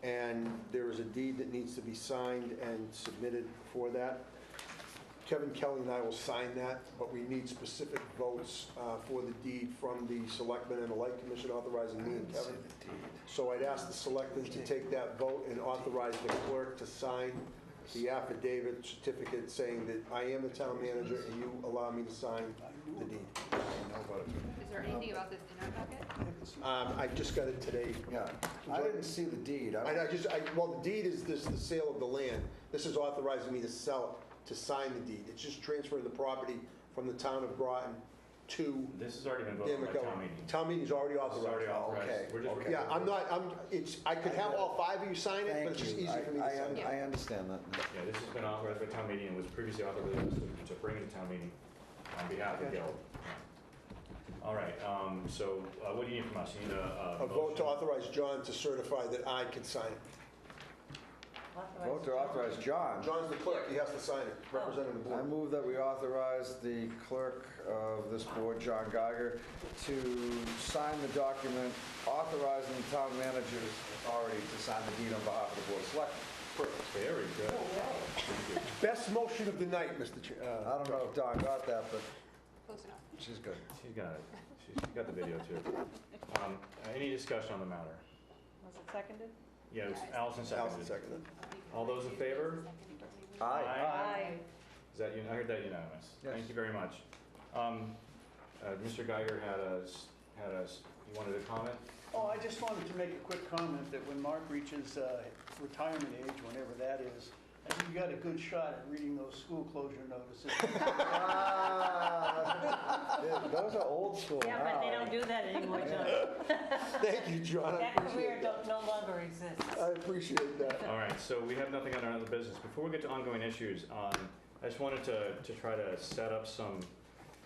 and there is a deed that needs to be signed and submitted for that. Kevin Kelly and I will sign that, but we need specific votes for the deed from the selectmen and the light commission authorizing me and Kevin. So I'd ask the selectmen to take that vote and authorize the clerk to sign the affidavit certificate saying that I am the town manager and you allow me to sign the deed. Is there anything about this in our packet? I just got it today. Yeah, I didn't see the deed. Well, the deed is the sale of the land. This is authorizing me to sell it, to sign the deed. It's just transferring the property from the town of Groton to This has already been Dan voted by town McElroy. meeting. Town meeting's already It's already authorized. authorized. Okay. We're just Okay. Yeah, I could have all five of you sign it, but it's just easier for me to sign it. I understand that now. Yeah, this has been authorized by town meeting and was previously authorized to bring it to town meeting on behalf of Guild. All right, so what do you need from us? You need A vote to authorize John to certify that I can sign it. Vote to authorize John. John's the clerk, he has to sign it, representing the I board. move that we authorize the clerk of this board, John Geiger, to sign the document authorizing the town manager's authority to sign the deed on behalf of the board of selectmen. Very good. Thank you. Best motion of the night, Mr. Chair. I don't know if Don got that, but Close enough. she's good. She's got it. She's got the video too. Any discussion on the matter? Was it seconded? Yeah, it was Allison Allison seconded. seconded. All those in favor? Aye. Is that, I heard that unanimous. Yes. Thank you very much. Mr. Geiger you wanted to comment? Oh, I just wanted to make a quick comment that when Mark reaches retirement age, whenever that is, I think you got a good shot at reading those school closure notices. Those are old school Yeah, but they don't do that anymore, John. Thank you, John, I That career appreciate that. no longer exists. I appreciate that. All right, so we have nothing on our other business. Before we get to ongoing issues, I just wanted to try to set up some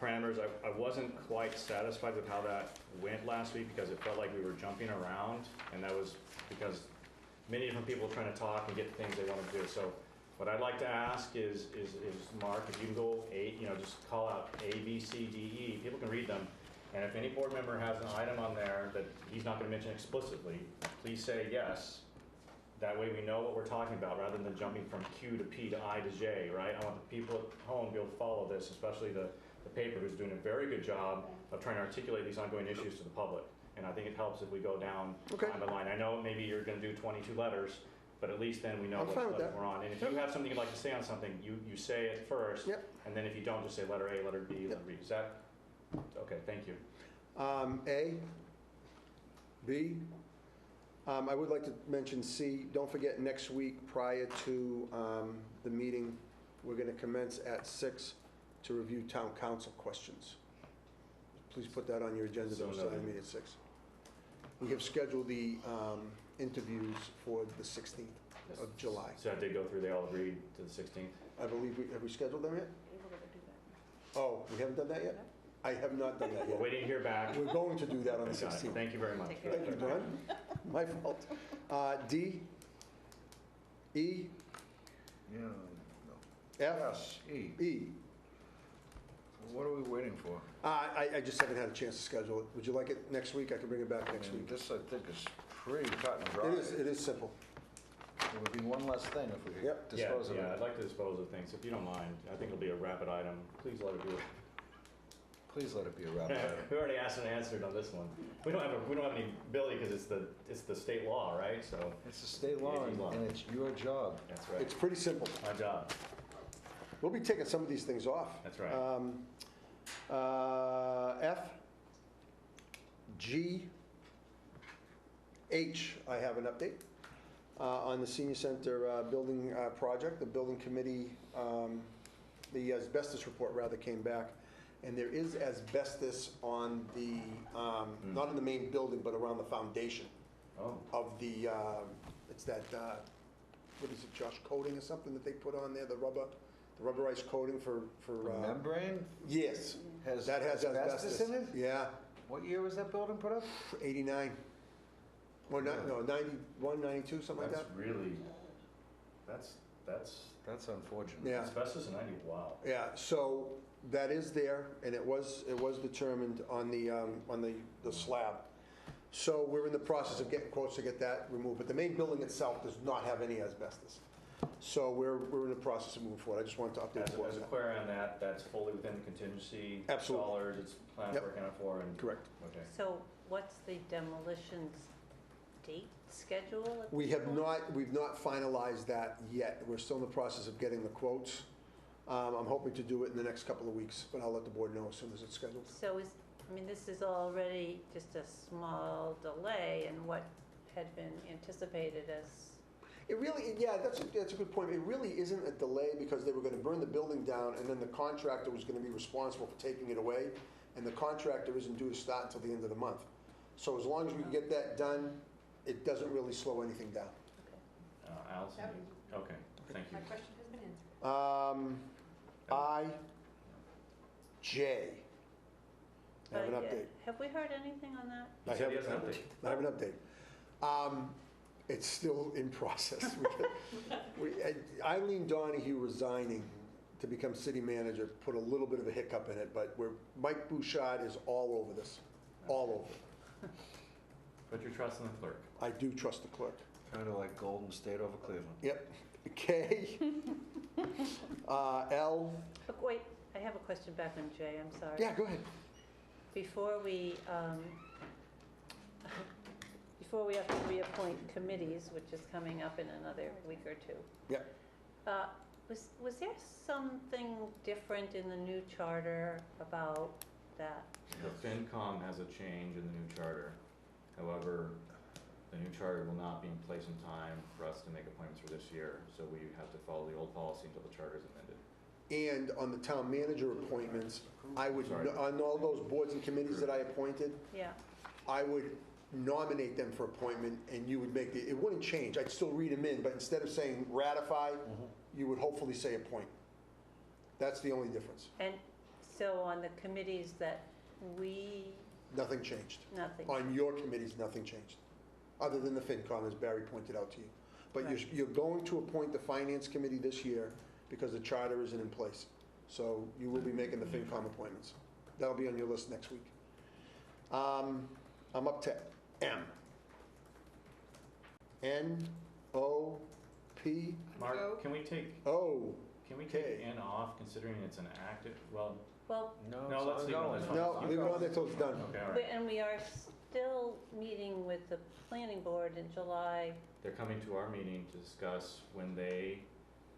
parameters. I wasn't quite satisfied with how that went last week because it felt like we were jumping around, and that was because many different people were trying to talk and get the things they wanted to do. So what I'd like to ask is Mark, if you can go just call out A, B, C, D, E. People can read them. And if any board member has an item on there that he's not going to mention explicitly, please say yes. That way we know what we're talking about rather than jumping from Q to P to I to J, right? I want the people at home to be able to follow this, especially the paper who's doing a very good job of trying to articulate these ongoing issues to the public. And I think it helps if we go down line by line. I know maybe you're going to do 22 letters, but at least then we know I'm what fine with letter that. we're on. And if you have something you'd like to say on something, you say it first. Yep. And then if you don't, just say letter A, letter B, letter B. Is that, okay, thank you. A, B. I would like to mention C. Don't forget, next week, prior to the meeting, we're going to commence at 6 to review town council questions. Please put that on your agenda, So though, so noted. I meet at 6. We have scheduled the interviews for the 16th of July. So I did go through, they all agreed to the 16th. I believe, have we scheduled them yet? Oh, we haven't done that yet? I have not done that We're yet. waiting to hear back. We're going to do that on the Got it. 16th. Thank you very much. Take care. Thank you, Don. My fault. D, E, Yeah, F, yes, E. E. What are we waiting for? I just haven't had a chance to schedule it. Would you like it next week? I can bring it back next week. This, I think, is pretty cut and dry. It is simple. It would be one less thing if we could Yep. dispose of Yeah, it. I'd like to dispose of things, if you don't mind. I think it'll be a rapid item. Please let it be. Please let it be a rapid item. We already asked and answered on this one. We don't have any ability because it's the state law, right? So It's a state law, It's law. and it's your job. that's right. It's pretty simple. My job. We'll be taking some of these things off. That's right. F, G, H, I have an update on the senior center building project. The building committee, the asbestos report rather came back, and there is asbestos on the, not in the main building, but around the foundation Oh, of the, it's that, what is it, Josh, coating or something that they put on there, the rubberized coating for. The membrane Yes. has That has asbestos in it? Yeah, What year was that building put up? 89. Or no, 91, 92, something like that? That's really, that's, That's unfortunate. Yeah. asbestos in 90, wow. Yeah, so that is there, and it was determined on the slab. So we're in the process of getting quotes to get that removed, but the main building itself does not have any asbestos. So we're in the process of moving forward. I just wanted to update the board As on a that. query on that, that's fully within the contingency. Absolutely. Dollars, it's planned Yep. for, accounted for, and. Correct. Okay. So what's the demolitions date schedule? at We this have point? we've not finalized that yet. We're still in the process of getting the quotes. I'm hoping to do it in the next couple of weeks, but I'll let the board know as soon as it's scheduled. So this is already just a small delay in what had been anticipated as, It really, yeah, that's a good point. It really isn't a delay because they were going to burn the building down and then the contractor was going to be responsible for taking it away. And the contractor isn't due to start until the end of the month. So as long as we can get that done, it doesn't really slow anything down. Allison? Yep. Okay, thank you. My question has been answered. J. I have an update. have we heard anything on that? I said have he has an update. I have an update. It's still in process. Eileen Donahue resigning to become city manager put a little bit of a hiccup in it, but Mike Bouchard is all over this, all over. Put your trust in the clerk. I do trust the clerk. Kind of like Golden State over Cleveland. Yep. K. L. Look, wait, I have a question back on Jay, I'm sorry. Yeah, go ahead. Before we have to reappoint committees, which is coming up in another week or two. Yep. Was there something different in the new charter about that? The FinCom has a change in the new charter. However, the new charter will not be in place in time for us to make appointments for this year, so we have to follow the old policy until the charter is amended. And on the town manager appointments, I would, Sorry. on all those boards and committees that I appointed, Yeah, I would nominate them for appointment, and you would make it wouldn't change. I'd still read them in, but instead of saying ratify, you would hopefully say appoint. That's the only difference. and so on the committees that Nothing changed. nothing. On your committees, nothing changed, other than the FinCom, as Barry pointed out to you. But Right. you're going to appoint the Finance Committee this year because the charter isn't in place. So you will be making the FinCom appointments. That'll be on your list next week. I'm up to M. N-O-P-O. Mark, can we take N off, considering it's an active, well, Well, no, let's leave it on this one. No, leave it on there till it's done. Okay, all right. and we are still meeting with the planning board in July. They're coming to our meeting to discuss when We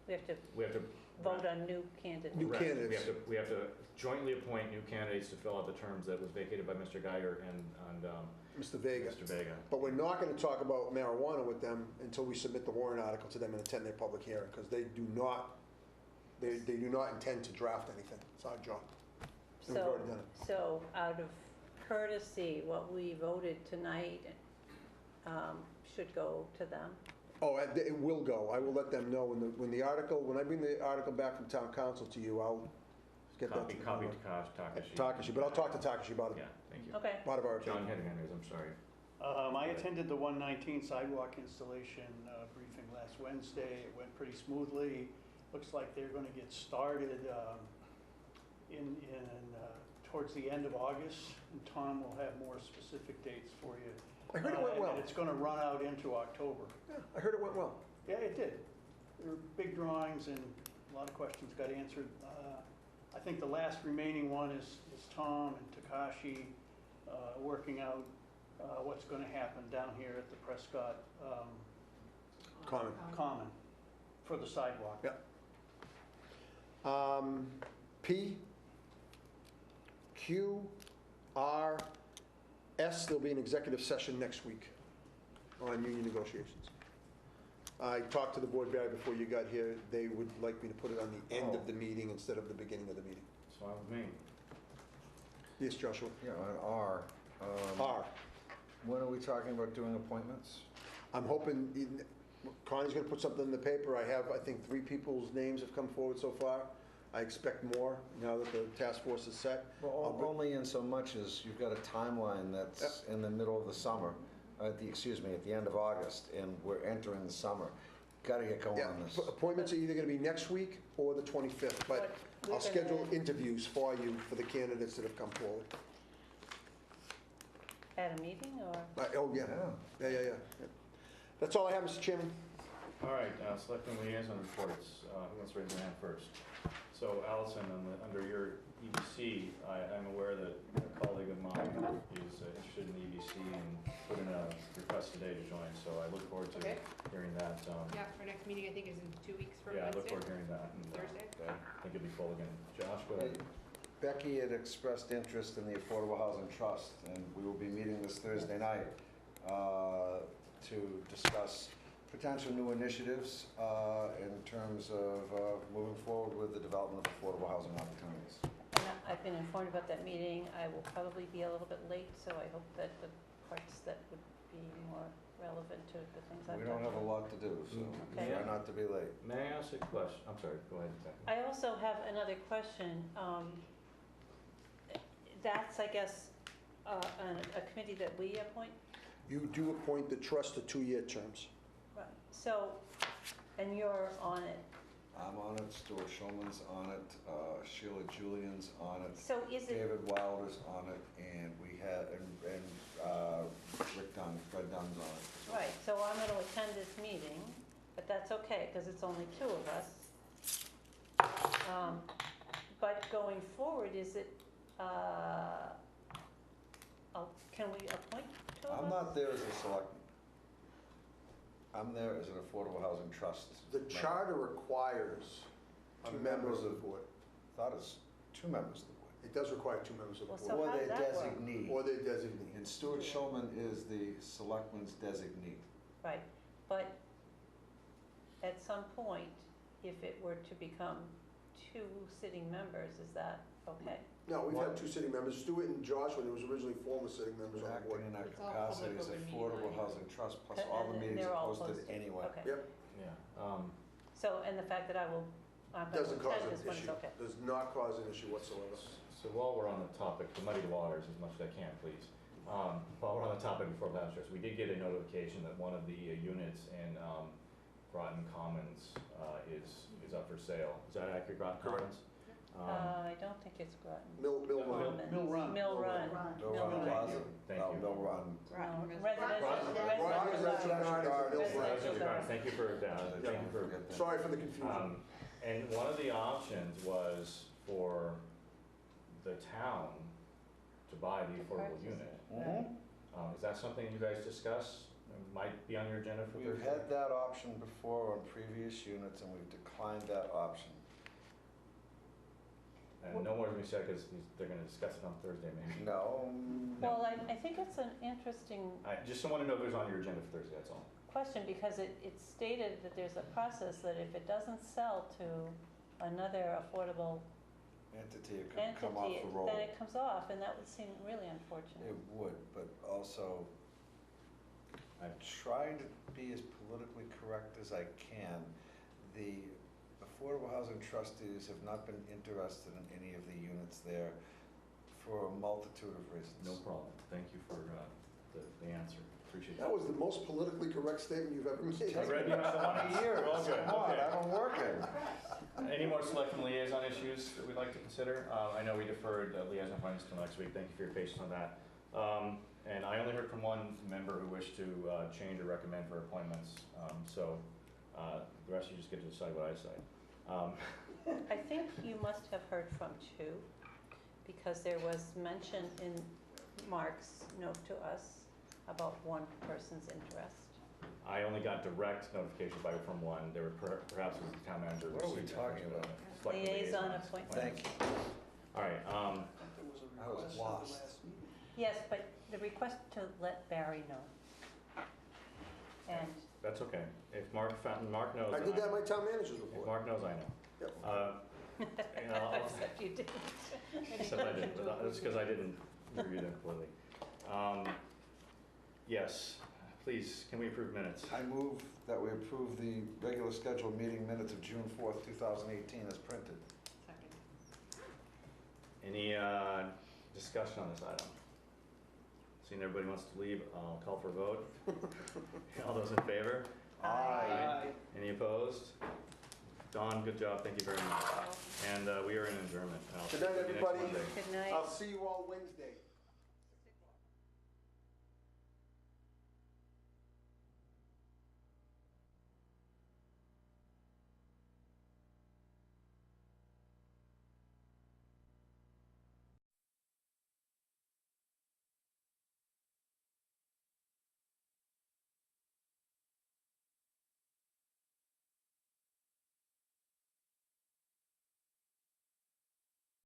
have to we have to. vote on new candidates. New Correct. candidates. We have to jointly appoint new candidates to fill out the terms that was vacated by Mr. Geiger and Mr. Vega. Mr. Vega. But we're not going to talk about marijuana with them until we submit the warrant article to them and attend their public hearing, because they do not intend to draft anything. It's our job. And we've already done it. So out of courtesy, what we voted tonight should go to them. Oh, it will go. I will let them know when I bring the article back from town council to you, I'll get that. Copy Takashi. Takashi, but I'll talk to Takashi about it. Yeah, thank you. Okay. Part of our John opinion. Henry, I'm sorry. I attended the 119 sidewalk installation briefing last Wednesday. It went pretty smoothly. Looks like they're going to get started towards the end of August, and Tom will have more specific dates for you. I heard it went well. And it's going to run out into October. Yeah, I heard it went well. Yeah, it did. There were big drawings and a lot of questions got answered. I think the last remaining one is Tom and Takashi working out what's going to happen down here at the Prescott Common for the sidewalk. Yeah. P, Q, R, S, there'll be an executive session next week on union negotiations. I talked to the board, Barry, before you got here. They would like me to put it on the end of the meeting instead of the beginning of the meeting. That's fine with me. Yes, Joshua? Yeah, on R. R. When are we talking about doing appointments? I'm hoping, Connie's going to put something in the paper. I think 3 people's names have come forward so far. I expect more now that the task force is set. Well, only in so much as you've got a timeline that's in the middle of the summer. excuse me, at the end of August, and we're entering the summer. Got to get going Yeah, on this. appointments are either going to be next week or the 25th, but We're I'll schedule gonna- interviews for you for the candidates that have come forward. At a meeting or? Oh, yeah. Yeah. That's all I have, Mr. Chairman. All right, selecting liaison reports. Who wants to raise their hand first? So Allison, under your EBC, I'm aware that a colleague of mine is interested in the EBC and put in a request today to join, so I look forward to Okay. hearing that. Yeah, our next meeting, I think, is in 2 weeks from Yeah, I look Wednesday. forward to hearing that. And, Thursday? I think it'll be full again. Josh, go ahead. Becky had expressed interest in the Affordable Housing Trust, and we will be meeting this Thursday night to discuss potential new initiatives in terms of moving forward with the development of affordable housing opportunities. And I've been informed about that meeting. I will probably be a little bit late, so I hope that the parts that would be more relevant to the things I've We done. don't have a lot to do, so Okay. try not to be late. May I ask a question? I'm sorry, go ahead. Becky. I also have another question. That's, I guess, a committee that we appoint? You do appoint the trust to 2-year terms. Right. So, and you're on it. I'm on it, Stuart Schulman's on it, Sheila Julian's on it, So is it, David Wilder's on it, and we had, and Rick Dunn, Fred Dunn's on it. right, so I'm going to attend this meeting, but that's okay, because it's only 2 of us. But going forward, is it, can we appoint 2 of us? I'm not there as a selectman. I'm there as an affordable housing trust. The charter requires a Two member members of the of- board. Thought it's 2 members of the board. It does require 2 members of the Well, board. so Or how their does that work? designee. Or their designee. And Stuart Schulman is the selectman's designee. Right, but at some point, if it were to become 2 sitting members, is that okay? No, we've had 2 sitting members, Stuart and Josh, when it was originally former sitting members on the board. Acting in our It's all capacity public as open meeting affordable law. housing trust, plus And- all the and meetings they're all are posted anyway. Okay. Yep, Yeah. So, and the fact that I'm going to doesn't cause attend an this one is issue. okay. Does not cause an issue whatsoever. So while we're on the topic, to muddy the waters as much as I can, please. While we're on the topic before Bachelor's, we did get a notification that one of the units in Groton Commons is up for sale. Is that accurate, Groton Correct. Commons? I don't think it's Groton. Mill Run. Commons. Mill Run. Mill Run. Bill Mill Run Run. Plaza? Thank No, you. Bill Run. No, Groton residential, Groton- Groton residential. Garden is a Mill Run. Residential garden. Thank you for Forget that. Sorry for the confusion. And one of the options was for the town to buy the affordable Purchase unit. it, right. Is that something you guys discuss? Might be on your agenda for We've Thursday? had that option before on previous units, and we've declined that option. And no more is going to be said because they're going to discuss it on Thursday maybe. No. Well, I think it's an interesting I just want to know if it was on your agenda for Thursday, that's all. question, because it's stated that there's a process that if it doesn't sell to another affordable Entity, it could come off entity, the roll. then it comes off, and that would seem really unfortunate. It would, but also, I'm trying to be as politically correct as I can. The Affordable Housing Trustees have not been interested in any of the units there for a multitude of reasons. No problem. Thank you for the answer. Appreciate That that. was the most politically correct statement you've ever made. I read behind the lines. years. We're all good. Come on, Okay. I've been working. Any more selectmen liaison issues that we'd like to consider? I know we deferred liaison appointments till next week. Thank you for your patience on that. And I only heard from one member who wished to change or recommend for appointments. So the rest of you just get to decide what I say. I think you must have heard from 2, because there was mention in Mark's note to us about one person's interest. I only got direct notification from one. There were perhaps it was the town manager. What are we received talking information about? Selectmen Liaison liaisons. appointment. Thank you. All right. I was lost. Yes, but the request to let Barry know. And That's okay. If Mark knows. I did that in my town manager's If report. Mark knows, I know. Yep. You know, except you didn't. Except I didn't, but that's because I didn't review them completely. Yes, please, can we approve minutes? I move that we approve the regular scheduled meeting minutes of June 4th, 2018 as printed. Second. Any discussion on this item? Seeing everybody wants to leave, I'll call for a vote. All those in favor? Aye. Any opposed? Dawn, good job, thank you very much. And we are in adjournment. I'll Good night, see you next everybody. Monday. Good night. I'll see you all Wednesday.